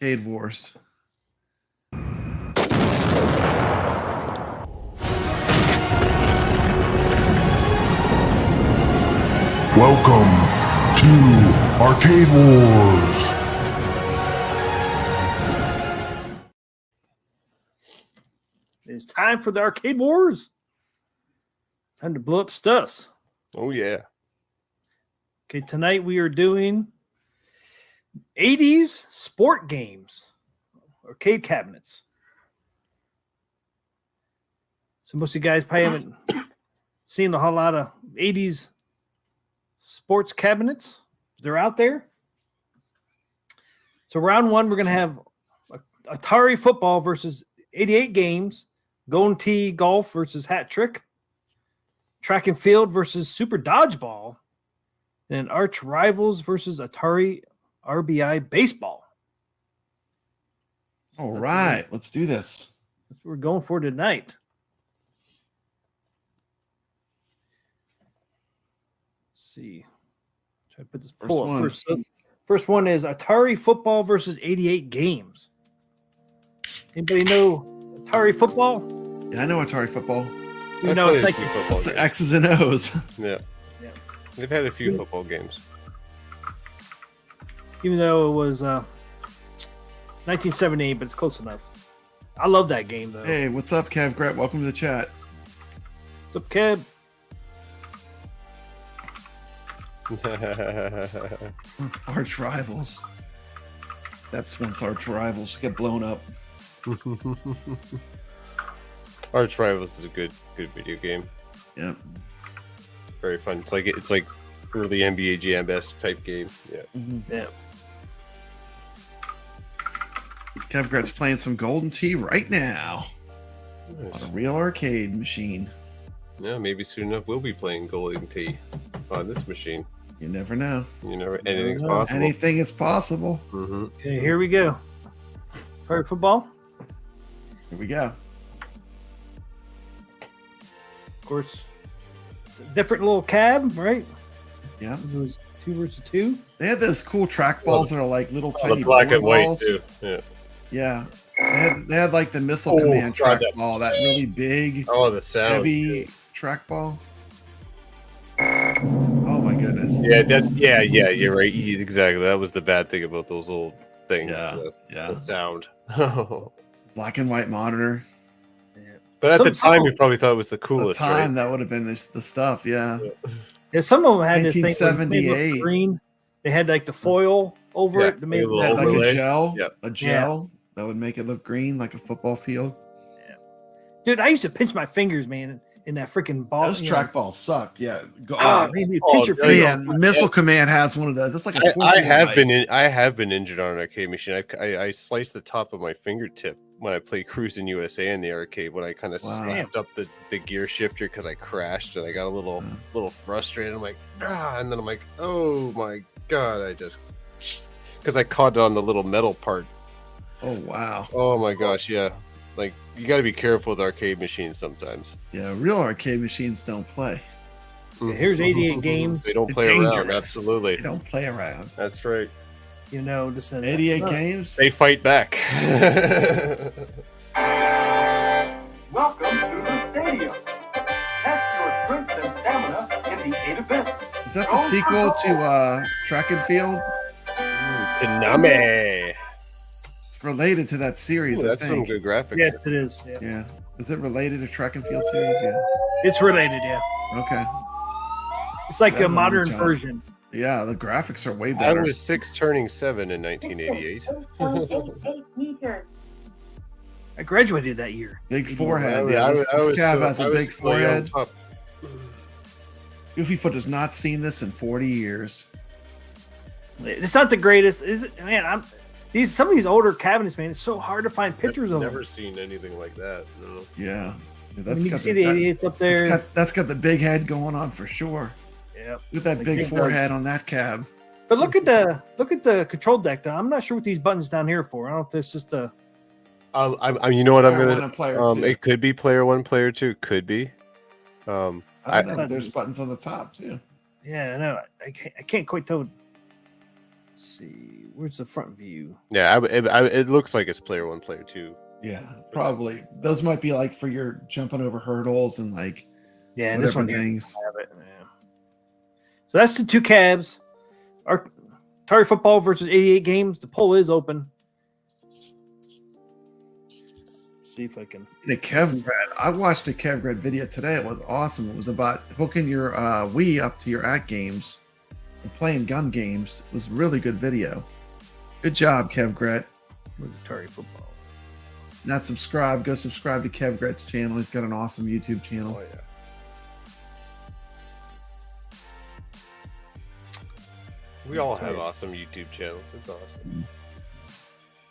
Arcade wars. Welcome to Arcade Wars. It's time for the Arcade Wars. Time to blow up stuffs. Oh yeah. Okay, tonight we are doing 80s sport games, arcade cabinets. So most of you guys probably haven't seen a whole lot of 80s sports cabinets. They're out there. So round one, we're going to have Atari football versus 88 games, Golden Tee golf versus Hat Trick, track and field versus Super Dodgeball, and arch rivals versus Atari RBI baseball. All right, let's do this. That's what we're going for tonight. Let's see. Try to put this First pull up one. first. So, first one is Atari football versus 88 games. Anybody know Atari football? Yeah, I know Atari football. You I know, played it's a like few football It's the games. X's and O's. Yeah. Yeah. They've had a few football games. even though it was 1978, but it's close enough. I love that game though. Hey, what's up, kevgret? Welcome to the chat. What's up, Kev? Arch rivals. That's once arch rivals get blown up. Arch Rivals is a good video game. Yeah. Very fun. It's like early NBA Jam-esque type game. Yeah. Yeah. Kevgret's playing some Golden Tee right now on a real arcade machine. Yeah, maybe soon enough we'll be playing Golden Tee on this machine. You never know. You know, anything's know. possible. Anything is possible. Mm-hmm. Okay, here we go. Atari football. Here we go. Of course, it's a different little cab, right? Yeah. It was 2 versus 2. They had those cool trackballs that are like little The tiny black and white balls. too. Yeah. Yeah. They had like the Missile Oh, Command God, that- trackball, that really big, Oh, the sound. heavy trackball. Oh my goodness. Yeah, you're right. Exactly. That was the bad thing about those little things. Yeah, The yeah. sound. Black and white monitor. But at Some- the time, some- you probably thought it was the At the coolest. time, right? that would have been the stuff. Yeah. Yeah, some of them had this thing where they made it look 1978. green. They had like the foil over Yeah, it to make it a look Had like overlay. a gel. Yep. A gel that would make it look green like a football field. Dude, I used to pinch my fingers, man, in that freaking ball. Those you know. trackballs suck. Yeah. Go, Oh, man, you Oh, pinch your yeah, finger. yeah. Missile Command has one of those. That's like a I have device. been I have been injured on an arcade machine. I sliced the top of my fingertip when I played Cruising USA in the arcade when I kind of Wow. snapped up the gear shifter because I crashed and I got a little frustrated. I'm like, and then I'm like, oh my god, I just because I caught it on the little metal part. Oh wow. Oh my gosh, yeah. Like you got to be careful with arcade machines sometimes. Yeah. Real arcade machines don't play. Yeah, here's 88 games. They don't They're play around. dangerous. Absolutely, They don't play around. that's right. You know, just 88 games. They fight back. Welcome to stadium. Test your strength and stamina in the 8 events. Is that the sequel to track and field? Konami. It's related to that series. Ooh, I that's some think. good graphics. Yes, it is. Yeah. Yeah. Is it related to track and field series? Yeah. It's related. Yeah, Okay. it's like Yeah, a modern John. version. Yeah, the graphics are way I better. was 6 turning 7 in 1988. 8.88 meters. I graduated that year. Big forehead. I Yeah, was- this I was Cav still- has I a was big still a young forehead. pup. Goofy Foot has not seen this in 40 years. It's not the greatest, is it? Man, some of these older cabinets, man. It's so hard to find pictures I've of never them. seen anything like that. No. Yeah. I mean, you can see the 88s up there. That's got the big head going on for sure. Yeah. With that Like big big forehead on that cab. But look at the control deck. Though. I'm not sure what these buttons down here for. I don't know if this just a. You know what I'm Player gonna? one and player two. It could be player 1, player 2. Could be. I don't know. There's buttons on the top too. Yeah, I know. I can't quite tell. Let's see, where's the front view? Yeah, it looks like it's player 1, player 2. Yeah, probably. Those might be like for your jumping over hurdles and like Yeah, and this whatever one things. have it. Yeah. So that's the two cabs. Atari Football versus 88 games. The poll is open. See if I can. The kevgret. I watched a kevgret video today. It was awesome. It was about hooking your Wii up to your games and playing gun games. It was a really good video. Good job, kevgret. Where's Atari Football? Not subscribed. Go subscribe to kevgret's channel. He's got an awesome YouTube channel. Oh yeah. We all have awesome YouTube channels. It's awesome.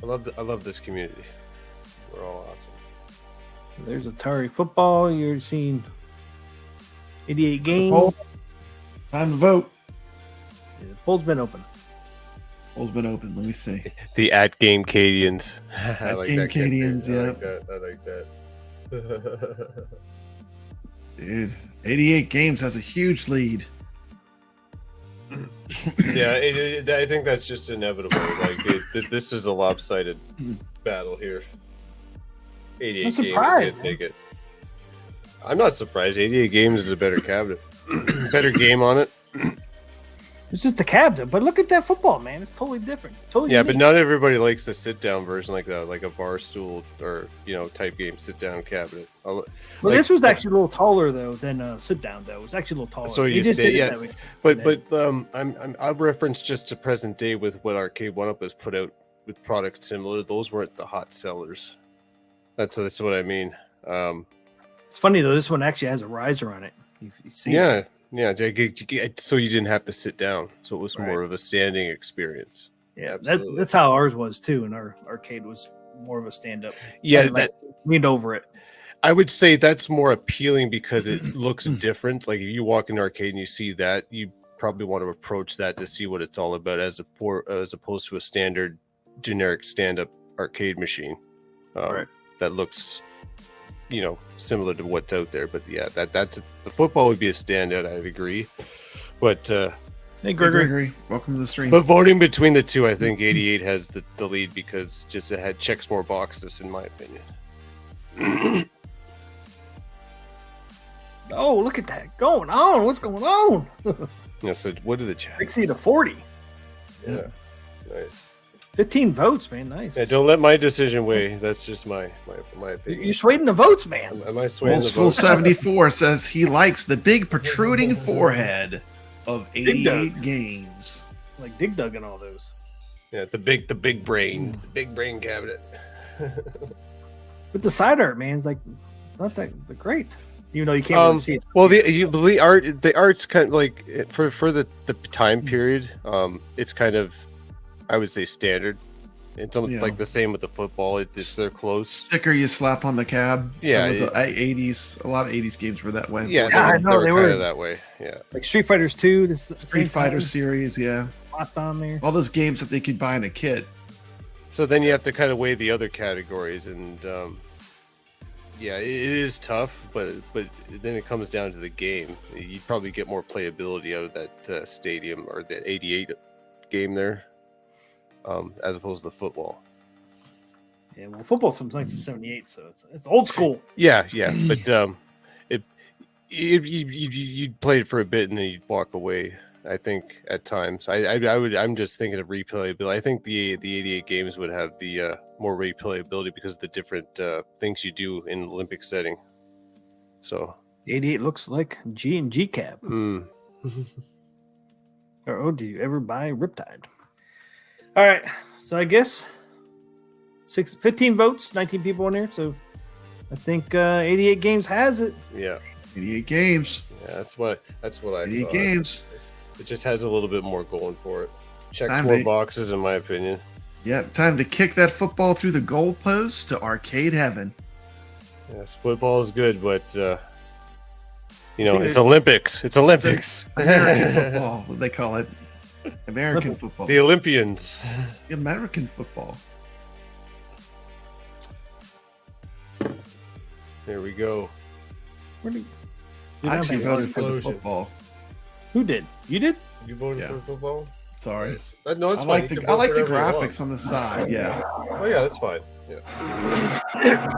I love this community. We're all awesome. So there's Atari Football. You're seeing 88 games. Poll. Time to vote. Yeah, the poll's been open. Poll's been open. Let me see. The @GameCadians. @GameCadians, yeah. I like that. Dude, 88 games has a huge lead. Yeah, I think that's just inevitable. Like this is a lopsided battle here. 88 I'm games surprised, is gonna take it. I'm not surprised. 88 games is a better cabinet, better game on it. It's just a cab, though. But look at that football, man. It's totally different. Totally. Yeah, but unique. not everybody likes the sit down version like that, like a bar stool or type game sit down cabinet. Well, this was actually a little taller though than sit down though. It was actually a little taller. So They you just say, did it yeah, that way. but I'll reference just to present day with what Arcade 1-Up has put out with products similar. Those weren't the hot sellers. That's what I mean. It's funny though. This one actually has a riser on it. You see? Yeah. So you didn't have to sit down. So it was Right. more of a standing experience. Yeah, Absolutely. that's how ours was too. And our arcade was more of a stand up. Yeah, Like, leaned over it. I would say that's more appealing because it looks different. Like if you walk in an arcade and you see that, you probably want to approach that to see what it's all about, as opposed to a standard generic stand-up arcade machine. Right. That looks, similar to what's out there. But yeah, that's the football would be a standout. I'd agree. But Hey, Gregory. Gregory, welcome to the stream. but voting between the two, I think 88 has the lead because just it had checks more boxes, in my opinion. Oh, look at that going on. What's going on? Yeah. So what are the checks? 60 to 40. Yeah. Nice. 15 votes, man. Nice. Yeah, don't let my decision weigh. That's just my opinion. You're swaying the votes, man. Am I swaying the Full vote? 74 says he likes the big protruding forehead of Big Doug. 88 games. Like Dig Dug and all those. Yeah, the big brain cabinet. But the side art, man, is like not that great. Even though you can't really see it. Well, the art's kind of like for the time period. It's kind of, I would say, standard. It's almost Yeah. like the same with the football. It's they're close. Sticker you slap on the cab. Yeah, It was 80s. A lot of 80s games were that way. Yeah, I know, they they were kind were. of that way. Yeah. Like Street Fighters 2, this Street Fighter series, yeah. Locked on there. All those games that they could buy in a kit. So then you have to kind of weigh the other categories, and yeah, it is tough, but then it comes down to the game. You probably get more playability out of that stadium or that 88 game there, as opposed to the football. Yeah, well, football's from 1978, so it's old school. Yeah, but You'd play it for a bit and then you'd walk away. I think at times. I'm just thinking of replayability. I think the 88 games would have the more replayability because of the different things you do in Olympic setting. So 88 looks like G and G cap. Or oh, do you ever buy Riptide? All right, so I guess 15 votes, 19 people in there. So I think 88 games has it. Yeah, 88 games. Yeah, that's what I 88 thought. games. It just has a little bit more going for it. Checks Time more to- boxes, in my opinion. Yep, time to kick that football through the goalpost to arcade heaven. Yes, football is good, but it's Olympics. It's Olympics. American football, what they call it. American football. The Olympians. American football. There we go. I actually voted for the Explosion. football. Who did? You did? You voted Yeah. for football? Sorry. No, it's I fine. like You the can I vote like the whatever you want. graphics on the side. Yeah. Oh yeah, that's fine. Yeah.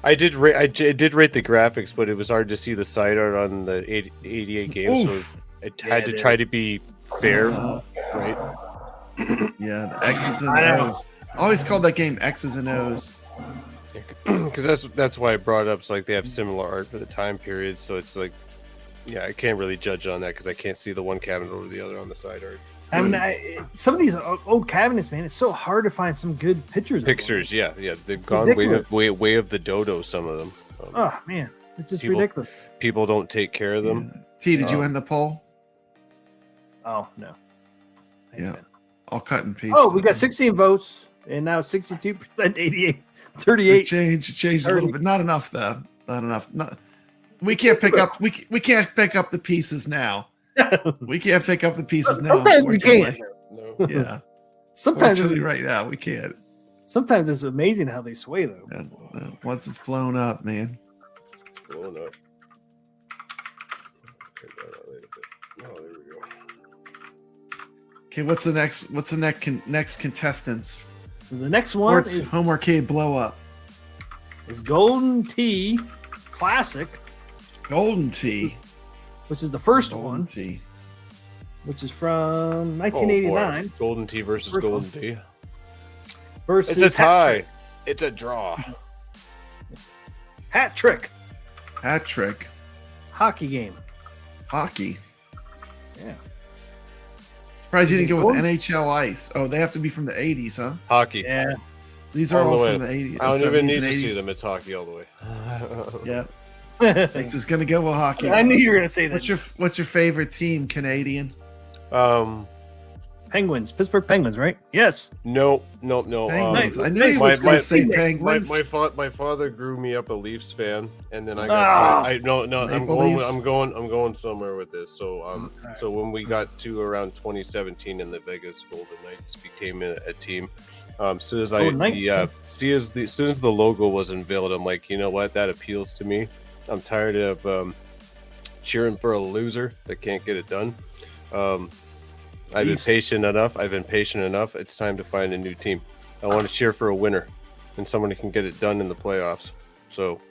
I did rate the graphics, but it was hard to see the side art on the 88 games, so it had to try to be fair, right? Yeah, the X's and O's. I always called that game X's and O's. Because that's why I brought it up. It's like they have similar art for the time period, so it's like, yeah, I can't really judge on that because I can't see the one cabinet over the other on the side art. I mean, some of these old cabinets, man, it's so hard to find some good pictures. of them. Pictures, yeah, they've gone way of the dodo. Some of them. Oh man, it's just people- ridiculous. People don't take care of them. Yeah. T, did you win the poll? Oh no. Yeah. I'll cut and paste. Oh, we got 16 votes, and now 62%, 88, 38. It changed a little bit. Not enough though. Not enough. We can't pick up. We can't pick up the pieces now. We can't pick up the pieces now. Sometimes we can. No. Yeah. Sometimes, Fortunately, right now we can't. sometimes it's amazing how they sway, though. Yeah. Once it's blown up, man. It's blowing up. Oh, there we go. Okay, what's the next contestants? So the next one Sports home arcade blow up. is Golden Tee Classic, Golden Tee. which is the first Golden one, Tee. which is from Oh, 1989 boy. Golden Tee versus First Golden Tee. versus It's a tie. Hat It's a draw. Trick Hat trick. hockey game. Hockey. Yeah. Surprised you didn't go with Golden- NHL Ice. Oh, they have to be from the 80s, huh? Hockey. Yeah. These are All the all way. from the 80s. I don't even 70s need and to 80s. see them. It's hockey all the way. Yeah. Nix is gonna go with hockey. I knew you were gonna say that. What's your favorite team, Canadian? Penguins, Pittsburgh Penguins, right? Yes. No. Penguins. I knew nice. he was My- gonna my- say my- Penguins. My father grew me up a Leafs fan, and then I Ah. got I'm Maple going Leafs. I'm going somewhere with this. So so when we got to around 2017 and the Vegas Golden Knights became a team, as soon as Golden Knights? as soon as the logo was unveiled, I'm like, you know what, that appeals to me. I'm tired of cheering for a loser that can't get it done. I've been Leafs. patient enough. It's time to find a new team. I want to cheer for a winner and someone who can get it done in the playoffs. So,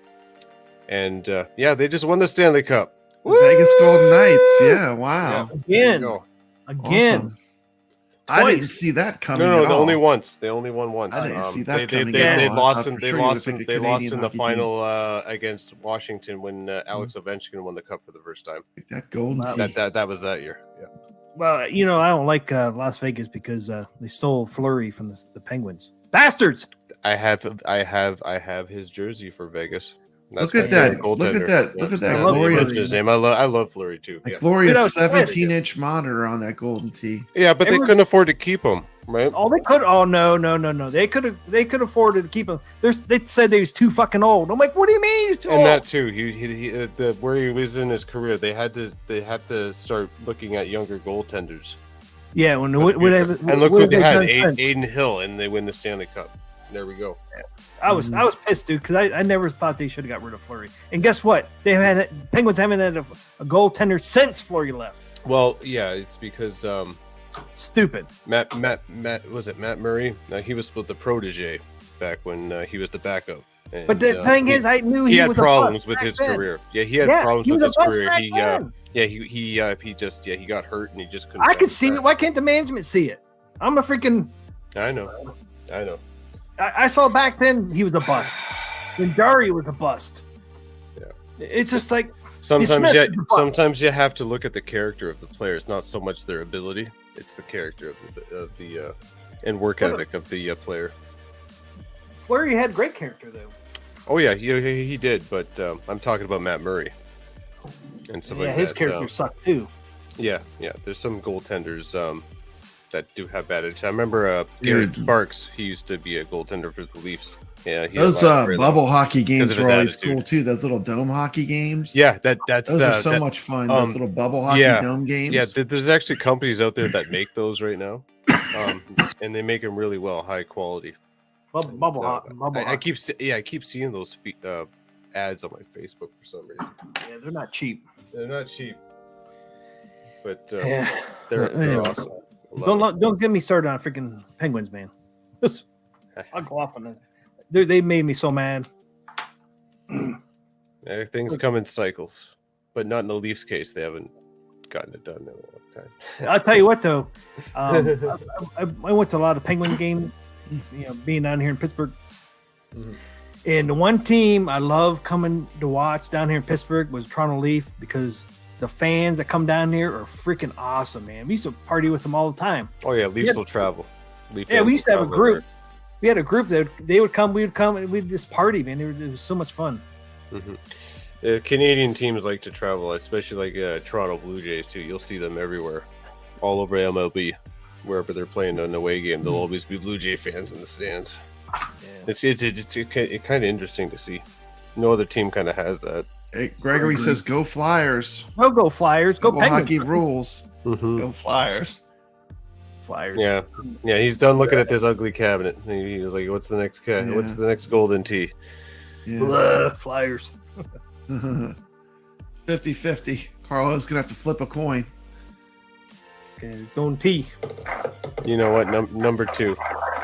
and they just won the Stanley Cup. The Vegas Golden Knights. Yeah, wow. There you Again. go. Again. Awesome. I didn't Twice. see that coming. No, at all. only once. They only won once. I didn't see that they, coming they, at they all. lost I thought in for they sure you lost would in pick they a lost Canadian in the hockey team. final against Washington when Alex Ovechkin won the cup for the first time. That Golden Wow. Tee. That was that year. Yeah. Well, I don't like Las Vegas because they stole Fleury from the Penguins. Bastards! I have his jersey for Vegas. Look my at that. favorite Look at goaltender. that. Look at that I love glorious. That's his name. I love Fleury too. A Yeah. glorious Dude, I was pissed. 17-inch monitor on that Golden Tee. Yeah, but they Everyone- couldn't afford to keep him, right? Oh, they could. Oh no. They could afford to keep him. They said he was too fucking old. I'm like, what do you mean he's too And old? that too. He where he was in his career, they had to start looking at younger goaltenders. Yeah, when And look who they had, Aiden Hill, and they win the Stanley Cup. There we go. I was pissed, dude, because I never thought they should have got rid of Fleury. And guess what? Penguins haven't had a goaltender since Fleury left. Well, yeah, it's because Stupid. Matt was it Matt Murray? He was the protege back when he was the backup. But the thing is, I knew he had was a problems bust with back his then. career. Yeah, he had Yeah, problems he with was a his bust career. back He then. he got hurt and he just couldn't. I could bounce see back. it. Why can't the management see it? I'm a freaking. I know. I saw back then he was a bust. When Dario was a bust. Yeah. It's just like Sometimes Smith is a bust. sometimes you have to look at the character of the players, not so much their ability. It's the character of the and work ethic of the player. Fleury had great character though. Oh yeah, he did, but I'm talking about Matt Murray and stuff Yeah, like his that. character sucked too. Yeah. There's some goaltenders that do have bad edge. I remember Garrett Sparks. He used to be a goaltender for the Leafs. Yeah, Those bubble hockey games of his were always attitude. cool too. Those little dome hockey games. Yeah, that's Those are so much fun. Those little bubble hockey dome games. Yeah, there's actually companies out there that make those right now, and they make them really well, high quality. Bubble I keep seeing those ads on my Facebook for some reason. Yeah, they're not cheap. They're not cheap, but Yeah. they're Anyway. awesome. I love Don't get me started on freaking Penguins, man. I'll go off on that. They made me so mad. it. Things come in cycles, but not in the Leafs case. They haven't gotten it done in a long time. I'll tell you what, though, I went to a lot of Penguin games. Being down here in Pittsburgh, and the one team I love coming to watch down here in Pittsburgh was Toronto Leaf because the fans that come down here are freaking awesome, man. We used to party with them all the time. Oh yeah, Leafs will travel. Leaf Yeah, fans we used to will have a travel group. We had a group that they would come, we would come, and we'd just party, man. It was so much fun. Canadian teams like to travel, especially like Toronto Blue Jays too. You'll see them everywhere, all over MLB. Wherever they're playing an away game, there'll always be Blue Jay fans in the stands. Yeah. It's kind of interesting to see. No other team kind of has that. Hey, Gregory says, "Go Flyers! Go Flyers! Go Bubble Penguins! hockey rules! Go Flyers!" Flyers! Yeah. He's done looking at this ugly cabinet. He was like, "What's the next guy? Yeah. What's the next golden tee?" Yeah. Flyers! It's 50-50. Carlo's gonna have to flip a coin. Okay, going T. You know what? Number two,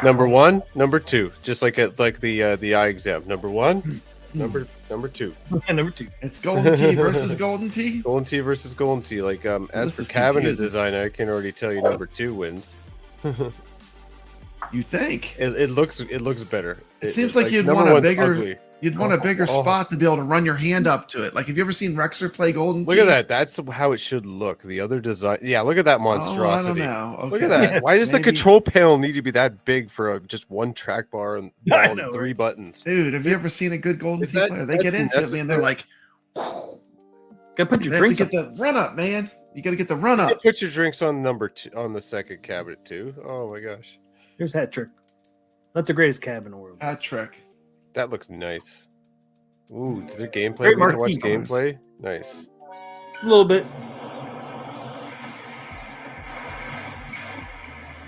number one, number two. Just like the eye exam. Number one, number two. Number two. It's golden tee versus golden tee. Golden tee versus golden tee. Like as This for is cabinet confusing. design, I can already tell you number two wins. You think? It looks better. It seems like you'd number want a one's bigger. ugly. You'd want a bigger Oh. spot to be able to run your hand up to it. Like, have you ever seen Rexer play golden tee? Look at that. That's how it should look. The other design. Yeah, look at that Oh, monstrosity. I don't know. Okay. Look at that. Why does the Maybe- control panel need to be that big for just one track bar and I know, three right? buttons? Dude, have you ever seen a good golden Is tee that- player? They get that's into it, man. They're like, Gotta put your they have to drinks get up. the run up, man. You got to get the run up. Put your drinks on number two on the second cabinet too. Oh my gosh, Here's hat trick. Not the greatest cab in the world. Hat trick. that looks nice. Ooh, is there gameplay? Great We get to watch marquee. gameplay. Nice. A little bit.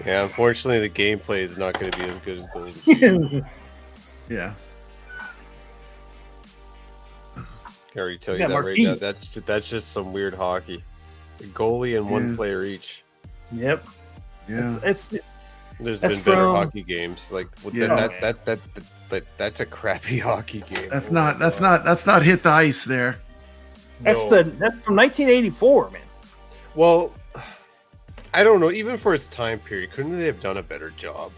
Yeah, unfortunately, the gameplay is not going to be as good as Golden. Yeah. I already tell you Yeah, that marquee. right now. That's just some weird hockey. A goalie and one Yeah. player each. Yep. Yeah. It's There's That's been better from- hockey games. Like Yeah. that's a crappy hockey game. That's Oh not. my That's God. not. That's not hit the ice there. that's No. that's from 1984, man. Well, I don't know. Even for its time period, couldn't they have done a better job?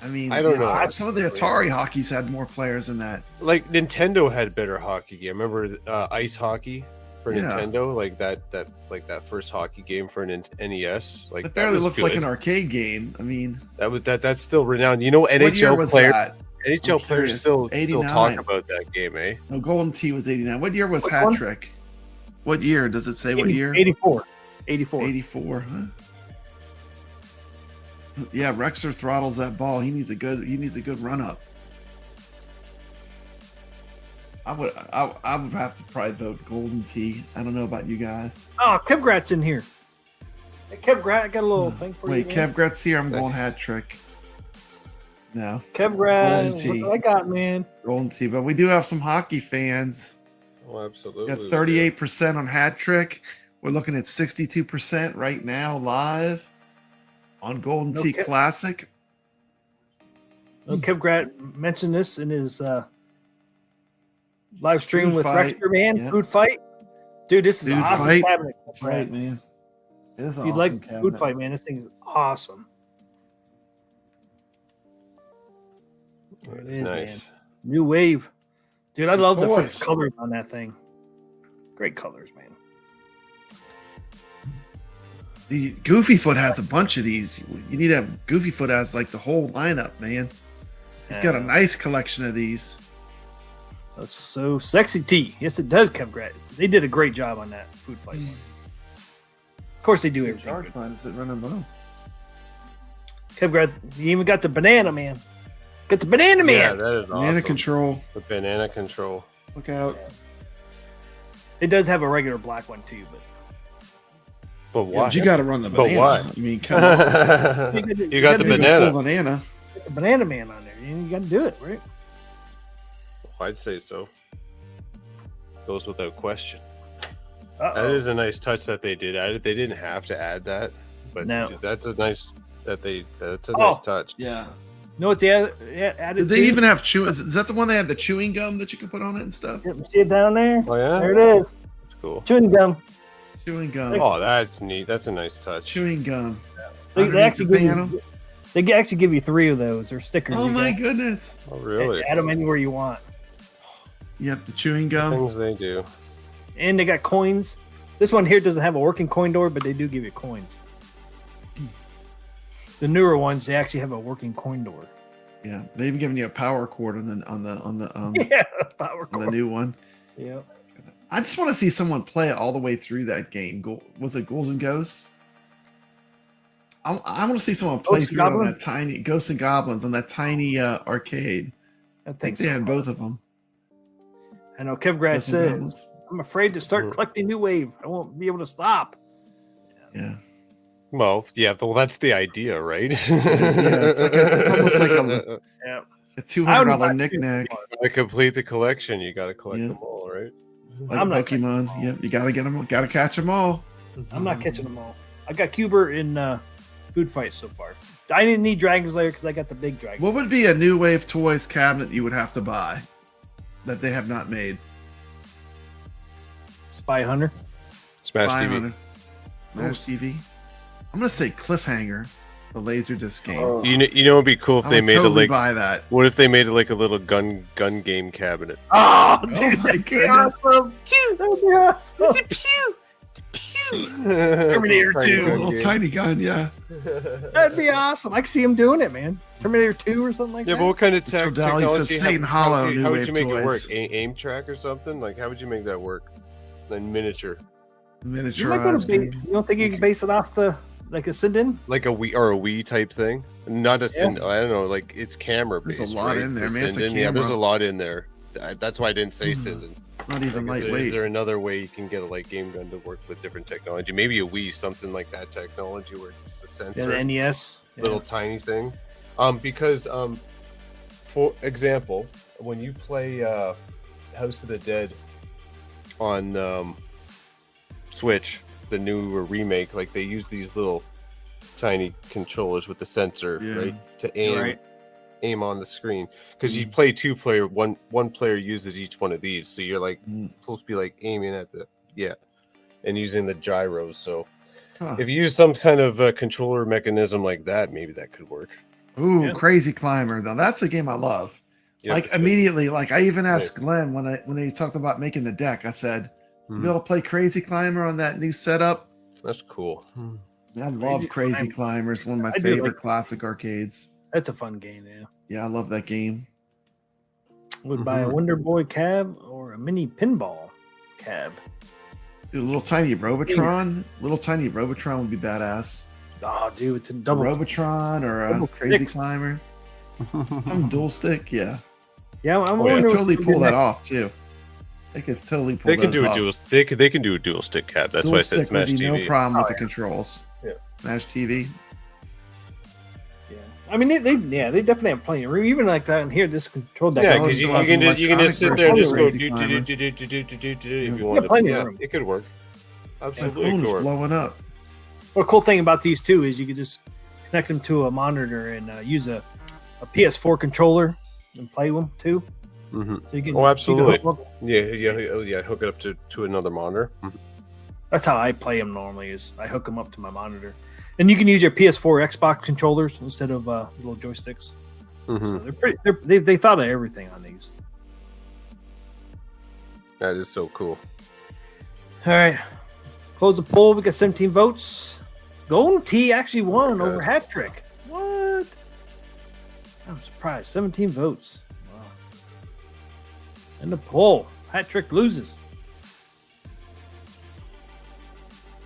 I mean, I don't the know. Atari- Some of the Atari hockeys had more players than that. Like Nintendo had better hockey game. Remember ice hockey for Yeah. Nintendo? Like that first hockey game for an NES. Like It that barely was looks like good. an arcade game. I mean, that's still renowned. You know, what year NHL was players. that? NHL I'm players curious. still 89. talk about that game, eh? No, Golden Tee was 89. What year was Which Hat one? Trick? What year does it say? What year? 84. 84. 84. Huh? Yeah, Rexer throttles that ball. He needs a good run up. I would have to probably vote Golden Tee. I don't know about you guys. Oh, Kevgret's in here. Hey, Kevgret, I got a little thing for Wait, you. man. Kevgret's here. I'm going Hat Trick. No, Kevgret, Golden Tee. what I got, man. Golden Tee. But we do have some hockey fans. Oh, absolutely. Got 38% on Hat Trick. We're looking at 62% right now live on Golden Tee Okay. Classic. Kevgret mentioned this in his Live stream Food with fight. Rexter, man. Yep. Food fight. Dude, this is Food an awesome fight. cabinet. That's right, man. It is If an you awesome like cabinet. food fight, man, this thing's awesome. There it It's is, nice. man. New wave. Dude, I love the Toys. colors on that thing. Great colors, man. The Goofy Foot has a bunch of these. You need to have Goofy Foot has like the whole lineup, man. He's got a nice collection of these. That's so sexy tea. Yes, it does, kevgret. They did a great job on that food fight. Of course, they do everything. Charge lines that running low. kevgret, you even got the banana man. Got the banana man. Yeah, that is Banana awesome. control. The banana control. Look out. It does have a regular black one too, but But Yeah, why? but you got to run the But banana. why? I mean, come on. You got the Maybe a banana. full banana. get the banana man on there. You got to do it, right? I'd say so. Goes without question. Uh-oh. That is a nice touch that they did add it. They didn't have to add that, but No. that's a nice that's a Oh. nice touch. Yeah. You know what they added? Did they too? even have chew? Is that the one they had the chewing gum that you can put on it and stuff? Yep, see it down there? Oh yeah, There it is. that's cool. Chewing gum. Chewing gum. Oh, that's neat. That's a nice touch. Chewing gum. They Underneath actually the give panel? you, they actually give you 3 of those. They're stickers. Oh You my can goodness. Oh really? Add them anywhere you want. You have the chewing gum. Things they do. And they got coins. This one here doesn't have a working coin door, but they do give you coins. The newer ones, they actually have a working coin door. Yeah, they even given you a power cord on the Yeah, power on the cord. new one. Yeah. I just want to see someone play it all the way through that game. Was it Golden Ghosts? I want to see someone play Ghosts and through it on Goblins? that tiny Ghosts and Goblins on that tiny arcade. I I think think they so. had both of them. I know kevgret Ghosts and says, Goblins. I'm afraid to start Mhm. collecting new wave. I won't be able to stop. Yeah, Well, yeah. Well, that's the idea, right? it's almost like a Yeah. a $200 knickknack, To complete the collection, you got to collect Yeah. them all, right? like I'm not Pokemon. catching them all. Yep, you gotta get them. Gotta catch them all. I'm not catching them all. I got Cuber in food fights so far. I didn't need Dragon's Lair because I got the big dragon. What would be a new wave toys cabinet you would have to buy that they have not made? Spy Hunter. Smash Buy TV. on a Smash TV. I'm gonna say Cliffhanger, the Laserdisc game. Oh. You know, it'd be cool if I they would made totally it like. buy that. What if they made it like a little gun game cabinet? Oh, Oh dude, my that'd be goodness. awesome. Pew, that would be awesome. Pew, Terminator Tiny 2. gun Little game. tiny gun, yeah. That'd be awesome. I can see him doing it, man. Terminator 2 or something like Yeah, that. but what kind of Joe Daly technology? says Satan Hollow, new how would wave you make it work? toys. Aim track or something? Like, how would you make that work? Then miniature, you might go to Miniaturized. base, you don't think you can base it off the like a sit-in? like a Wii type thing, not a I don't know, like it's camera based. There's a lot in there, The man. It's a Sinden. Yeah, there's a camera. lot in there. That's why I didn't say Sinden. It's not even Like, lightweight. is there another way you can get a light game gun to work with different technology? Maybe a Wii, something like that technology where it's a Yeah, sensor, the NES. Yeah. little tiny thing. Because for example, when you play House of the Dead on Switch, the newer remake, like they use these little tiny controllers with the sensor, Yeah. right, to aim Right. aim on the screen. Because you play 2-player, one player uses each one of these, so you're like Mm. supposed to be like aiming at the and using the gyros. So Huh. if you use some kind of controller mechanism like that, maybe that could work. Ooh, Yeah. Crazy Climber. Now that's a game I love. Yeah, Like that's good. immediately, like I even asked Glenn when they talked about making the deck. I said, "You Mhm. be able to play Crazy Climber on that new setup." That's cool. I love Crazy Climber. Climber. It's one of my I do favorite like- classic arcades. That's a fun game, yeah. Yeah, I love that game. Would buy a Wonder Boy cab or a mini pinball cab. Dude, a little tiny Robotron. Little tiny Robotron would be badass. Oh, dude, it's a A double. Robotron or a double Crazy sticks. Climber. Some dual stick, yeah. Yeah, I'm Oh, yeah. They wondering could if totally we pull could that make- off too. They could totally pull They can those do a off. dual. They can do a dual stick cab. That's Dual why I said stick would Smash be TV. no problem with Oh, the yeah. controls. Yeah. Smash TV. Yeah. I mean, they definitely have plenty of room. Even like that in here, this control deck. Yeah, Oh, because still you has can an you can just sit there and just go electronic do version of if you Yeah, want to. plenty of Yeah, room. it could work. My Absolutely, it phone could is work. blowing up. Well, cool thing about these two is you could just connect them to a monitor and use a PS4 controller and play them too. Mm-hmm. So you can, Oh, absolutely. you can Yeah. Hook it up to another monitor. Mhm. That's how I play them normally. Is I hook them up to my monitor, and you can use your PS4, Xbox controllers instead of little joysticks. Mhm. So they're pretty. They thought of everything on these. That is so cool. All right, close the poll. We got 17 votes. Golden Tee actually won over Hat Trick. What? I'm surprised. 17 votes. Wow. And the poll, Hat Trick loses.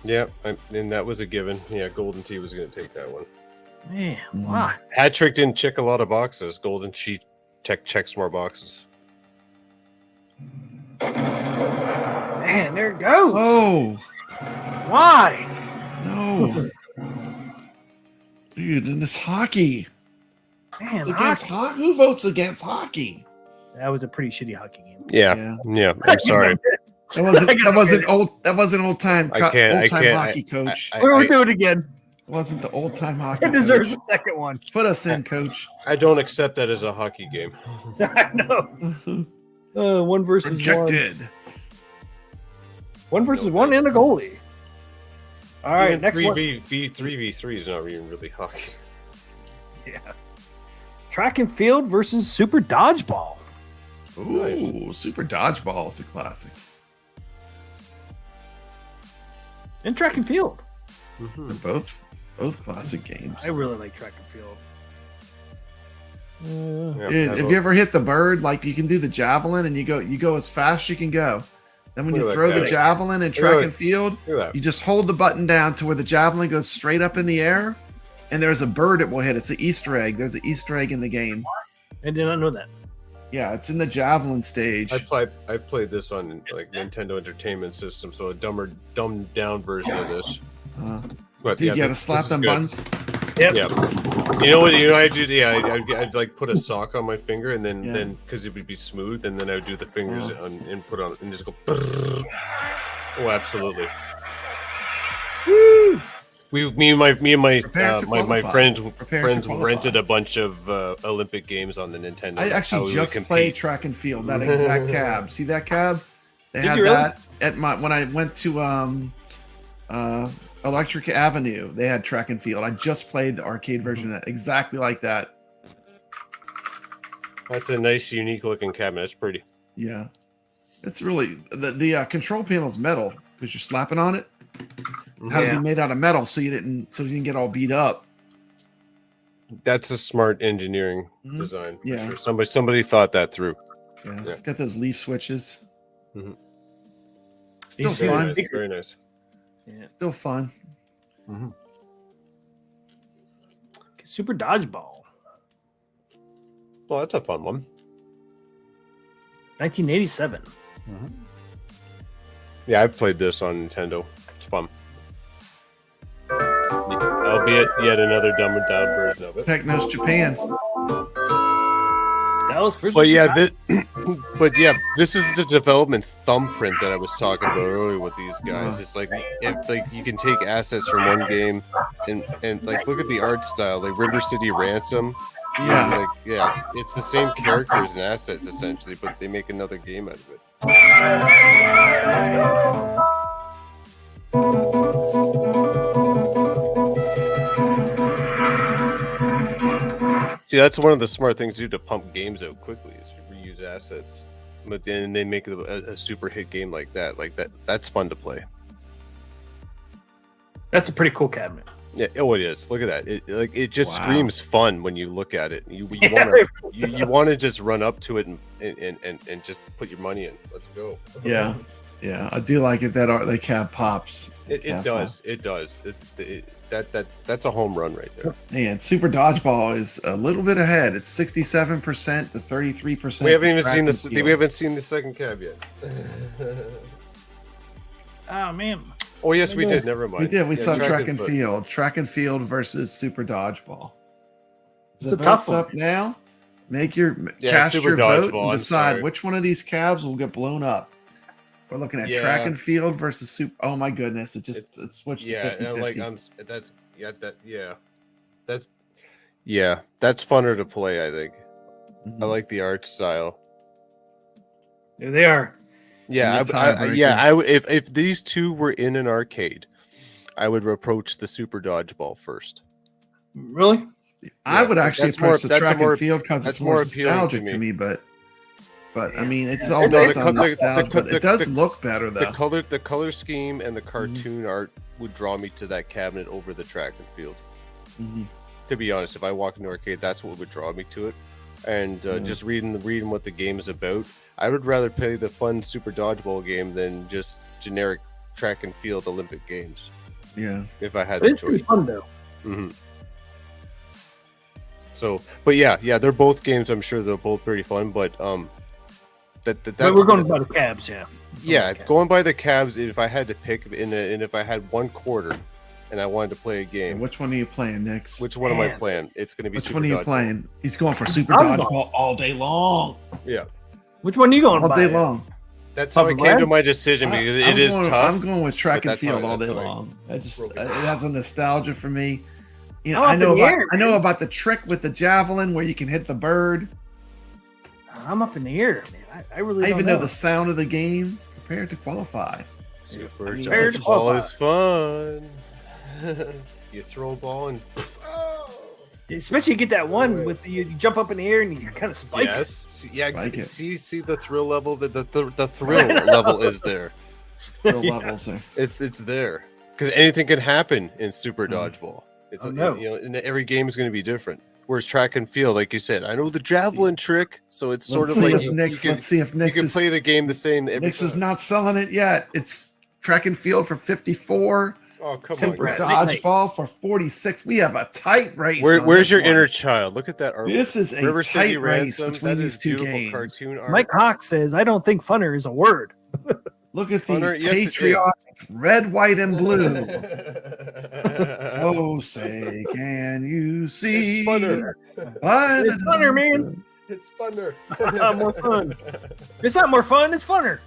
Yeah, and that was a given. Yeah, Golden Tee was going to take that one. Man, why? Hat Trick didn't check a lot of boxes. Golden Tee checks more boxes. Man, there it goes. Oh Why? no, dude! And this hockey. Man, It's against hockey. Who votes against hockey? that was a pretty shitty hockey game. Yeah. I'm sorry. That wasn't old time. I can't- hockey coach. We'll do it again. Wasn't the old time hockey. It deserves coach. a second one. Put us in, coach. I don't accept that as a hockey game. I know. One versus Rejected. one versus one and a goalie. All right, Even next one. 3v3 is not even really hockey. Yeah. Track and field versus super dodgeball. Ooh, Super Dodgeball is the classic. And track and field. They're both classic games. I really like track and field. Yeah, Dude, I have vote- you ever hit the bird? Like you can do the javelin and you go as fast as you can go. Then when you Look at throw that. the javelin in track Look. and field, Look at that. you just hold the button down to where the javelin goes straight up in the air, and there's a bird it will hit. It's an Easter egg. There's an Easter egg in the game. I did not know that. Yeah, it's in the javelin stage. I played this on like Nintendo Entertainment System, so a dumbed down version of this. But Dude, you gotta this slap is them good. buttons. Yep. Yeah. You know what? I do. Yeah, I'd like put a sock on my finger, and then Yeah. then because it would be smooth, and then I would do the fingers Oh. and put on and just go. Oh, absolutely. Me and my Prepare to my qualify. friends Prepare to qualify. rented a bunch of Olympic games on the Nintendo. I How actually we would just compete. played track and field. That exact cab. See that cab? They Did had you really? that at when I went to Electric Avenue. They had track and field. I just played the arcade version of that, exactly like that. That's a nice, unique looking cabinet. It's pretty. Yeah, it's really the control panel's metal because you're slapping on it. Had to Yeah. be made out of metal so you didn't get all beat up. That's a smart engineering Mhm. design. For Yeah. sure. Somebody thought that through. Yeah, Yeah. it's got those leaf switches. Mhm. Still see Very fun. nice. Very nice. Yeah. Still fun. Super dodgeball. Well, that's a fun one. 1987. Yeah, I've played this on Nintendo. It's fun. Albeit yet another dumbed down version of it. Technos Japan. Dallas versus. But yeah, this is the development thumbprint that I was talking about earlier with these guys. It's like you can take assets from one game and like look at the art style, like River City Ransom. Yeah. It's the same characters and assets essentially, but they make another game out of it. See, that's one of the smart things to do to pump games out quickly is you reuse assets, but then they make a super hit game like that. That's fun to play. That's a pretty cool cabinet. Yeah, it is. Look at that. It just Wow. screams fun when you look at it. You want to just run up to it and just put your money in. Let's go. Yeah. Yeah. I do like it that the cab pops. It Cab does. It does. That's a home run right there. And Super Dodgeball is a little bit ahead. It's 67% to 33%. We haven't even track seen and this. field. We haven't seen the second cab yet. Oh man. Oh yes, we did. Never mind. We did. We Yeah, saw track and foot. field. Track and field versus Super Dodgeball. It's The a tough vote's one. up now. Make your Yeah, cast Super your vote Dodgeball, and I'm decide sorry. which one of these cabs will get blown up. We're looking at Yeah. track and field versus super. Oh my goodness! It switched to Yeah, 50-50. and that's funner to play. I think. Mhm. I like the art style. There they are. Yeah, And the tiebreaker. if these two were in an arcade, I would approach the Super Dodgeball first. Really? I would actually that's more- approach the that's track more- and field because that's it's more more appealing to nostalgic to me. me. But I mean, it's all No, based on nostalgia. But it does look better The though. color scheme and the cartoon art would draw me to that cabinet over the track and field. Mhm. To be honest, if I walked into an arcade, that's what would draw me to it. And just reading what the game is about, I would rather play the fun Super Dodgeball game than just generic track and field Olympic games. Yeah. If I had But the it's pretty choice. fun though. hmm So, but yeah, they're both games. I'm sure they're both pretty fun. But But we're going by the cabs, yeah. Yeah, going by the cabs. If I had to pick, and if I had $1 and I wanted to play a game, And which one are you playing, Nix? which one am I Man. playing? It's going to be Which Super one are you Dodgeball. playing? He's going for Super I'm Dodgeball all day long. Yeah, Which one are you going All by? day long. that's how I Papa came to Brad? my decision because it is going, tough. I'm going with track but and that's how- field all day that's how I long. It just broke it it. has a nostalgia for me. You know, I'm I up know in the about air, I know man. about the trick with the javelin where you can hit the bird. I'm up in the air, man. I really I don't even know the sound of the game. Prepare to qualify. Super mean, Dodgeball is fun. You throw a ball and Especially you get that one with you jump up in the air and you kind of spike it. yes, yeah. Like it. See the thrill level. The thrill level is there. Real levels there. It's there because anything can happen in Super Mm. Dodgeball. It's Oh, no. and every game is going to be different. Whereas track and field, like you said, I know the javelin trick, so it's sort Let's of see like if Nix. Let's see if you Nix can is play the game the same. Every Nix is time. not selling it yet. It's track and field for 54. Oh come Super on, Brad. guys. Dodgeball for 46. We have a tight race. on Where's this your one. inner child? Look at that art. This is a River City tight race Ransom. between That these is two beautiful games. cartoon art. Mike Hawk says, I don't think funner is a word. Look at the Funner, yes, it is. patriotic red, white, and blue. Oh, say, can you see? It's funner. What It's funner, man. It's funner. More fun. It's not more fun, it's funner.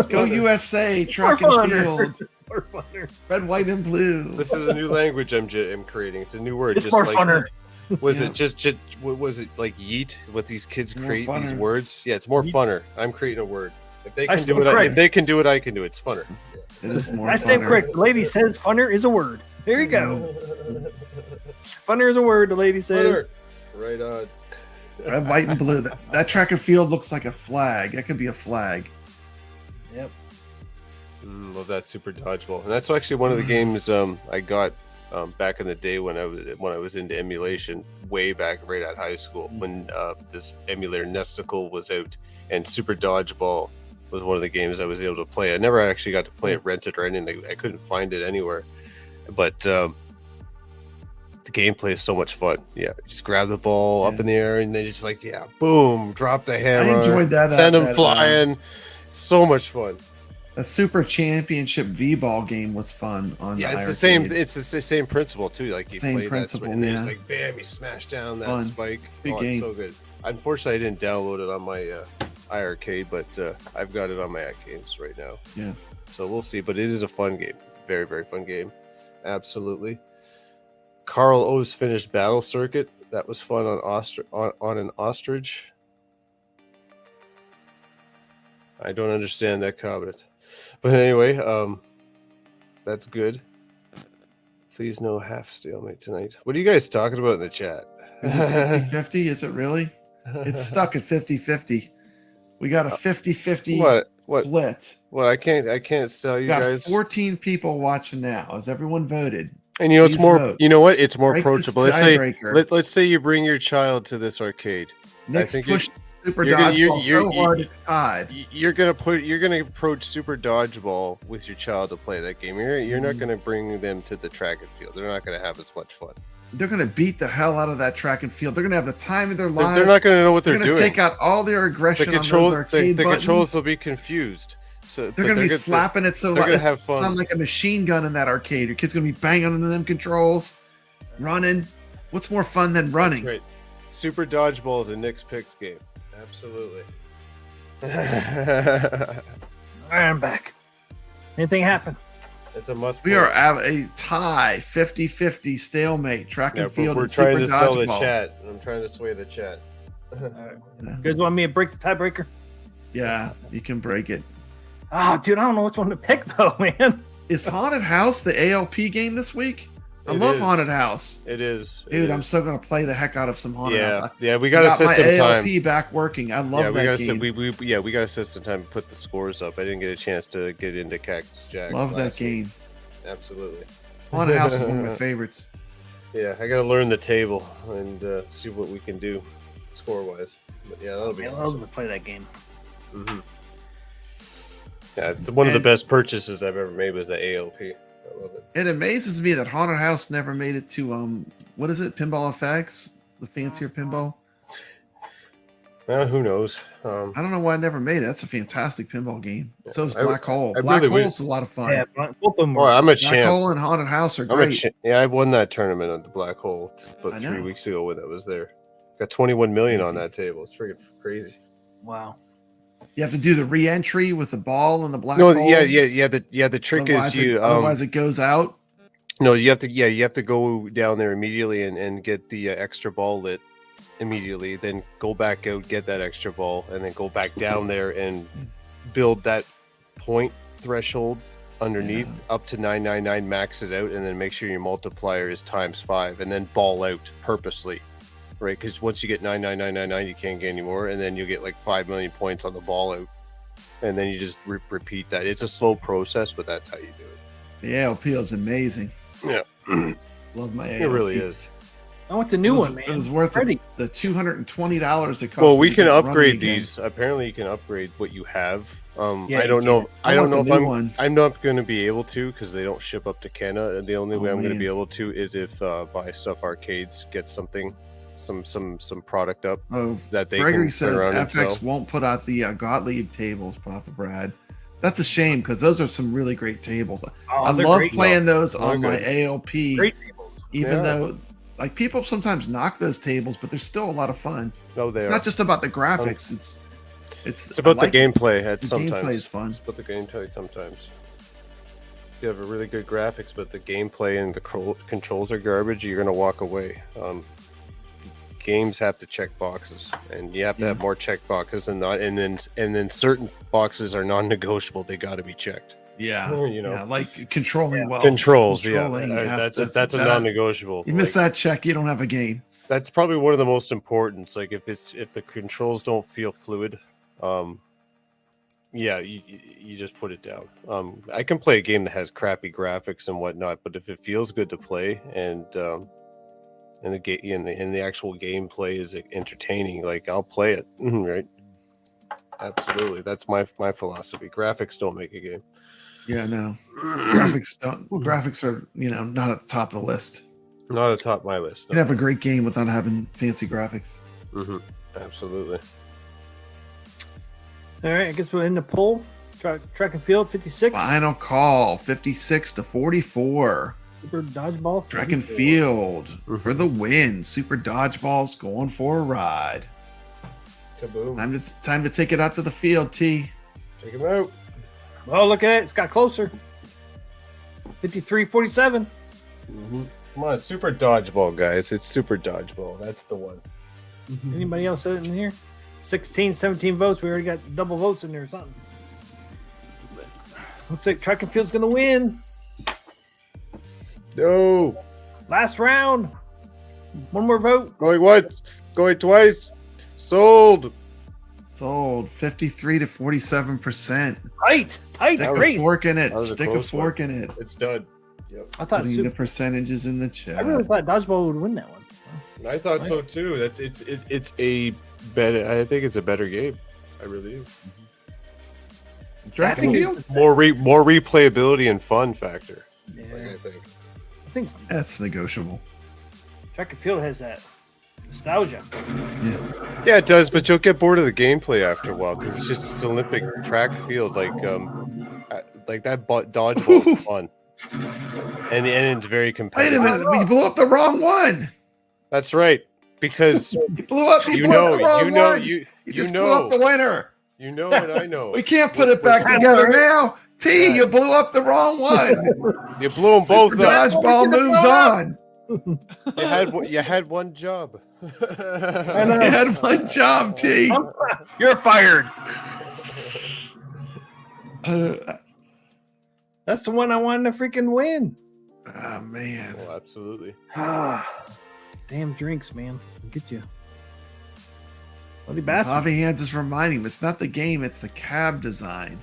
Go USA, track More and funner. field, More funner. red, white, and blue. This is a new language I'm creating. It's a new word. It's just more like funner. was Yeah. it just what was it like yeet? What these kids More create these funner. words? Yeah, it's more Yeet. funner. I'm creating a word. If they I can do stand it, corrected. if they can do it, I can do it. It's funner. It is more I stand funner. correct. The lady says funner is a word. There you go. Funner is a word, the lady says. Funner. Right on. Red, white, and blue. That track and field looks like a flag. That could be a flag. Yep. Love that Super Dodgeball, and that's actually one of the games I got back in the day when I was into emulation, way back right at high school when this emulator Nesticle was out, and Super Dodgeball was one of the games I was able to play. I never actually got to play it rented or anything. I couldn't find it anywhere, but the gameplay is so much fun. Yeah, just grab the ball up in the air and then just like boom, drop the hammer. I enjoyed that. Send them that, flying. So much fun. A Super Championship V-ball game was fun on Yeah, the it's the same. iiRcade. It's the same principle too. Like you Same play principle, that, and then yeah. it's like bam, you smash down that Fun. spike. Big Oh, game. it's so good. Unfortunately, I didn't download it on my iiRcade, but I've got it on my iGames right now. Yeah. So we'll see. But it is a fun game. Very, very fun game. Absolutely. Carl O's finished Battle Circuit. That was fun on an ostrich. I don't understand that comment. But anyway, that's good. Please no half stalemate tonight. What are you guys talking about in the chat? Is it 50-50? Is it really? It's stuck at 50-50. We got a 50-50 What? split. What? I can't tell We you got guys. 14 people watching now. Has everyone voted? And it's Please more. vote. You know what? It's more Break this approachable. tiebreaker. Let's say you bring your child to this arcade. Nix think pushed Super you're gonna- Dodgeball you're- so hard it's tied. You're gonna approach Super Dodgeball with your child to play that game. You're not gonna bring them to the track and field. They're not gonna have as much fun. They're going to beat the hell out of that track and field. They're going to have the time of their They're, lives. they're not gonna know what they're going to doing. take out all their The aggression on control, those arcade the buttons. controls will be confused. So They're going to be slapping it so They're gonna like, have fun. on like a machine gun in that arcade. Your kid's going to be banging into them controls, running. What's more fun than running? Great. Super Dodgeball is a Nix Picks game. Absolutely. All right, I'm back. Anything happen? It's a must. We are at a tie, 50-50 stalemate, track Yeah, and field. we're and trying Super to sell the Dodgeball. chat. I'm trying to sway the chat. You guys want me to break the tiebreaker? Yeah, you can break it. Oh, dude, I don't know which one to pick though, man. Is Haunted House the ALP game this week? I It love is. Haunted House. It is. Dude, it I'm is. so gonna play the heck out of some Haunted House. Yeah, we gotta got set my some ALP time. back working. I love Yeah, we that gotta game. set, we gotta set some time to put the scores up. I didn't get a chance to get into Cactus Jack. Love that last week. game. Absolutely. Haunted House is one of my favorites. Yeah, I gotta learn the table and see what we can do score wise. But yeah, that'll be I love awesome. to play that game. Hmm. Yeah, it's one of the best purchases I've ever made was the ALP. I love it. It amazes me that Haunted House never made it to what is it? Pinball FX, the fancier pinball. Who knows? I don't know why I never made it. That's a fantastic pinball game. Yeah, So is I- Black Hole. I Black really Hole's wish- a lot of fun. Yeah, both of them. Oh, I'm a Black champ. Hole and Haunted House are I'm a great. yeah, I won that tournament at the Black Hole about I 3 know. weeks ago when I was there. Got 21 million on Crazy. that table. It's freaking crazy. Wow. You have to do the re-entry with the ball and the black No, hole. yeah. The trick Otherwise is you. otherwise it goes out. No, you have to go down there immediately and get the extra ball lit immediately. Then go back out, get that extra ball, and then go back down there and build that point threshold underneath up to 999, max it out, and then make sure your multiplier is ×5, and then ball out purposely, right? Because once you get 99999, you can't get any more, and then you get like 5 million points on the ball out, and then you just repeat that. It's a slow process, but that's how you do it. The ALP is amazing. Yeah. Love my ALP. It really is. I want the new one, man. It was worth Ready. the $220 it cost. Well, me we to can get it running upgrade again. these. Apparently, you can upgrade what you have. Yeah, I you don't know. can. I don't know want if the new one. I'm not going to be able to because they don't ship up to Canada. And the only way I'm going to man. be able to is if Buy Stuff Arcades gets something, some product up Oh, that they Gregory can turn says around and FX sell. won't put out the Gottlieb tables, Papa Brad. That's a shame because those are some really great tables. Oh, I they're love great. playing those They're on my good. ALP, Great tables. even Yeah. though like people sometimes knock those tables, but they're still a lot of fun. No, they It's are. not just about the graphics. It's about I like the gameplay. At The sometimes gameplay is fun. It's about the gameplay. Sometimes you have a really good graphics, but the gameplay and the controls are garbage. You're going to walk away. Games have to check boxes, and you have to have more check boxes and not. And then certain boxes are non-negotiable. They got to be checked. Yeah, You know. yeah, like controlling well. Controls, Controlling, yeah. yeah, That's a that- non-negotiable. You miss that check, you don't have a game. That's probably one of the most important. It's like if the controls don't feel fluid, yeah, you just put it down. I can play a game that has crappy graphics and whatnot, but if it feels good to play and the actual gameplay is entertaining, like I'll play it. Right? Absolutely, that's my philosophy. Graphics don't make a game. Yeah, no. Graphics are, not at the top of the list. Not atop my list. You can have a great game without having fancy graphics. Absolutely. All right, I guess we're in the poll. Track and field, 56. Final call, 56-44. Super dodgeball. Track and 44. field for the win. Super dodgeballs going for a ride. Kaboom. Time to take it out to the field, T. Take him out. Oh, look at it. It's got closer. 53-47. Come on, super dodgeball, guys. It's super dodgeball. That's the one. Anybody else in here? 16, 17 votes. We already got double votes in there or something. Looks like track and field's going to win. No. Last round. One more vote. Going once. Going twice. Sold. Sold 53-47%. Right. Stick a Great. fork in it. That was a Stick a close fork in it. It's done. Yep. I thought Putting super, the percentages in the chat. I really thought dodgeball would win that one. I thought so too. That's it's a better. I think it's a better game. I really do. Track I and think field? More replayability and fun factor. Yeah. I think. I think That's negotiable. track and field has that nostalgia. Yeah, it does, but you'll get bored of the gameplay after a while because it's Olympic track field. Like that dodgeball is fun, and it's very Wait competitive. a minute. We blew up the wrong one. That's right, because You blew up the wrong one. you just know, blew up the winner. you know, and I know. We can't put it back together now. T, you blew up the wrong one. You blew them both Super up. dodgeball moves on. You had one job. I know. You had one job, T. You're fired. That's the one I wanted to freaking win. Oh man. Well, absolutely. Damn drinks, man. I'll get you. Bloody bastard. Bobby Hands is reminding him it's not the game, it's the cab design.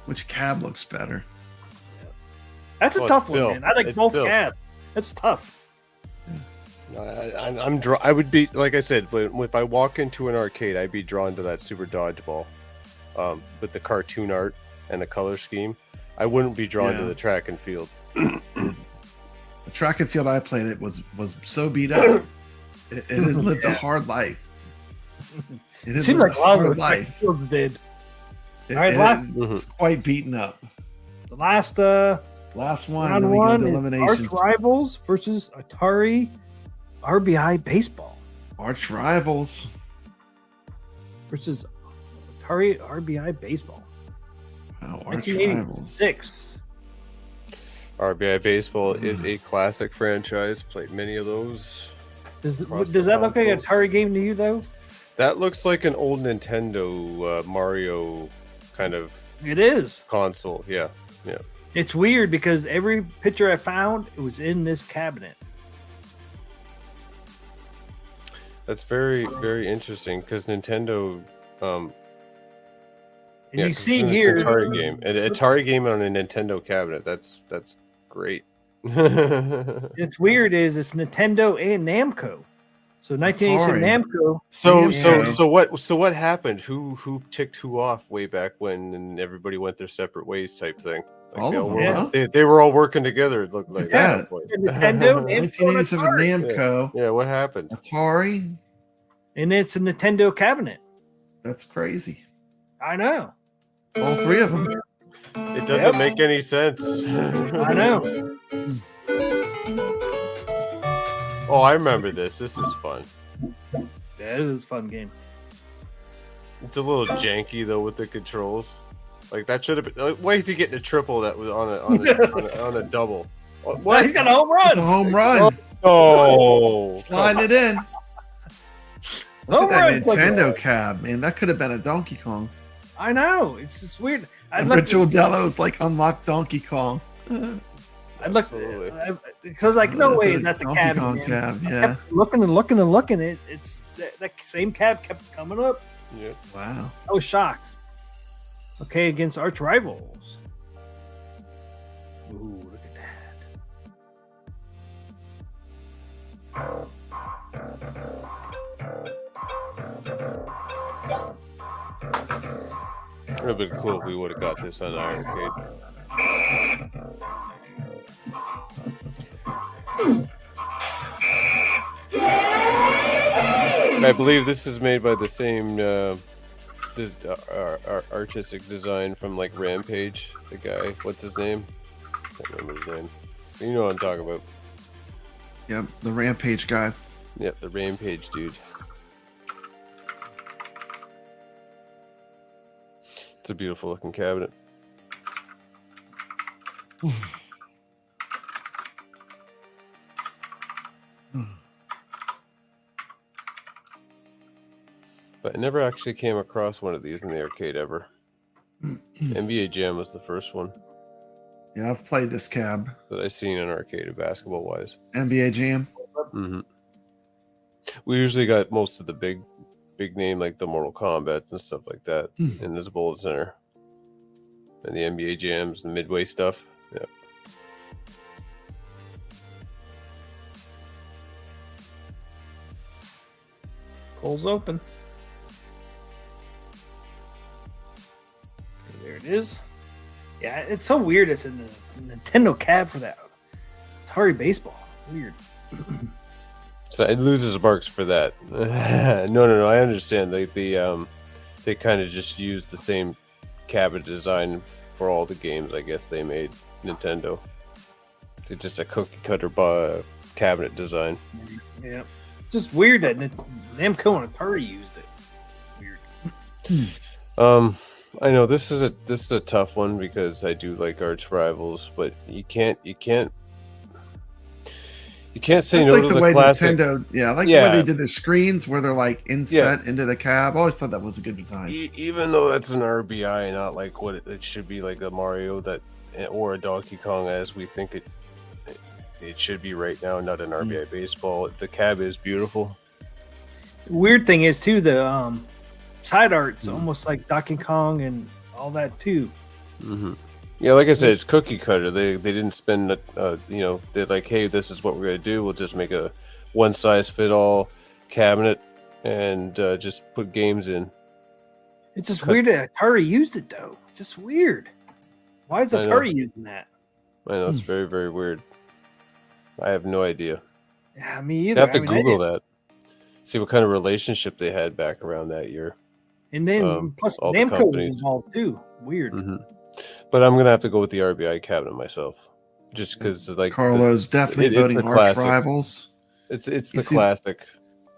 Which cab looks better? That's a Well, tough still, one, man. I like it's both still- cabs. That's tough. I would be, like I said, but if I walk into an arcade, I'd be drawn to that Super Dodgeball, with the cartoon art and the color scheme. I wouldn't be drawn to Yeah. the track and field. The track and field I played it was so beat up. It had lived a hard life. It had Seemed lived like a lot of hard the life. fields did. It, All right, it last- was quite beaten up. The last Last one, round then we go one to is eliminations. Arch Rivals versus Atari RBI Baseball Arch Rivals. versus Atari RBI Baseball. Oh, Arch Rivals. 1986. RBI Baseball is a classic franchise. Played many of those. Does Across that the look like an consoles. Atari game to you though? That looks like an old Nintendo Mario kind of It is. console. Yeah. It's weird because every picture I found, it was in this cabinet. That's very, very interesting because Nintendo. And Yeah, you 'cause see it's an here, Atari game. An Atari game on a Nintendo cabinet. That's great. it's weird is it's Nintendo and Namco. So 1986 Atari. Namco. So what happened? Who ticked who off way back when, and everybody went their separate ways type thing? Like All they, of all them, were, huh? they were all working together. It looked like Yeah. at one point. Nintendo, Namco, and 1987 Atari. Namco. Yeah, what happened? Atari. And it's a Nintendo cabinet. That's crazy. I know. All three of them. It doesn't make any sense. I know. Oh, I remember this. This is fun. That is a fun game. It's a little janky though with the controls. Like that should have been. Why is he getting a triple that was on a double? What? He's got a home It's a run. home run. Oh, Sliding it in. Look Home at that run clicker. Nintendo cab, man. That could have been a Donkey Kong. I know. It's just weird. I'd like Ritual to, Delos like unlocked Donkey Kong. I'd look Absolutely. because like no way That's is that the Donkey cabinet. Kong man. cab, I yeah. kept looking and looking and looking. It's that same cab kept coming up. Yeah. Wow. I was shocked. Okay, against arch rivals. Ooh, look at that. It would have been cool if we would have got this on iiRcade. I believe this is made by the same artistic design from like Rampage. The guy, what's his name? Can't remember his name. You know what I'm talking about. Yep, the Rampage guy. Yep, the Rampage dude. It's a beautiful looking cabinet. But I never actually came across one of these in the arcade ever. NBA Jam was the first one Yeah, I've played this cab. that I seen in arcade basketball wise. NBA Jam. Mm-hmm. We usually got most of the big name like the Mortal Kombat and stuff like that in this Bullet Center. And the NBA Jams, the Midway stuff. Yeah. Pulls open. Okay, there it is. Yeah, it's so weird. It's in the Nintendo cab for that. Atari baseball. Weird. So it loses marks for that. No. I understand. They kind of just used the same cabinet design for all the games. I guess they made Nintendo. They're just a cookie cutter cabinet design. Yeah. Just weird that Namco and Atari used it. Weird. I know this is a tough one because I do like arch rivals, but you can't You can't say That's no like to the the way classic. Nintendo, the way Yeah. they did their screens where they're like inset into the cab. I always thought that was a good design. Even though that's an RBI, not like what it should be, like a Mario or a Donkey Kong as we think it should be right now, not an RBI baseball. The cab is beautiful. Weird thing is too, the side art's almost like Donkey Kong and all that too. Mm-hmm. Yeah, like I said, it's cookie cutter. They didn't spend, they're like, hey, this is what we're gonna do. We'll just make a one size fit all cabinet and just put games in. It's just weird that Atari used it though. It's just weird. Why is I know. Atari using that? I know it's very, very weird. I have no idea. Yeah, me You either. have to I Google didn't- that. See what kind of relationship they had back around that year. And then plus all the Namco was companies. involved too. Weird. Mm-hmm. But I'm gonna have to go with the RBI cabinet myself, just because like Carlos definitely it's voting the Arch classic. Rivals. It's You the see- classic.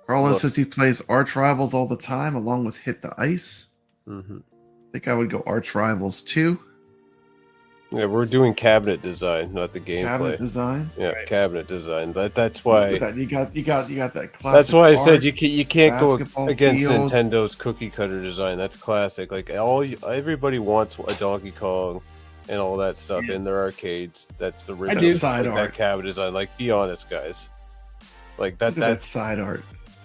Carlos Look. says he plays Arch Rivals all the time, along with Hit the Ice. Mm-hmm. I think I would go Arch Rivals 2. Yeah, we're doing cabinet design, not the gameplay. Cabinet design. Yeah, cabinet design. That's Look why. at that. You got that classic. That's why I said arch. you can't go basketball against field. Nintendo's cookie cutter design. That's classic. Like everybody wants a Donkey Kong and all that stuff in their arcades. That's the I do. Side that art. cabinet design. Like, be honest, guys. Like Look at that side art.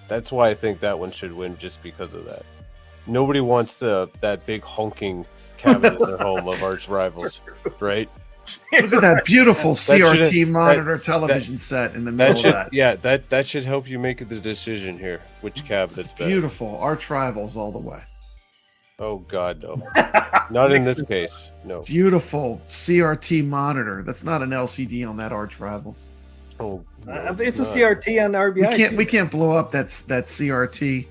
That's why I think that one should win, just because of that. Nobody wants that big honking cabinet in their home of Arch Rivals, right? Look at that beautiful should- CRT monitor television set in the middle That should, of that. yeah, that should help you make the decision here, which cabinet's better. Beautiful. Arch Rivals all the way. Oh God, no, not in this case. No. Beautiful CRT monitor. That's not an LCD on that Arch Rivals. Oh, no, It's a not. CRT on the RBI. We can't blow up that CRT.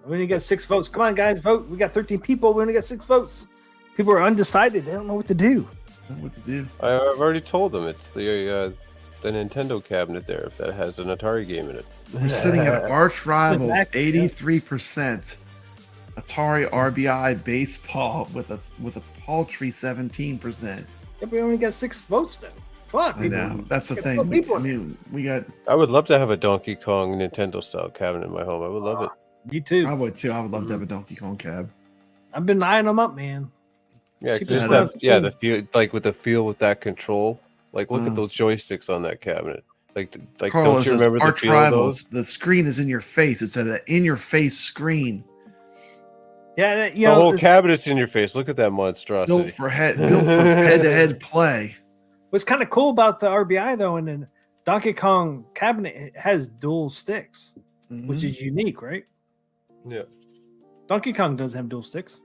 We only got 6 votes. Come on, guys, vote. We got 13 people. We only got 6 votes. People are undecided. They don't know what to do. I don't know what to do. I've already told them it's the Nintendo cabinet there if that has an Atari game in it. We're sitting at Arch Rivals, Exactly, 83%. Atari RBI baseball with a paltry 17%. Yeah, but we only got 6 votes then. Come on, I people. know. That's the Get thing. some people in We got. I would love to have a Donkey Kong Nintendo style cabinet in my home. I would love it. Me too. I would too. I would love to have a Donkey Kong cab. I've been eyeing them up, man. Yeah, Cheap just as that. fuck. Yeah, the feel, like with the feel with that control. Like, look Wow. at those joysticks on that cabinet. Like Carlos don't you says, remember the Arch feel of Rivals. those? The screen is in your face. It's an in-your-face screen. Yeah, you The know, whole this- cabinet's in your face. Look at that monstrosity. Built for head-to-head play. what's kind of cool about the RBI though, and then Donkey Kong cabinet, it has dual sticks, which Mhm. is unique, right? Yeah. Donkey Kong doesn't have dual sticks.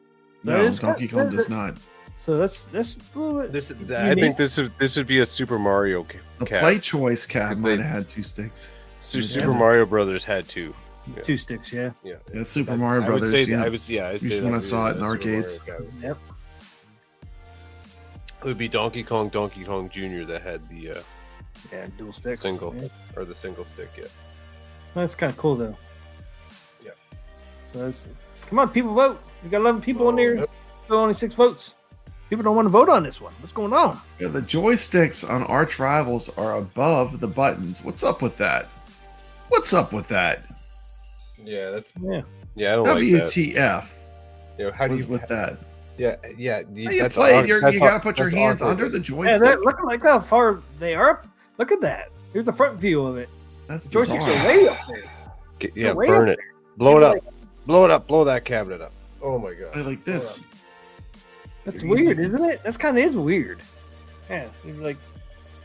That No, is Donkey kind- Kong does not. So that's a little bit. I think this would be a Super Mario The cab. Play Choice cab Because might they- have had 2 sticks. Super Mario Brothers had two. Yeah. 2 sticks, yeah. Yeah. Yeah, Super Mario Brothers. I would say yeah. that. I'd say When that I would saw be it in the Super arcades. Mario cabinet. Yep. It would be Donkey Kong Jr. that had the Yeah, dual sticks. single Yeah. or the single stick. Yeah. That's kind of cool though. Yeah. So that's, come on, people vote. We got 11 people in there. Yep. Still only 6 votes. People don't want to vote on this one. What's going on? Yeah, the joysticks on Arch Rivals are above the buttons. What's up with that? What's up with that? Yeah, that's Yeah. I don't like that. WTF You know, how do was you with that? Yeah. How you that's play awkward- it, you that's got to awkward- put your that's hands awkward. under the Yeah, joystick. that look like how far they are up. Look at that. Here's the front view of it. That's Joysticks bizarre. are way up there. Yeah, way burn up it. Blow it Maybe up. Blow it up. Blow that cabinet up. Oh my god. Play like this. That's weird, isn't it? That's kind of is weird. Yeah, you're like,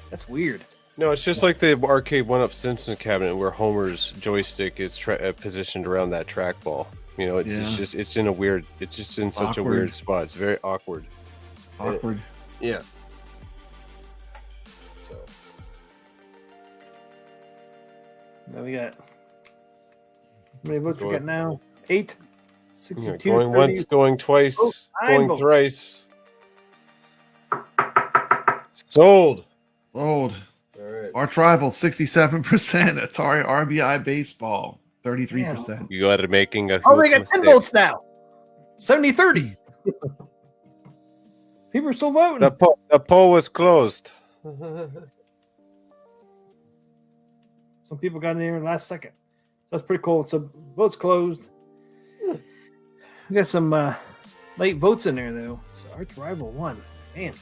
that's weird. No, it's just like the arcade one-up Simpson cabinet where Homer's joystick is positioned around that trackball. You know, it's just it's in such a Awkward. weird spot. It's very awkward. Awkward. Yeah. So Now we got, how many votes we Going- got now? 8, yeah, 62, going 30. once, going twice, Oh, going votes. thrice. Sold. Sold. All right. Arch Rivals 67%. Atari RBI baseball 33%. You got to making a. Oh, they huge got 10 mistake. votes now. 70-30. People are still voting. The poll was closed. Some people got in there last second. So that's pretty cool. So votes closed. We got some late votes in there though. So Arch Rival won. Man.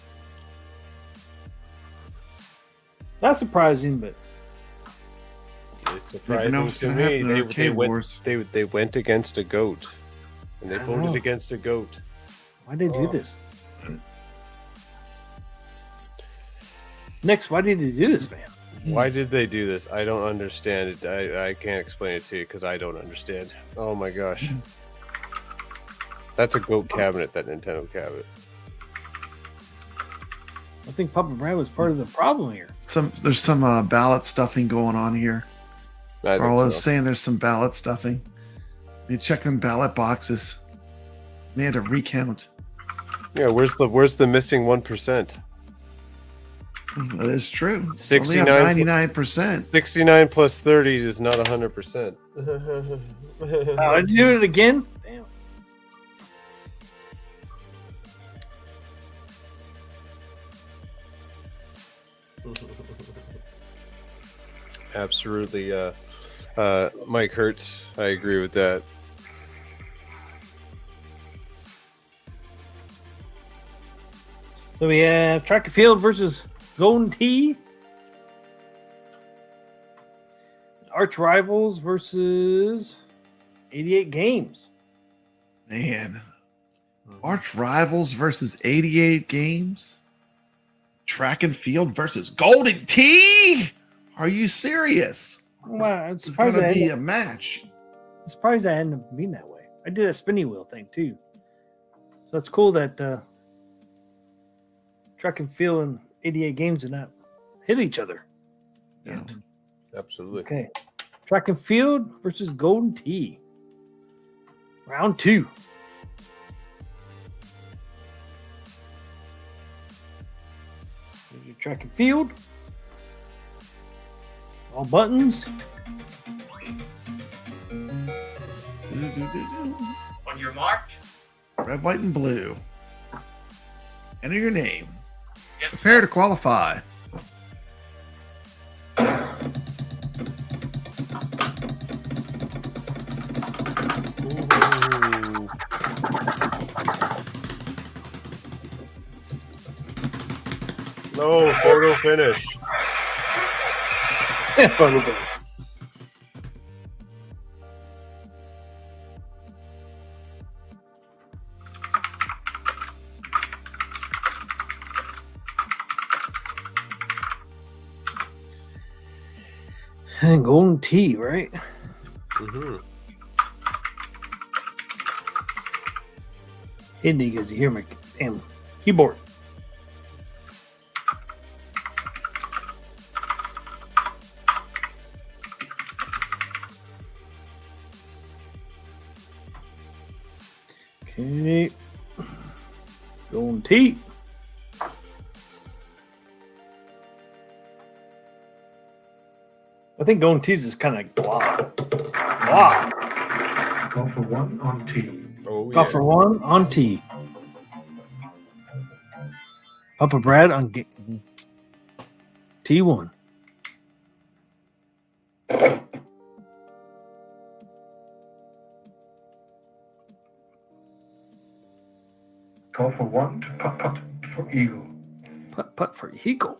Not surprising, but It's Never know surprising what's to gonna me. happen in They Arcade went. Wars. They went against a goat, and they I voted know. against a goat. why did they do Oh. this? Nix, why did they do this, man? Why did they do this? I don't understand it. I can't explain it to you because I don't understand. Oh my gosh. That's a goat cabinet, that Nintendo cabinet. I think Papa Brad was part of the problem here. There's some ballot stuffing going on here. I think Carlos so. saying there's some ballot stuffing. You check them ballot boxes. They had to recount. Yeah, where's the missing 1%? That is true. 69 99%. 69 plus 30 is not 100%. I do it again. Damn. Absolutely. Mike Hertz, I agree with that. So we have Track and Field versus Golden Tee. Arch Rivals versus 88 Games. Man. Arch Rivals versus 88 Games. Track and Field versus Golden Tee. Are you serious? Wow, I'm It's surprised, going I to be hadn't, a match. I'm surprised I hadn't been that way. I did a spinny wheel thing too. So it's cool that Track and Field and 88 Games did not hit each other. Yeah. Absolutely. Okay. Track and Field versus Golden Tee. Round 2. Here's your Track and Field. All buttons. On your mark, Red, white, and blue. Enter your name. Prepare to qualify. Ooh. No, photo finish. Photo finish. And Golden Tee, right? Mm-hmm. Hidden because you hear my damn keyboard. Okay. Golden Tee. I think Golden Tees is kind of blah. Blah. go for one on team. Oh, Go for one on T. Papa Brad on T1. Go for one to putt for eagle. Putt putt for Eagle.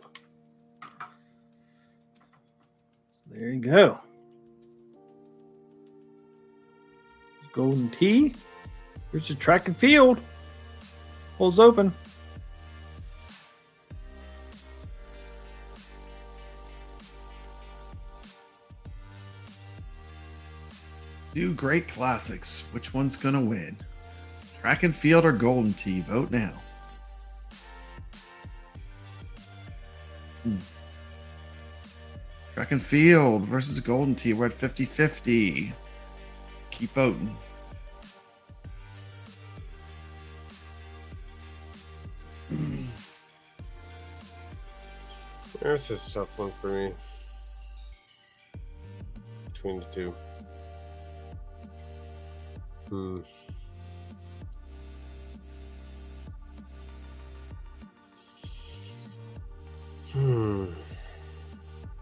So there you go. Golden Tee. Here's your Track and Field. Holes open. Two great classics. Which one's going to win? Track and Field or Golden Tee? Vote now. Track and Field versus Golden Tee. We're at 50-50. Keep voting. This is a tough one for me. Between the two.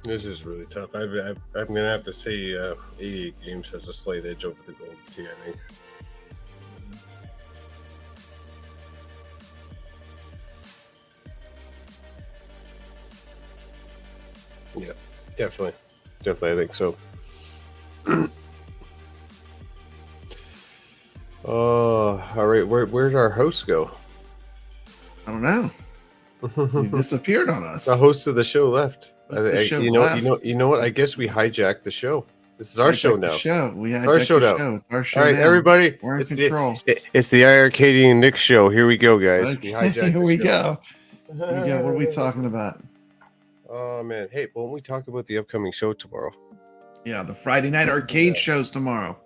This is really tough. I'm gonna have to say 88 Games has a slight edge over the Golden Tee, I think. Yeah, definitely, I think so. All right. Where'd our host go? I don't know. He disappeared on us. The host of the show left. The show you know what? I guess we hijacked the show. This is our show now. We hijacked our show the now. show. It's our show. All right, now. everybody. We're in control. It's the iiRcadian Nix show. Here we go, guys. Okay, We hijacked Here we the go. Here we go. What are we talking about? Oh man. Hey, won't we talk about the upcoming show tomorrow? Yeah, the Friday night arcade shows tomorrow.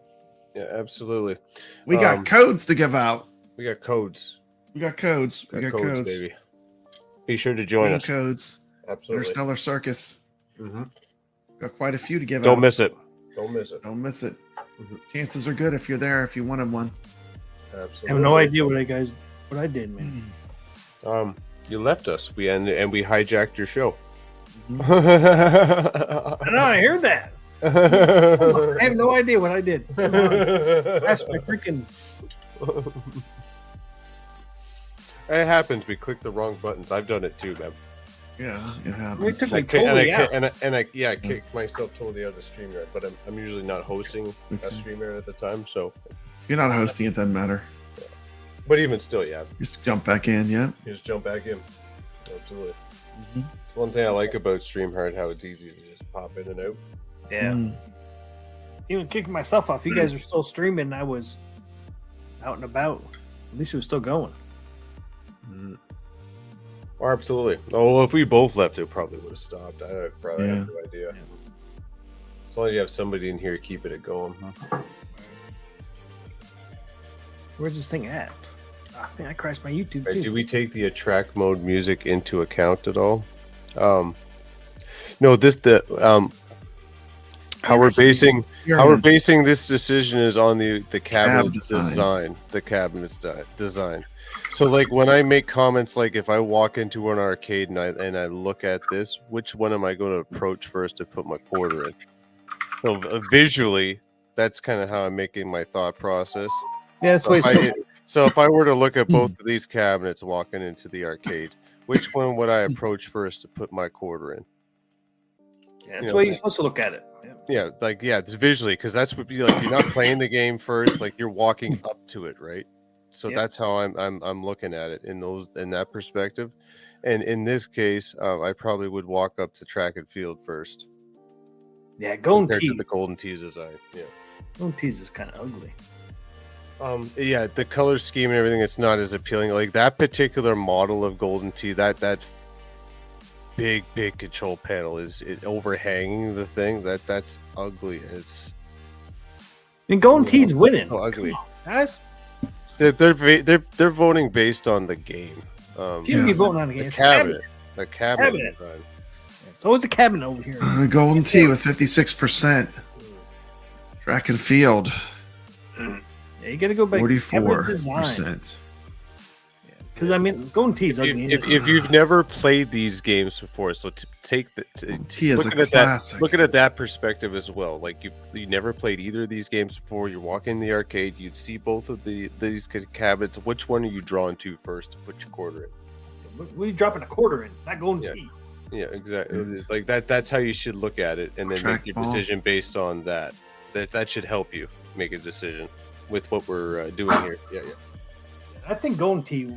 Yeah, absolutely. We got codes to give out. We got codes. We got codes. We got codes, baby. Be sure to join Game us. codes. Absolutely. Interstellar Circus. Mm-hmm. Got quite a few to give out. Don't miss it. Don't miss it. Don't miss it. Mhm. Chances are good if you're there, if you wanted one. Absolutely. I have no idea what I did, man. You left us. We hijacked your show. I know, I hear that. I have no idea what I did. That's my freaking. It happens. We clicked the wrong buttons. I've done it too, man. Yeah, it We happens. took me And totally out. I kicked myself totally out of the StreamYard, but I'm usually not hosting a StreamYard at the time, so. If you're not hosting, it doesn't matter. But even still, yeah, Just jump back in, yeah. you just jump back in. Absolutely. Mhm. It's one thing I like about StreamYard, how it's easy to just pop in and out. Yeah. Mm. Even kicking myself off. You guys were still streaming. I was out and about. At least it was still going. Oh, absolutely. Oh, well, if we both left, it probably would have stopped. I probably have no idea. As long as you have somebody in here keeping it going. Where's this thing at? Ah, man, I crashed my YouTube Right, too. do we take the attract mode music into account at all? No, how we're basing this decision is on the cabinet design, the cabinet's design. So like when I make comments, like if I walk into an arcade and I look at this, which one am I going to approach first to put my quarter in? So visually, that's kind of how I'm making my thought process. Yeah, that's what So if I were to look at both of these cabinets walking into the arcade, which one would I approach first to put my quarter in? that's the way you're supposed to look at it. Yeah, it's visually, because that's what you're not playing the game first, like you're walking up to it, right? So that's how I'm looking at it in that perspective. And in this case, I probably would walk up to track and field first. Yeah, Golden Compared to Tees. the Golden Tees design. Yeah. Golden Tees is kind of ugly. Yeah, the color scheme and everything, it's not as appealing. Like that particular model of Golden Tee, that big control panel is overhanging the thing. That's ugly. It's And Golden Tees winning. so ugly. Guys, They're voting based on the game. you be voting on the game. The It's cabinet. The cabinet. Cabinet. design. It's always a cabinet over here. Golden Tee with 56%. Track and field, Yeah, you got to go back. 44%. Because I mean, Golden Tees ugly. If you've never played these games before, so to take Tee is a looking at classic. looking at that perspective as well. Like you never played either of these games before. You walk in the arcade, you'd see both of these cabinets. Which one are you drawn to first to put your quarter in? What are you dropping a quarter in? Not Golden Tee. Yeah, exactly. Like that's how you should look at it, and then make your decision based on that. That should help you make a decision with what we're doing here. Yeah. I think Golden Tee.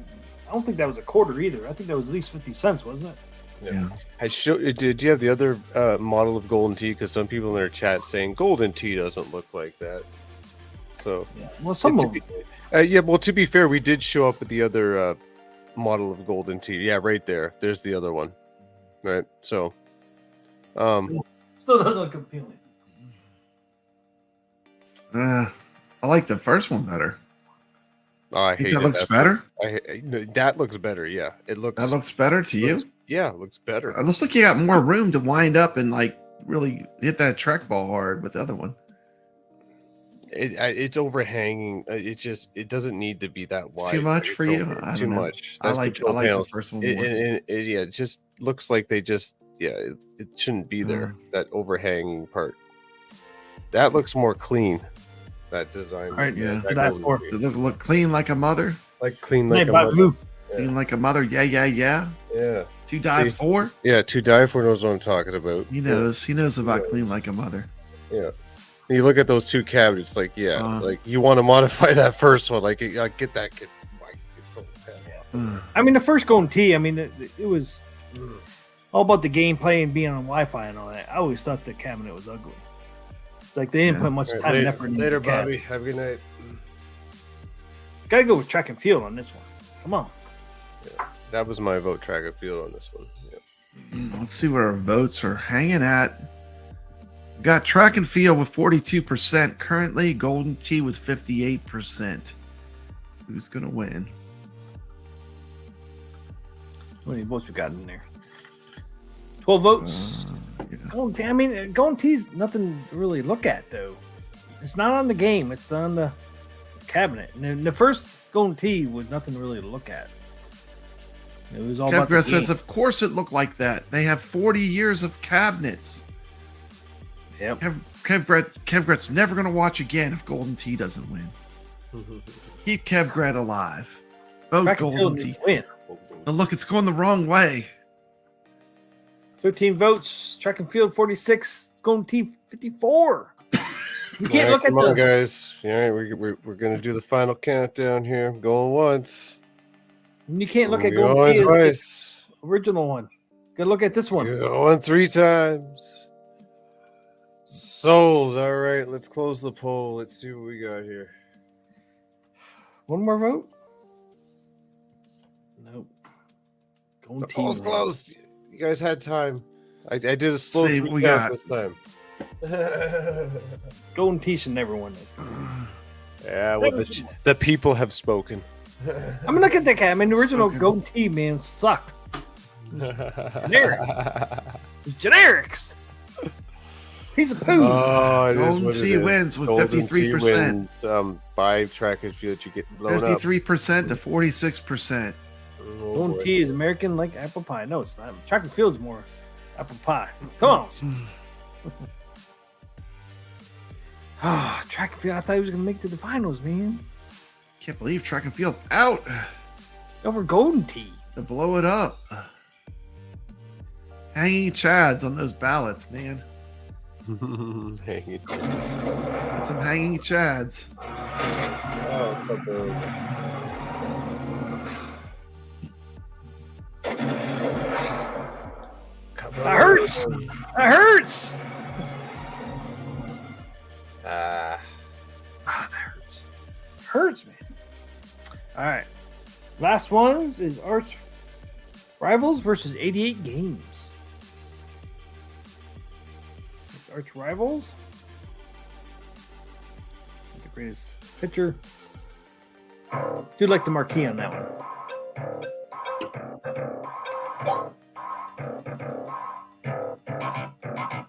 I don't think that was a quarter either. I think that was at least 50 cents, wasn't it? Yeah. Did you have the other model of Golden Tee? Because some people in their chat saying Golden Tee doesn't look like that. So Well, some of them. well, to be fair, we did show up with the other model of Golden Tee. Yeah, right there. There's the other one. Right. So, Still doesn't look appealing. I like the first one better. oh, I Think hate that looks better? that looks better. Yeah, it looks. That looks better to you? Yeah, it looks better. It looks like you got more room to wind up and like really hit that trackball hard with the other one. It's overhanging. It doesn't need to be that wide. Too much for you? I Too don't know. much. I like the first one more. It just looks like they just yeah, it shouldn't be there. That overhanging part. That looks more clean. That design. All right, yeah. So that's for Does it look clean like a mother? Like clean Hey, like a Bob, mother. move. Clean like a mother? Yeah. Yeah. To die See? for? Yeah, To Die For knows what I'm talking about. He knows. He knows about Yeah. clean like a mother. Yeah. You look at those two cabinets, like, like you want to modify that first one, like, get that kid. I mean, the first Golden Tee, I mean, it was all about the gameplay and being on Wi-Fi and all that. I always thought the cabinet was ugly. It's like they didn't put much time and effort into Later, the cabinet. Bobby. Have a good night. Gotta go with track and field on this one. Come on. Yeah. That was my vote, track and field on this one. Yeah. Let's see where our votes are hanging at. Got track and field with 42% currently. Golden Tee with 58%. Who's gonna win? How many votes we got in there? 12 votes. Yeah. Golden Tee, I mean, Golden Tee's nothing to really look at, though. It's not on the game. It's on the cabinet. And then the first Golden Tee was nothing really to look at. It was all about the Kevgret says, game. of course it looked like that. They have 40 years of cabinets. Yep. Kevgret's never going to watch again if Golden Tee doesn't win. Keep Kevgret alive. Vote Track and Golden field Tee. needs to win. Oh, look, it's going the wrong way. 13 votes. Track and field 46. Golden Tee 54. You can't look at Come on, the guys. All right, we're going to do the final countdown here. I'm going once. You can't look at We're Golden Tee going as twice. the original one. Gotta look at this one. You're going 3 times. Sold. All right, let's close the poll. Let's see what we got here. One more vote? Nope. Golden The Tee poll's won. closed. You guys had time. I did a slow See what we count got. this time. Golden Tee should never win this. Yeah, well, the people have spoken. I mean, look at that guy. I mean, the original Okay. Golden Tee, man, sucked. Generic. It's generics. Piece of poo. Oh, it is Golden what it Tee is. wins with Golden Tee 53%. wins, by track and field, you get blown up. 53% to 46%. Oh, Golden boy. Tee is American like apple pie. No, it's not. Track and field is more apple pie. Come on. Ah, track and field. I thought he was going to make it to the finals, man. Can't believe track and field's out Over Golden Tee. to blow it up. Hanging chads on those ballots, man. Hang it. Got some hanging chads. Oh, fucking- That hurts. That hurts. Ah. Ah, that hurts. Hurts, man. All right. Last one is Arch Rivals versus 88 Games. It's Arch Rivals. The greatest picture. Do like the marquee on that one.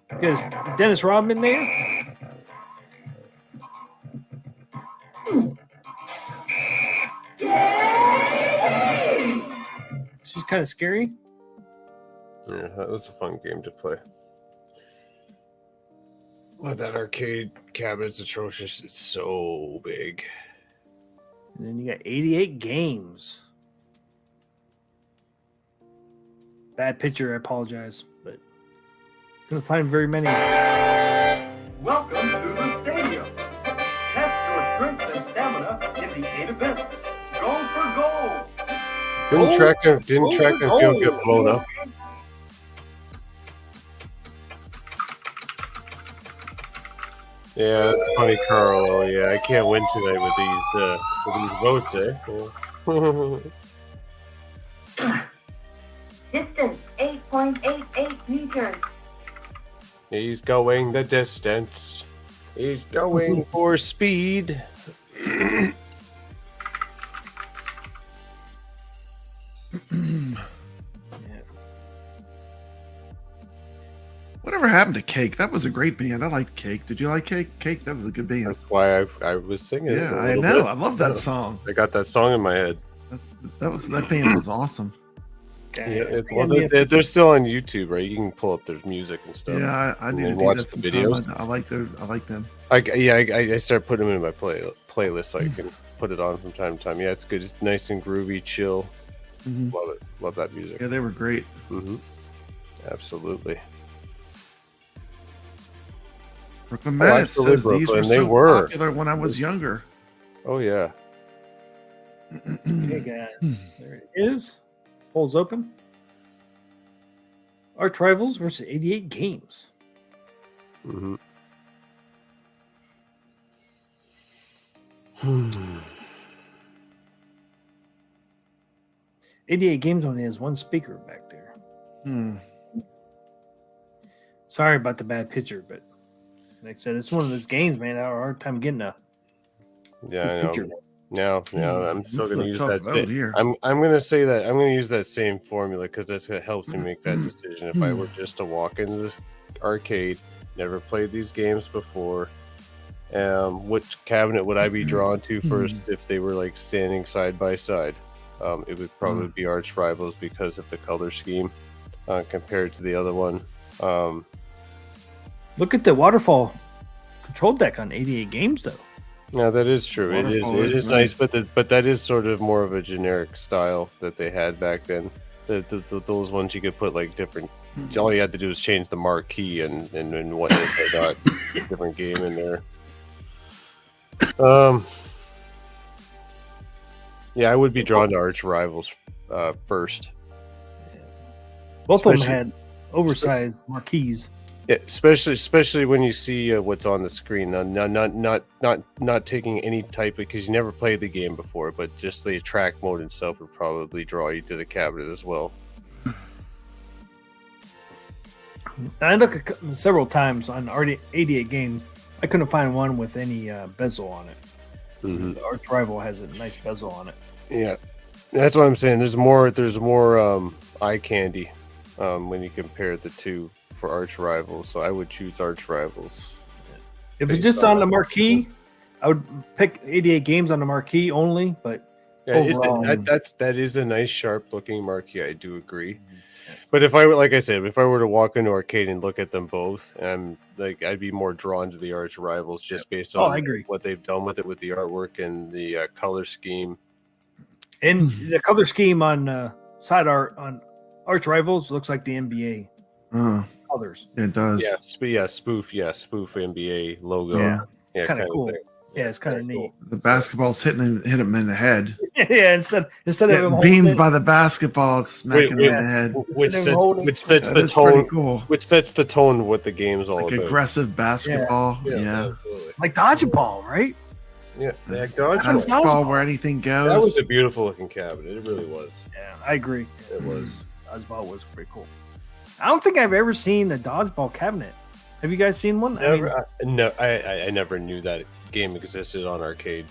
Because Dennis Rodman there. She's kind of scary. Yeah, that was a fun game to play. Well, that arcade cabinet's atrocious. It's so big. And then you got 88 games. Bad picture, I apologize, but couldn't find very many. Welcome to the stadium. Test your strength and stamina in the 8 events. Go for gold. Didn't Oh, track and field get blown up? Yeah, that's funny, Carl. Oh, yeah, I can't win tonight with these votes, eh? Distance 8.88 meters. He's going the distance. He's going for speed. Whatever happened to Cake? That was a great band. I liked Cake. Did you like Cake? Cake, that was a good band. That's why I was singing. it Yeah, a I little know. bit. I love that song. I got that song in my head. That band was awesome. Okay. Yeah, I think I need they're still on YouTube, right? You can pull up their music and stuff. Yeah, I need to and do watch that the sometime. videos. I like them. I start putting them in my playlist so I can put it on from time to time. Yeah, it's good. It's nice and groovy, chill. Mhm. Love it. Love that music. Yeah, they were great. Mm-hmm. Absolutely. Brooklyn Menace absolutely, says these were Brooklyn, they so were. popular when I was younger. Oh yeah. Okay, guys. There it is. Polls open. Arch Rivals versus 88 Games. Mm-hmm. 88 Games only has one speaker back there. Hmm. Sorry about the bad picture, but like I said, it's one of those games, man. I have a hard time getting a Yeah, I picture. know. No, I'm still This is going to a use tough that. vote here. I'm going to say that I'm going to use that same formula because that's what helps me make that decision. If I were just to walk into this arcade, never played these games before, which cabinet would I be drawn to first if they were like standing side by side? It would probably be Arch Rivals because of the color scheme compared to the other one. Look at the waterfall control deck on 88 Games, though. No, that is true. It Waterfall is is nice, nice. but that is sort of more of a generic style that they had back then. Those ones you could put like different. All you had to do was change the marquee and what they got different game in there. Yeah, I would be drawn to Arch Rivals first. Both of them Especially- had oversized marquees. Yeah, especially when you see what's on the screen. Not taking any type because you never played the game before, but just the track mode itself would probably draw you to the cabinet as well. I looked several times on 88 Games. I couldn't find one with any bezel on it. Mm-hmm. The Arch Rival has a nice bezel on it. Yeah, that's what I'm saying. There's more eye candy when you compare the two for Arch Rivals. So I would choose Arch Rivals. If it's just on the marquee, I would pick 88 Games on the marquee only. But Yeah, overall, that is a nice sharp looking marquee. I do agree. But if I were, like I said, if I were to walk into arcade and look at them both, I'd be more drawn to the Arch Rivals just based on I agree. what they've done with it, with the artwork and the color scheme. and the color scheme on side art on Arch Rivals looks like the NBA colors. It does. Spoof NBA logo. Yeah, it's kind of of cool. thing. Yeah, it's kind of Very neat. The basketball's hit him in the head. Yeah, instead of him Getting holding beamed it, by the basketball, it's smacking him in the head. Which Instead of holding- sets That the is pretty tone. cool. Which sets the tone of what the game's all Like about. aggressive basketball. Yeah. Absolutely. like dodgeball, right? Yeah, dodgeball. Basketball where anything goes. That was a beautiful looking cabinet. It really was. Yeah, I agree. It was. Dodgeball was pretty cool. I don't think I've ever seen a dodgeball cabinet. Have you guys seen one? I never knew that game existed on arcade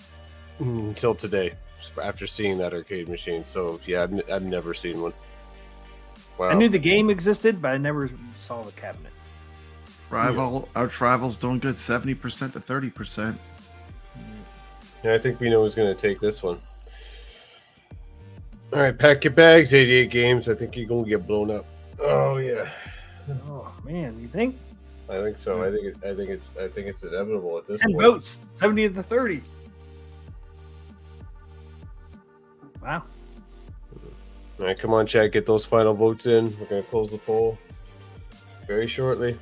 until today, after seeing that arcade machine. So yeah, I've never seen one. Wow. I knew the game existed, but I never saw the cabinet. Arch Rivals doing good, 70% to 30%. Yeah, I think we know who's going to take this one. All right, pack your bags, 88 Games. I think you're going to get blown up. Oh yeah, Oh man, you think? I think so. I think it's inevitable at this 10 point. votes, 70 to 30. Wow. All right, come on, Chad, get those final votes in. We're going to close the poll very shortly.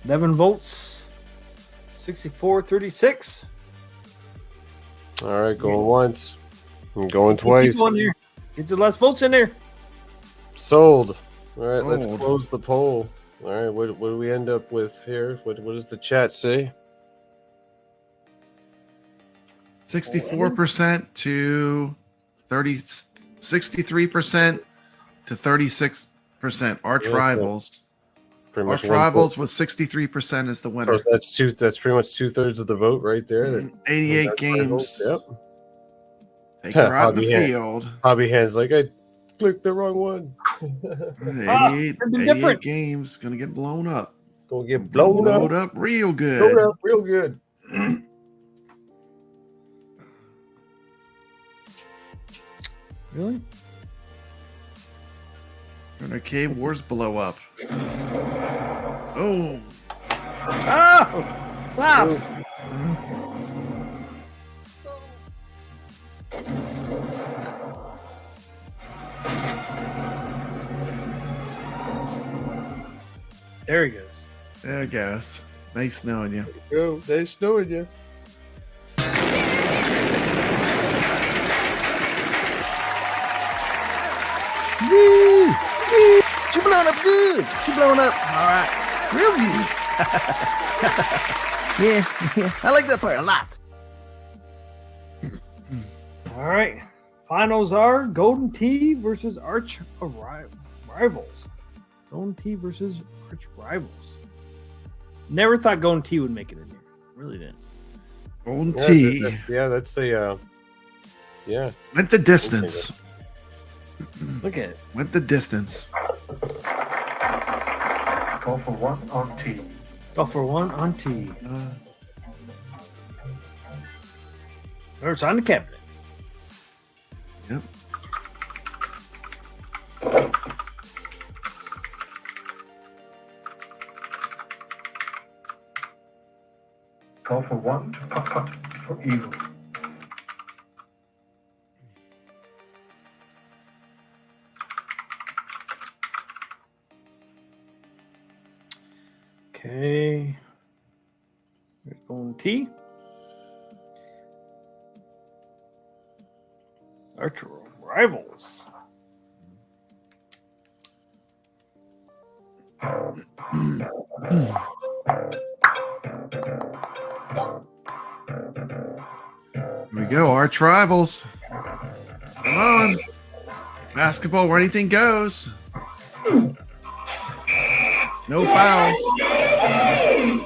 11 votes, 64-36. All right, going once. I'm going Keep twice. people in there. Get the less votes in there. Sold. All right, let's Sold. close the poll. All right, what do we end up with here? What does the chat say? 64% to 63% to 36%. Arch Yeah, Rivals. Pretty much Arch one Rivals with 63% is the vote. winner. So that's pretty much 2/3 of the vote right there. 88 That's games. Yep. Take her out in the Hobby hand. field. Hobby hands like I clicked the wrong one. 88, something 88 different. games gonna get blown up. Gonna get blown up. Real good. Blown up real good. Really? Arcade Wars blow up. Oh. Oh! Stops! There he goes. There it goes. Nice knowing you. Go, nice knowing you. Woo! Woo! She blowing up good. She blowing up All right. real good. yeah, I like that part a lot. All right. Finals are Golden Tee versus Arch Rivals. Golden Tee versus Arch Rivals. Never thought Golden Tee would make it in here. Really didn't. Golden Yeah, Tee that's a yeah. went the distance. Look at it. Went the distance. Go for one on T. Go for one on Tee. Or it's on the cabinet. Yep. Go for one, putt for eagle. Okay. There's Golden Tee. Arch Rivals. Here we go, Arch Rivals. Come on. Basketball where anything goes. No fouls.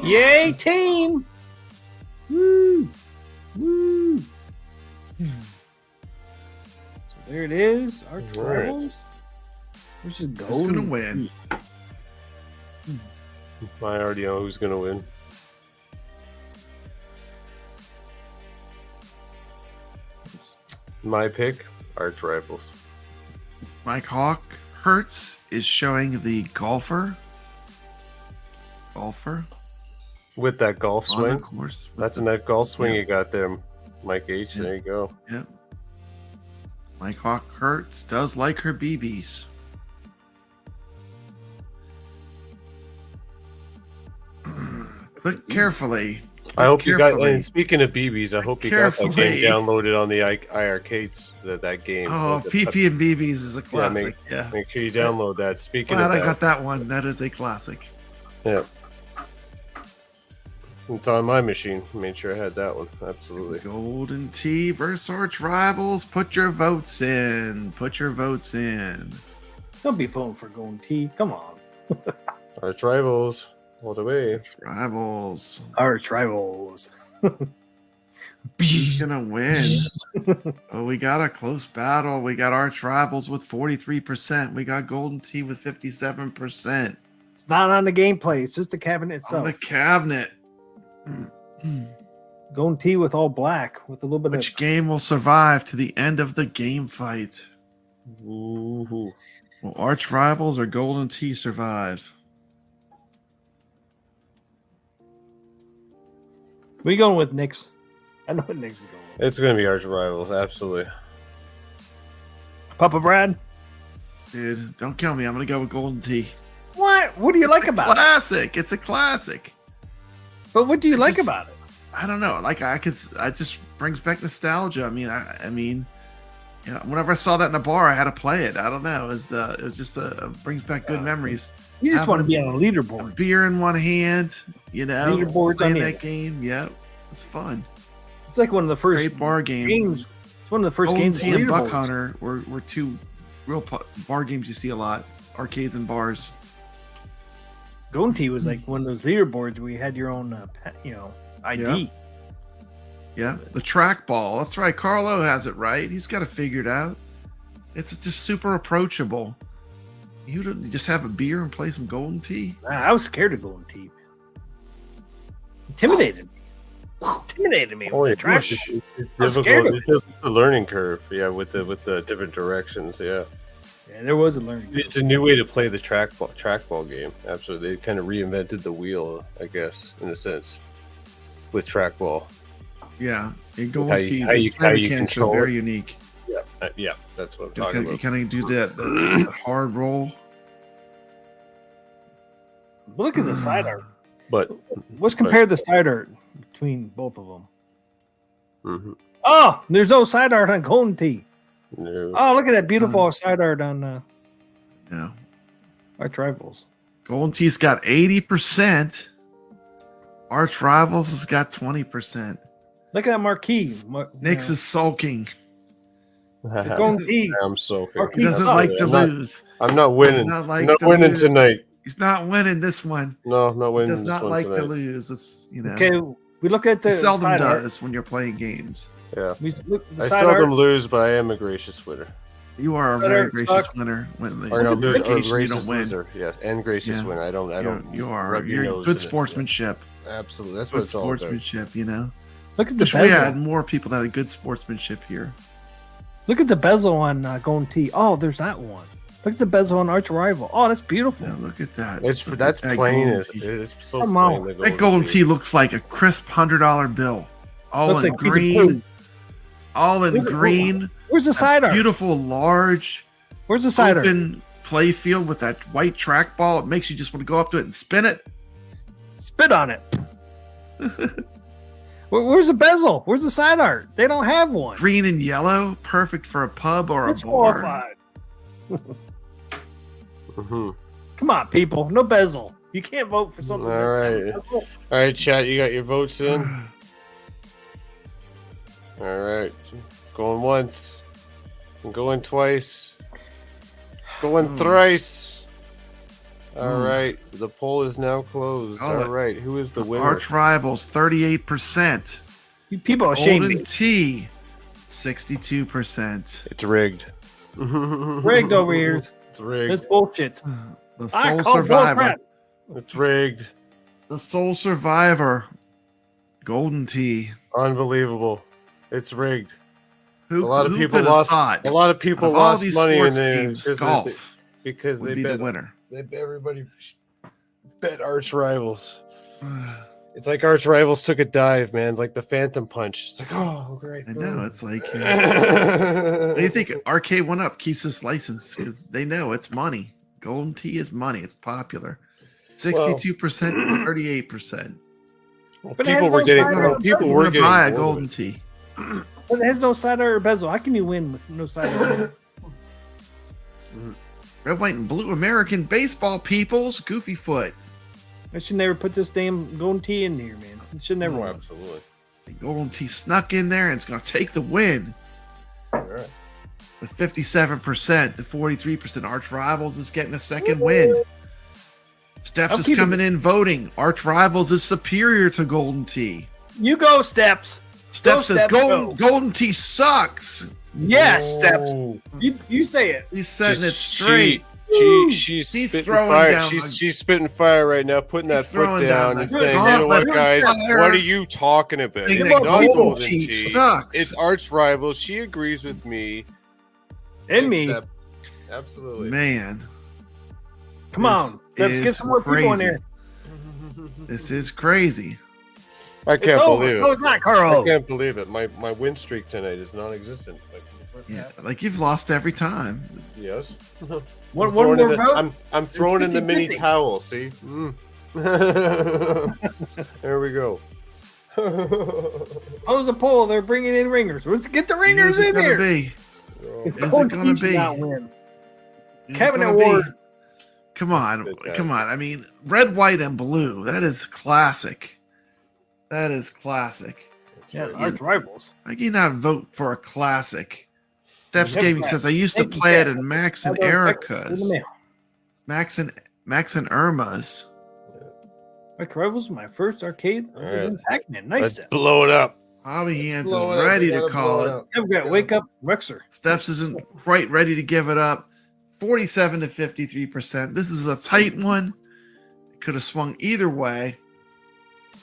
Yay, team! Woo! Woo! So there it is. Arch Right. Rivals versus Who's Golden gonna win? I already know who's gonna win. My pick, Arch Rivals. Mike Hawk Hertz is showing the golfer. With that golf On the swing. course. with That's a the- nice golf swing yeah. you got there, Mike H. Yeah. There you go. Yep. Mike Hawk Hertz does like her BBs. Click carefully. I hope you got. Carefully. And speaking of BBs, I hope you got that Carefully. game downloaded on the iiRcades. That game. Oh, The- PP and BBs is a Yeah, classic. Yeah. make sure you download that. Speaking Glad of I that, got that one. That is a classic. yeah, it's on my machine. Made sure I had that one. Absolutely. Golden Tee versus Arch Rivals. Put your votes in. Put your votes in. Don't be voting for Golden Tee. Come on. Arch Rivals all the way. Rivals. Arch Rivals. Who's gonna win? Oh, we got a close battle. We got Arch Rivals with 43%. We got Golden Tee with 57%. It's not on the gameplay. It's just the cabinet On itself. the cabinet. Golden Tee with all black with a little bit Which game will survive to the end of the game fight? Ooh. Will Arch Rivals or Golden Tee survive? Where you going with Nix? I know what Nix is going with. It's gonna be Arch Rivals. Absolutely. Papa Brad? Dude, don't kill me. I'm gonna go with Golden Tee. What? What do you like It's a about it? classic. It's a classic. But what do you I like just- about it? I don't know. Like I just brings back nostalgia. I mean, yeah. Whenever I saw that in a bar, I had to play it. I don't know. It was just brings back good memories. You just want to having- be on a leaderboard. Beer in one hand, Leaderboards playing on that it. game. Yep, it's fun. It's like one of the first Great bar game. games. It's one of the first Golden games. Tee and Buck leaderboards. Hunter were two real bar games you see a lot. Arcades and bars. Golden Tee was like one of those leaderboards where you had your own, ID. Yeah, the trackball. That's right. Carlo has it right. He's got it figured out. It's just super approachable. You don't just have a beer and play some Golden Tee. I was scared of Golden Tee. Intimidated. intimidated me. Oh, With yeah, the track. it's I'm scared difficult. of It's just a learning curve. Yeah, with the different directions. Yeah, Yeah, there was a learning. it's a new way to play the trackball game. Absolutely, they kind of reinvented the wheel, I guess, in a sense, with trackball. Yeah, in How Golden you- Tee, how you- the how you mechanics are control very it. unique. Yeah, that's what I'm You talking kind, about. of do that hard roll. Look at the side art. But Let's compare the side art between both of them. mhm. Oh, there's no side art on Golden Tee. No. Oh, look at that beautiful side art on Yeah, Arch Rivals. Golden Tee's got 80%. Arch Rivals has got 20%. Look at that marquee. Nix is sulking. the Golden Tee. I'm so Marquee He doesn't sucks. like to I'm not- lose. I'm not winning. not like I'm not to winning lose. tonight. He's not winning this one. No, I'm not He winning. does this not one like to tonight. lose. It's Okay, we look at the he seldom side art. does when you're playing games. Yeah, We look at the I side seldom art. lose, but I am a gracious winner. You are a Better very gracious suck. winner. When the Or no, occasion or you gracious don't win. loser. Yes, and gracious Yeah. winner. I don't. You are. rub your You're nose good in it. sportsmanship. Absolutely, that's what Good it's all about. sportsmanship. You know. Look at the Wish we had bezel. more people that had good sportsmanship here. Look at the bezel on Golden Tee. Oh, there's that one. Look at the bezel on Arch Rival. Oh, that's beautiful. Yeah, look at that. It's Look that's at that plain Golden as Tee. it's so Come plain. on. the That Golden Tee looks like a crisp $100 bill, all Looks in like a piece of green, poo. all in Look at- green. Where's the side art? Beautiful, large, Where's the side art? open play field with that white trackball. It makes you just want to go up to it and spin it. Spit on it. Where's the bezel? Where's the side art? They don't have one. Green and yellow, perfect for a pub or a It's bar. qualified. Mm-hmm. Come on, people. No bezel. You can't vote for something. All that's right. not a bezel. All right, chat. You got your votes in. All right, going once, going twice, going thrice. All right, the poll is now closed. Call it. All right, who is the winner? Arch Rivals, 38%. You people are ashamed. Golden Tee, 62%. It's rigged. Rigged over here. It's rigged. That's bullshit. The I Sole call Survivor. bullcrap. It's rigged. The Sole Survivor. Golden Tee. Unbelievable. It's rigged. Who, A lot of who people could have lost. thought A lot of people of all lost these money in sports there games, golf because would they be the bet. winner? Everybody bet Arch Rivals. It's like Arch Rivals took a dive, man, like the Phantom Punch. It's like, oh, great. I know. It's like, what do you think? Arcade One Up keeps this license because they know it's money. Golden Tee is money. It's popular. 62% to 38%. But it people has were no getting. side Well, art. people You were want to getting. buy a bored of Golden it. Tee. But it has no side art or bezel. How can you win with no side art? Red, white, and blue American baseball peoples. Goofy foot. I should never put this damn Golden Tee in here, man. It should never Oh, win. absolutely. The Golden Tee snuck in there and it's going to take the win. All right. With 57% to 43%. Arch Rivals is getting a second win. Steps I'll is keep it- coming in voting. Arch Rivals is superior to Golden Tee. You go, Steps. Steps says Steps, go. Golden Tee sucks. Yes, Steps. Whoa. You say it. He's setting it She's- straight. She's He's spitting throwing fire. down She's spitting fire right now, putting that He's foot throwing down down and the saying, "You know what, gauntlet guys? of fire. What are you talking about? Saying It's that not Golden Golden Tee Tee. sucks. It's Arch Rivals. She agrees with me. And me. Except- Absolutely. Man, Come this on. Let's get is some more people in crazy. here. This is crazy. I It's can't over. believe No, it. it's not, I Carl. can't believe it. My win streak tonight is non-existent. Yeah, like you've lost every time. Yes. One I'm more throwing in the- vote. I'm throwing in the mini 50-50. towel. See. There we go. Close the poll. They're bringing in ringers. Let's get the ringers Who's it in gonna here. be? If Is it Golden gonna Tee should be? not win. Who's it Kevin gonna be? Award. Come on, Fantastic. come on. I mean, red, white, and blue. That is classic. That is classic. Yeah, Arch Rivals. How can you not vote for a classic? Steps Yep, Gaming right. says I used to Thank you, play it Jeff. in Max and In the Erica's. mail. Max and Irma's. Arch Rivals was my first arcade. All right. Pac-Man. Nice Let's stuff. blow it up. Hobby Hands is Blow it up. ready We to gotta call blow it. up. I've got Wake Up Rexer. Steps isn't quite ready to give it up. 47 to 53%. This is a tight one. It could have swung either way.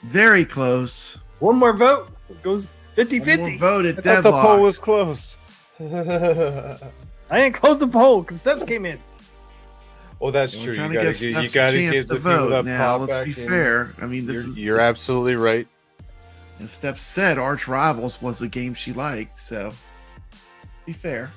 Very close. One more vote. It goes One 50-50. more vote at I thought the poll deadlock. was closed. I didn't close the poll because Steps came in. Well, that's We're true. trying You to gotta give give you Steps gotta a chance give to the people vote that now. pop Let's be back in. fair. I mean, this is You're absolutely right. as Steps said, Arch Rivals was the game she liked. So be fair.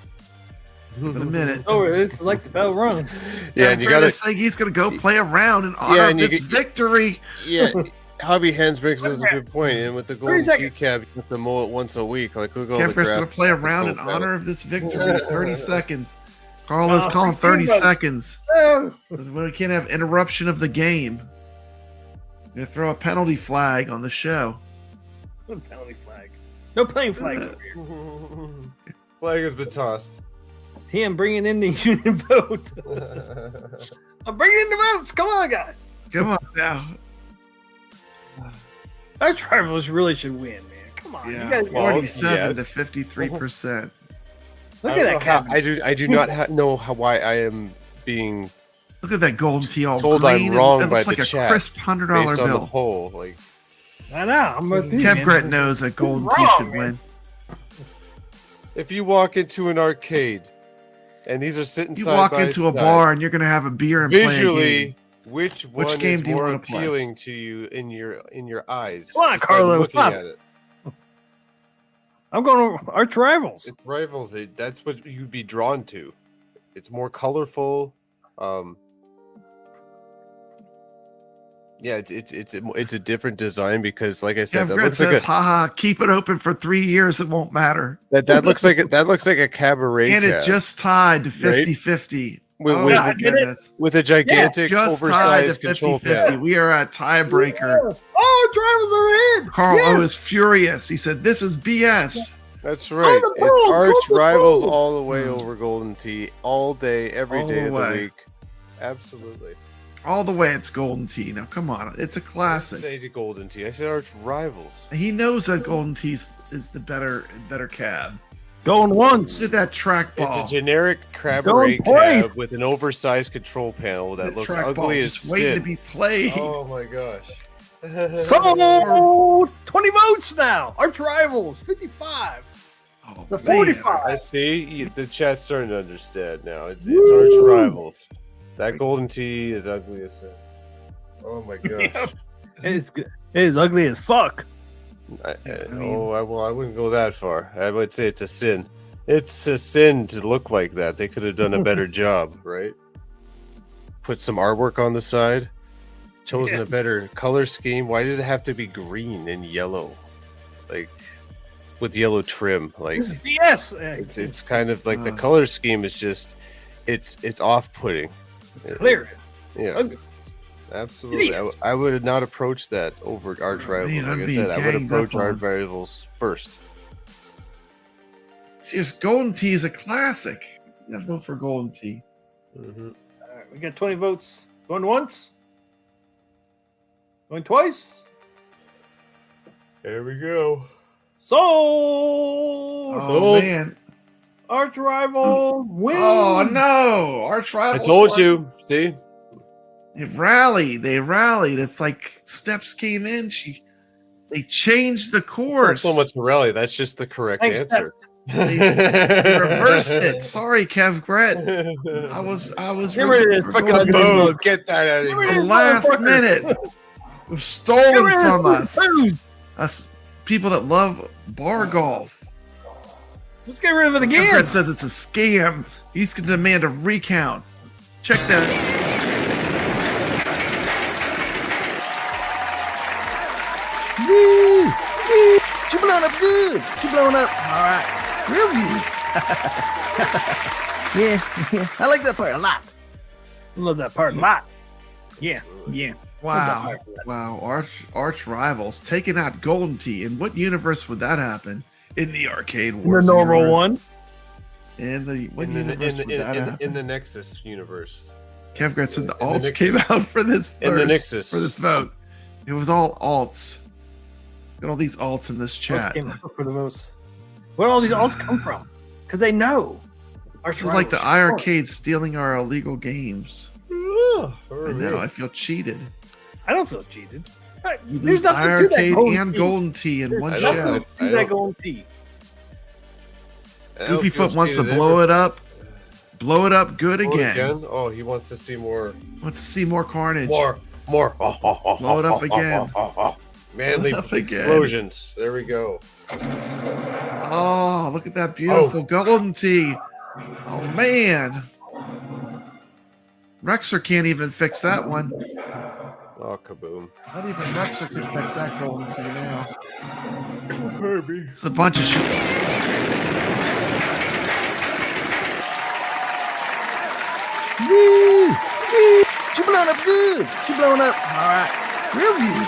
Give it a minute. Oh, it's like the bell rung. Yeah, and you gotta gotta. say he's gonna go play around in honor and of you this victory. Yeah, Hobby Hands makes a good point. And with the 30 golden seconds. key cap, you have to mow it once a week. Like look at all the Kevgret's grass. gonna play around in control honor of this victory. 30 seconds. Carlos No, calling 30 15 seconds. Oh, We can't have interruption of the game. We're gonna throw a penalty flag on the show. no penalty flag. No playing flags over here. panel. Flag has been tossed. TM bringing in the unit vote. I'm bringing in the votes. Come on, guys. Come on now. Our Rivals really should win, man. Come on. Yeah, You guys, Well, 47 to yes. 53%. look I at don't know that how- cabinet. I do not know why I am being Look at that golden tee all Told green. I'm wrong It by looks like the a chat, crisp $100 based on the bill. poll. Like I know. I'm with you, Kevgret man. knows that golden Wrong, tee should man. win. if you walk into an arcade and these are sitting You side walk by into a side, bar and you're gonna have a beer and play a visually, game. which one game is do you more wanna play? appealing to you in your eyes? Come on, just by Carlos, looking come on. at it. I'm going to Arch Rivals. It's rivals. That's what you'd be drawn to. It's more colorful. Yeah, it's a different design because, like I said, that Kevgret looks like says, haha, keep it open for 3 years, it won't matter. that looks like a cabaret And it cab just tied to Right? 50-50. With- Oh with- my I get it. goodness. with a gigantic Just tied to oversized control 50-50. panel. We are at tiebreaker. Oh, Rivals are in. Carl Yeah. O is furious. He said, this is BS. That's right. the It's ball, arch go the rivals ball. all the way over Golden Tee, all day, every All day the of the way. week. Absolutely. All the way it's golden tee. Now, come on. It's a I classic. said Golden Tee. I said arch rivals. He knows that golden tee is the better cab. Going once. Look at that track ball. It's a generic cabaret twice. cab with an oversized control panel that looks track ball ugly as just waiting to sin. be played. Oh my gosh. So 20 votes now. Arch Rivals 55. Oh, The man. 45. I see. The chat's starting to understand now. It's arch rivals. That Golden Tee is ugly as sin. Oh my gosh. It is good. It is ugly as fuck. I mean- I wouldn't go that far. I would say it's a sin. It's a sin to look like that. They could have done a better job, right? Put some artwork on the side. Chosen a better color scheme. Why did it have to be green and yellow? Like with yellow trim. Like This is BS. it's kind of like the color scheme is just it's off-putting. It's clear. Yeah. Ugly. Absolutely. I would not approach that over Arch Rivals. man, I'm Like I being said, I would ganged approach up on. Arch Rivals first. Seriously, golden tee is a classic. You gotta vote for golden tee. Mm-hmm. All right, we got 20 votes. Going once. Going twice. There we go. So Oh, man. Arch Rival wins. Oh no. Arch I Rivals told won. you. See? They rallied. It's like Steps came in. They changed the Not course. so much Morelli. That's just the correct Thanks, answer. They reversed it. Sorry, Kevgret. I was Get rid of rooting this for fucking golden ugly tee. Oh, get that out of Get rid here. of The last motherfucker. minute. We've Get stolen rid of from this us. food. Us people that love bar golf. Let's get rid of it again. Kevgret says it's a scam. He's going to demand a recount. Check that. Woo! Woo! She blowing up good. She blowing up. All right. Real good. yeah. I like that part a lot. I love that part a lot. Yeah. Wow. Arch Rivals taking out Golden Tee. In what universe would that happen? In the Arcade The Wars. normal universe. one. What universe would that happen? In the Nexus universe. Kevgret said the in the alts Nixus. came out for this In the first, Nixus. for this vote. It was all alts. Got all these alts in this Alts chat. came out for the most. Where do all these alts come from? Because they know. It's like the iiRcade stealing our illegal games. I know. I feel cheated. I don't feel cheated. You There's lose nothing to that iiRcade golden and tea. golden tea in one I show. know. Nothing to that golden tea. Goofyfoot wants to blow it up. Blow it up good again. Oh, he wants to see more. Wants to see more carnage. More. Blow it up again. Manly Blow it up again. explosions. There we go. Oh, look at that beautiful golden tea. Oh, man. Rexer can't even fix that one. Oh, kaboom. Not even Rexer could fix that golden tea now. It's a bunch of shit. Woo! Woo! She blowing up good. She blowing up. All right. Real good.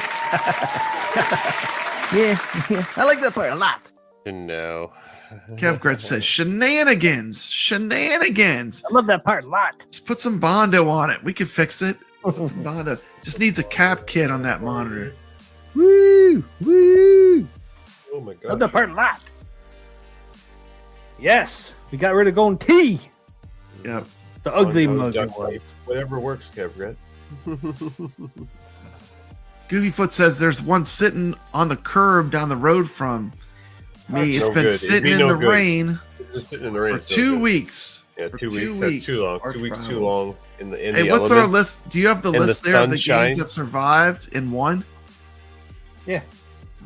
yeah, I like that part a lot. And now. Kevgret says shenanigans. Shenanigans. I love that part a lot. Just put some Bondo on it. We can fix it. Put some Bondo. Just needs a cap kit on that monitor. Woo! Woo! Oh my Love god. that part a lot. Yes, we got rid of golden tea. Yep. The ugly Bondo mug. duck life. Whatever works, Kevgret. Goofyfoot says there's one sitting on the curb down the road from me. It's No been good. It'd sitting be in no the good. rain Just sitting in the rain. for is no 2 good. weeks. Yeah, For 2 2 weeks. That's weeks. too long. Arch 2 weeks too rivals. long in the Hey, what's element. our list? Do you have the In the list there of the sunshine? games that survived in one? Yeah.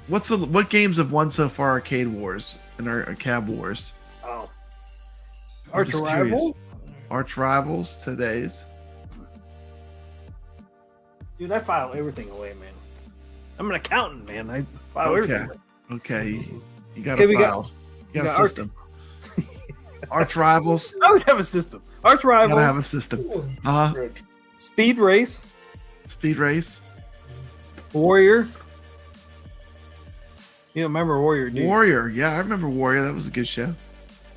What games have won so far? Arcade Wars and our Cab Wars. Oh. I'm Arch just Rival? curious. Arch Rivals today's. Dude, I file everything away, man. I'm an accountant, man. I file Okay. everything away. Okay, you got Okay, a we got- file. You got we a got Arch- system. Arch Rivals. I always have a system. Arch Rival, Gotta have a system. Uh-huh. Speed Race, Speed Race. Warrior. You don't remember Warrior, do you? Warrior. Yeah, I remember Warrior. That was a good show.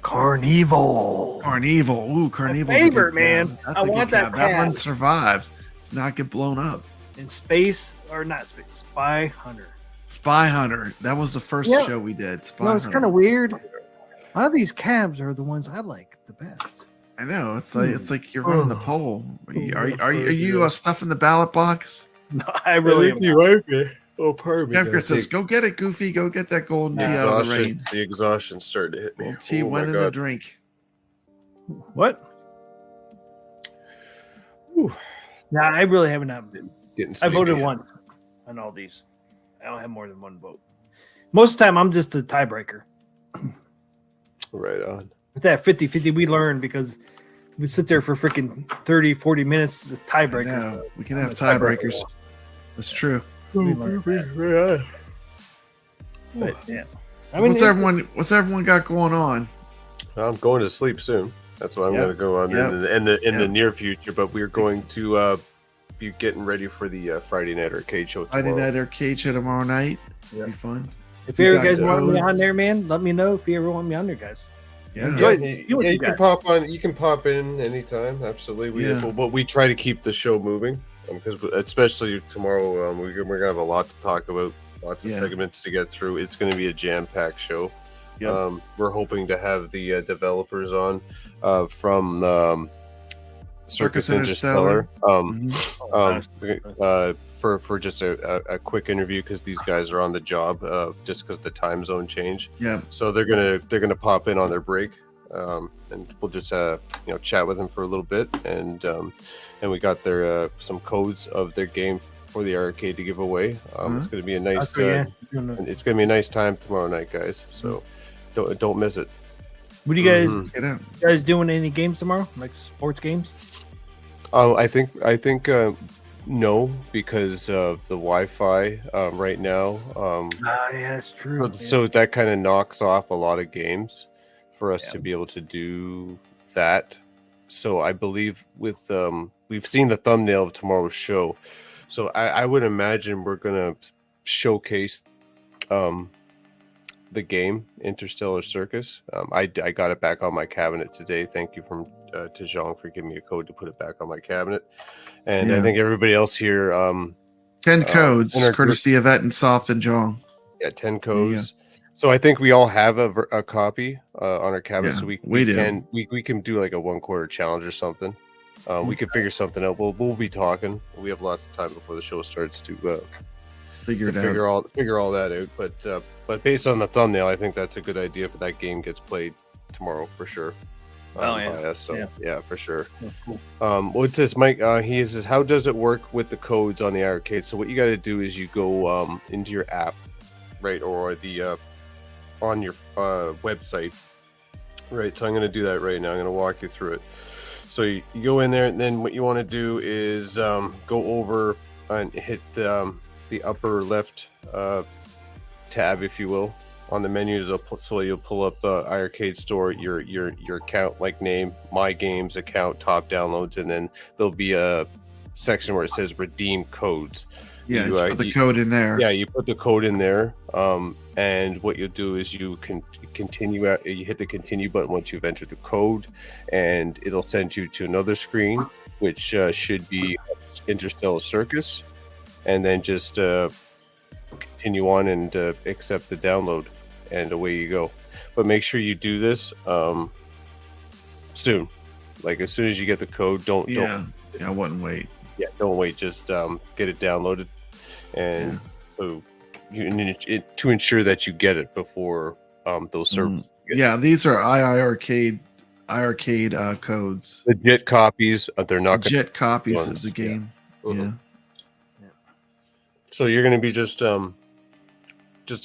Carnival. Carnival. Ooh, Carnival. favorite, man. I want that That one pad. survived. Did not get blown up. In Space, or not Space, Spy Hunter. Spy Hunter. That was the first Yeah. show we did. Spy No, it's Hunter. kind of weird. A lot of these cabs are the ones I like the best. I know. It's like you're running the poll. Are you stuffing the ballot box? No, I really am. not. Oh, pardon me. Kevgret says, "Go get it, Goofy. Go get that golden tea out of the rain. The exhaustion started to hit me. Golden tea Oh my went in the God. drink." What? Whew. Nah, I really haven't. Getting I voted sleepy. once on all these. I don't have more than one vote. Most of the time, I'm just a tiebreaker. Right on. With that 50-50, we learn because we sit there for freaking 30, 40 minutes. It's a tiebreaker. No, we can have I'm a tiebreaker. tiebreakers. That's true. We learn. But, yeah. I mean, What's everyone got going on? I'm going to sleep soon. That's what I'm Yep. going to go on Yep. in the Yep. near future. But we're going to be getting ready for the Friday night arcade show tomorrow. Friday night arcade show tomorrow night. It'll Yep. be fun. if you ever got guys want me those. on there, man, let me know if you ever want me on there, guys. Yeah. Enjoy Yeah, it. You and yeah, you you can guys. pop on. You can pop in anytime. Absolutely. Yeah. But we try to keep the show moving because, especially tomorrow, we're gonna have a lot to talk about. Lots of Yeah. segments to get through. It's going to be a jam-packed show. Yep. We're hoping to have the developers on from Circus Interstellar. Mhm. For just a quick interview because these guys are on the job just because the time zone change. Yeah. So they're gonna pop in on their break, and we'll just chat with them for a little bit, and we got their some codes of their game for the arcade to give away. It's gonna be a nice it's gonna be a nice time tomorrow night, guys. So don't miss it. What are you guys Mhm. Get out. you guys doing any games tomorrow? Like sports games? Oh, I think no, because of the Wi-Fi right now. Yeah, that's true. So that kind of knocks off a lot of games for us to be able to do that. So I believe with we've seen the thumbnail of tomorrow's show, so I would imagine we're gonna showcase the game Interstellar Circus. I got it back on my cabinet today. Thank you to Jean for giving me a code to put it back on my cabinet. And I Yeah. think everybody else here 10 codes, in our courtesy of Et and Soft and Jong. 10 codes. So I think we all have a copy on our cabinet, Yeah, so we do. can do like a 1/4 challenge or something. We can figure something out. We'll be talking. We have lots of time before the show starts to Figure to it out. figure all that out. But based on the thumbnail, I think that's a good idea for that game gets played tomorrow for sure. Yeah. By us, so yeah, for sure. Oh, cool. What's this, Mike? He says, how does it work with the codes on the iiRcade? So what you got to do is you go into your app, right, or the on your website, right? So I'm going to do that right now. I'm going to walk you through it. So you go in there, and then what you want to do is go over and hit the upper left tab, if you will, on the menu. So you'll pull up iiRcade store, your account like name, my games account, top downloads, and then there'll be a section where it says redeem codes. Yeah, you put the code in there. Yeah, you put the code in there, and what you'll do is you can continue. You hit the continue button once you've entered the code, and it'll send you to another screen, which should be Interstellar Circus, and then just continue on and accept the download, and away you go. But make sure you do this soon, like as soon as you get the code. Don't I wouldn't wait. Yeah, don't wait. Just get it downloaded, and so to ensure that you get it before those servers. Yeah, these are iiRcade codes. Legit copies. They're not legit copies of the game. Yeah. So you're going to be just a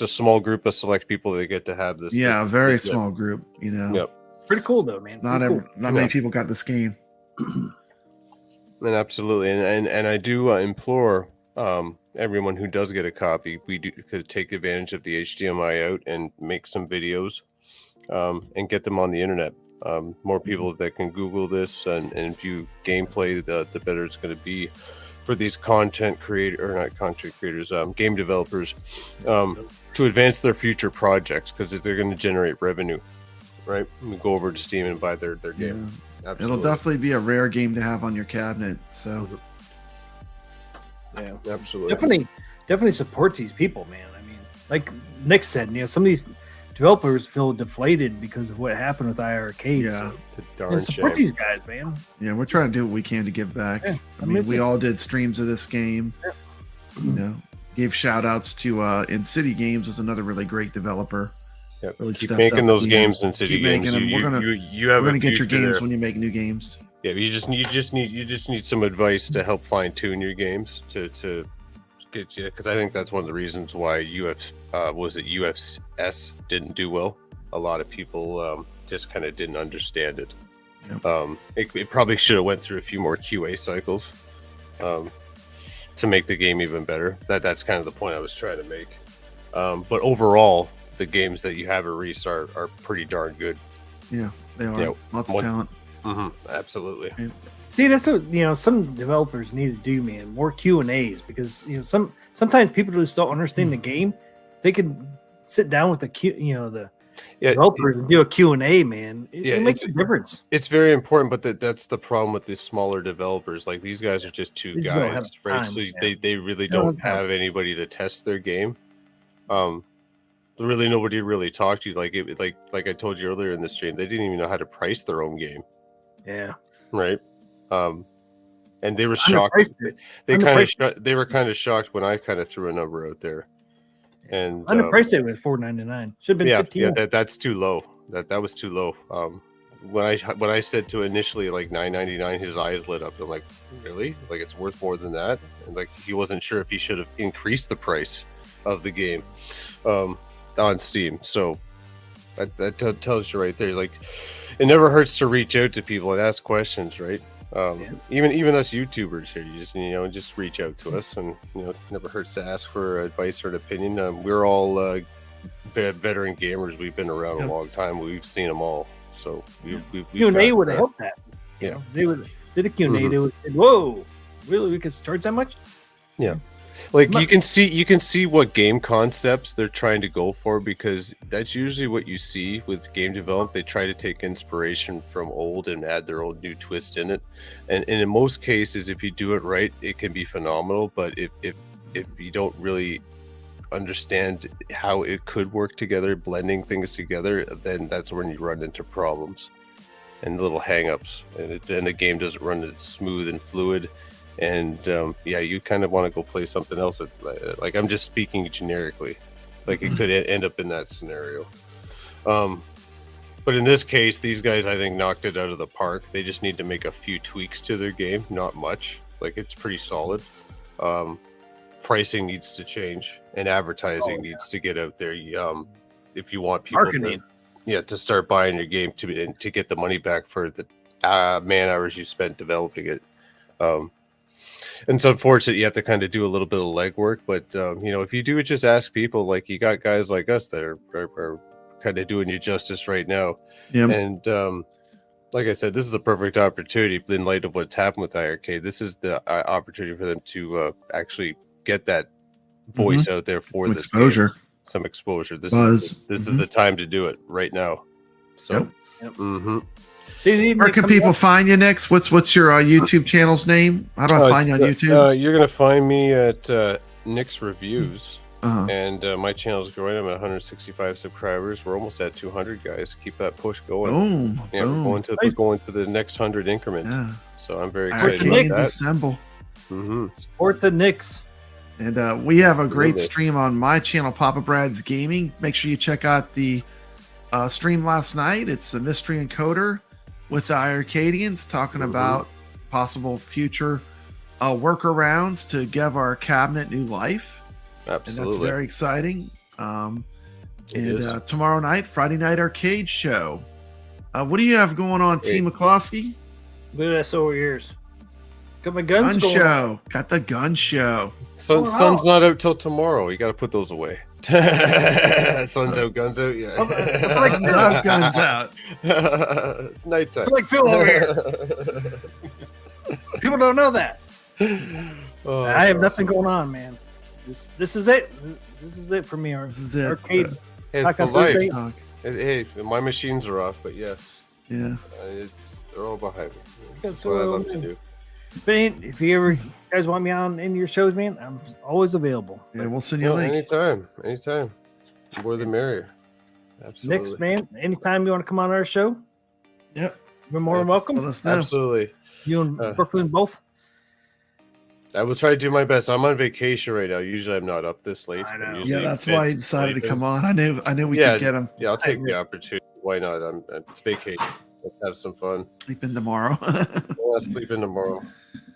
small group of select people that get to have this. Yeah, a very small group. You know. Yep. Pretty cool though, man. Not many people got this game. And absolutely, and I do implore everyone who does get a copy, could take advantage of the HDMI out and make some videos and get them on the internet. More people that can Google this and view gameplay, the better it's going to be for these game developers to advance their future projects, because they're going to generate revenue, right? And go over to Steam and buy their game. Absolutely. It'll definitely be a rare game to have on your cabinet. So, yeah, absolutely. Definitely supports these people, man. I mean, like Nick said, some of these developers feel deflated because of what happened with iiRcade. Yeah, so, support these guys, man. Yeah, we're trying to do what we can to give back. Yeah, I mean, we all did streams of this game. Yeah. You know, gave shout outs to In City Games was another really great developer. Yeah, really keep making those games in City Games. We're gonna get your games when you make new games. Yeah, you just need some advice to help fine tune your games to get you, because I think that's one of the reasons why UFS didn't do well. A lot of people just kind of didn't understand it. Yep. It probably should have went through a few more QA cycles to make the game even better. That's kind of the point I was trying to make. But overall, the games that you have released are pretty darn good. Yeah, they are. Yeah, lots of talent. Absolutely. Yeah. See, that's what some developers need to do, man. More Q&As, because sometimes people just don't understand the game. They can sit down with the developers and do a Q&A, man. It makes a difference. It's very important, but that's the problem with these smaller developers. Like, these guys are just two guys, right? So they really don't have anybody to test their game. Really, nobody really talked to you. Like I told you earlier in the stream, they didn't even know how to price their own game. Yeah. Right. And they were shocked. They were kind of shocked when I kind of threw a number out there. And underpriced it with $4.99. Should have been $15. Yeah, that's too low. That was too low. When I said to initially like $9.99, his eyes lit up. I'm like, really? Like, it's worth more than that? And like, he wasn't sure if he should have increased the price of the game on Steam. So that tells you right there. Like, it never hurts to reach out to people and ask questions, right? Even us YouTubers here, you just reach out to us, and it never hurts to ask for advice or an opinion. We're all veteran gamers. We've been around a long time. We've seen them all. So Q&A would have helped that. They would did a Q&A. They would say, "Whoa, really? We could charge that much?" Yeah. Like, you can see what game concepts they're trying to go for, because that's usually what you see with game development. They try to take inspiration from old and add their own new twist in it. And in most cases, if you do it right, it can be phenomenal. But if you don't really understand how it could work together, blending things together, then that's when you run into problems and little hang-ups. And then the game doesn't run as smooth and fluid. and yeah, you kind of want to go play something else. Like I'm just speaking generically, like it could end up in that scenario. But in this case, these guys I think knocked it out of the park. They just need to make a few tweaks to their game, not much. Like it's pretty solid. Pricing needs to change, and advertising needs to get out there. If you want people to start buying your game to get the money back for the man hours you spent developing it. And it's unfortunate you have to kind of do a little bit of legwork, but if you do just ask people, like you got guys like us that are kind of doing you justice right now. Yeah. And like I said, this is the perfect opportunity in light of what's happened with iiRcade. This is the opportunity for them to actually get that voice out there for Some this exposure. game. Some exposure. This Buzz. is the time to do it right now. So, Yep. Mm-hmm. Where can people find you, Nix? What's your YouTube channel's name? How do I find you on YouTube? You're gonna find me at Nix Reviews, Uh-huh. and my channel's growing. I'm at 165 subscribers. We're almost at 200, guys. Keep that push going. Boom. Yeah, boom. we're going to the next 100 increment. Yeah. So I'm very excited iiRcadians about that. assemble. Mm-hmm. Support the Nix. And we have a great Absolutely. stream on my channel, Papa Brad's Gaming. Make sure you check out the stream last night. It's a mystery encoder with the iiRcadians talking about possible future workarounds to give our cabinet new life. Absolutely. And that's very exciting. It is. Tomorrow night, Friday Night Arcade Show. What do you have going on, T. McCloskey? Look at that over yours. Got my Gun guns going. show. Got the gun show. Sun's not out till tomorrow. You got to put those away. Sun's out, guns out. Yeah. Love guns out. It's nighttime. I feel like Phil over here. People don't know that. Oh, I have that's nothing going on, man. This is it. This is it for me. This is it. Arcade. awesome. It's Back the on life. Thursday. Hey, my machines are off, but yes, Yeah. they're all behind me. That's That's what I what love I to do. do. But if you guys want me on in your shows, man, I'm always available. Yeah, we'll send you a Well, link. anytime. The more the merrier. Absolutely. Nix, man, anytime you want to come on our show, Yep. you're more than welcome. Let us know. Absolutely. You and Brooklyn both. I will try to do my best. I'm on vacation right now. Usually I'm not up this late. I know. I'm Yeah, usually that's in why bed he decided to sleeping. come on. I knew we Yeah. could get him Yeah, I'll take agree. the opportunity. Why not? It's vacation. Let's have some fun. sleeping tomorrow. I'll sleep in tomorrow.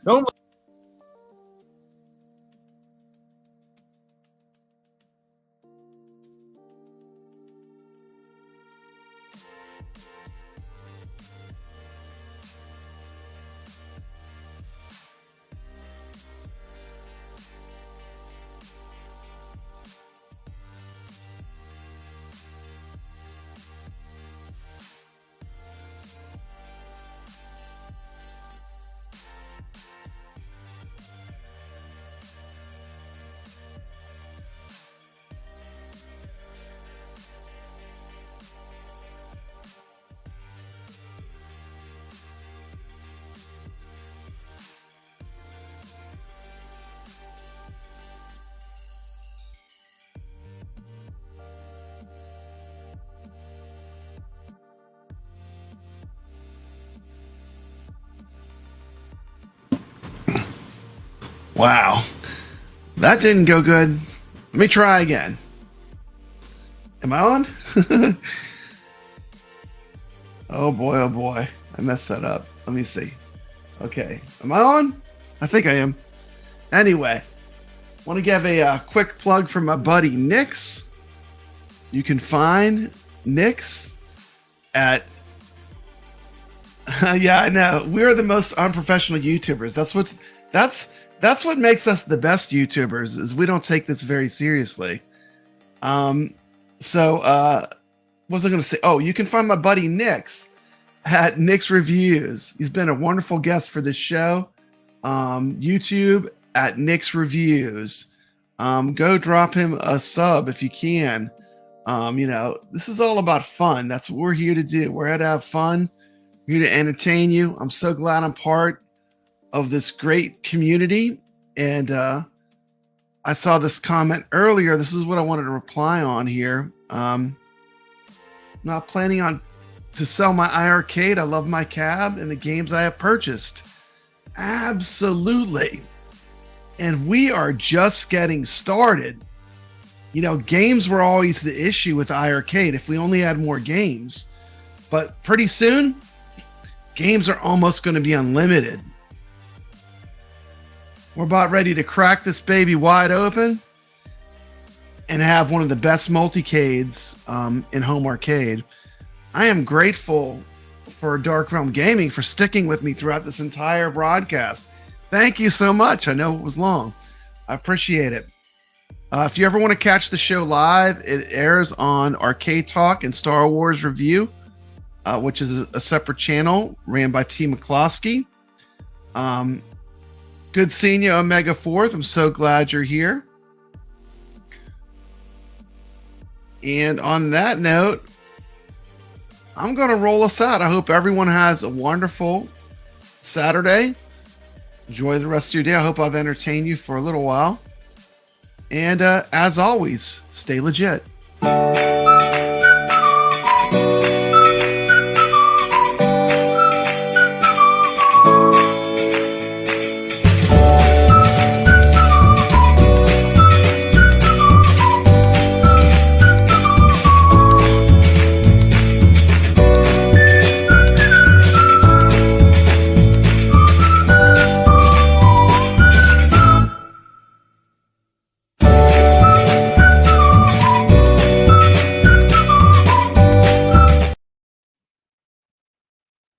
Don't Wow. That didn't go good. Let me try again. Am I on? Oh boy. I messed that up. Let me see. Okay. Am I on? I think I am. Anyway, want to give a quick plug for my buddy Nix. You can find Nix at yeah, I know. We're the most unprofessional YouTubers. That's what makes us the best YouTubers, is we don't take this very seriously. What was I going to say? Oh, you can find my buddy Nix at Nix Reviews. He's been a wonderful guest for this show. YouTube at Nix Reviews. Go drop him a sub if you can. This is all about fun. That's what we're here to do. We're here to have fun. We're here to entertain you. I'm so glad I'm part of this great community. And I saw this comment earlier. This is what I wanted to reply on here. Not planning on to sell my iiRcade. I love my cab and the games I have purchased. Absolutely. And we are just getting started. You know, games were always the issue with iiRcade if we only had more games. But pretty soon, games are almost going to be unlimited. We're about ready to crack this baby wide open and have one of the best multicades in home arcade. I am grateful for Dark Realm Gaming for sticking with me throughout this entire broadcast. Thank you so much. I know it was long. I appreciate it. If you ever want to catch the show live, it airs on Arcade Talk and Star Wars Review, which is a separate channel ran by T. McCloskey. Good seeing you, Omega 4th. I'm so glad you're here. And on that note, I'm going to roll us out. I hope everyone has a wonderful Saturday. Enjoy the rest of your day. I hope I've entertained you for a little while. And as always, stay legit.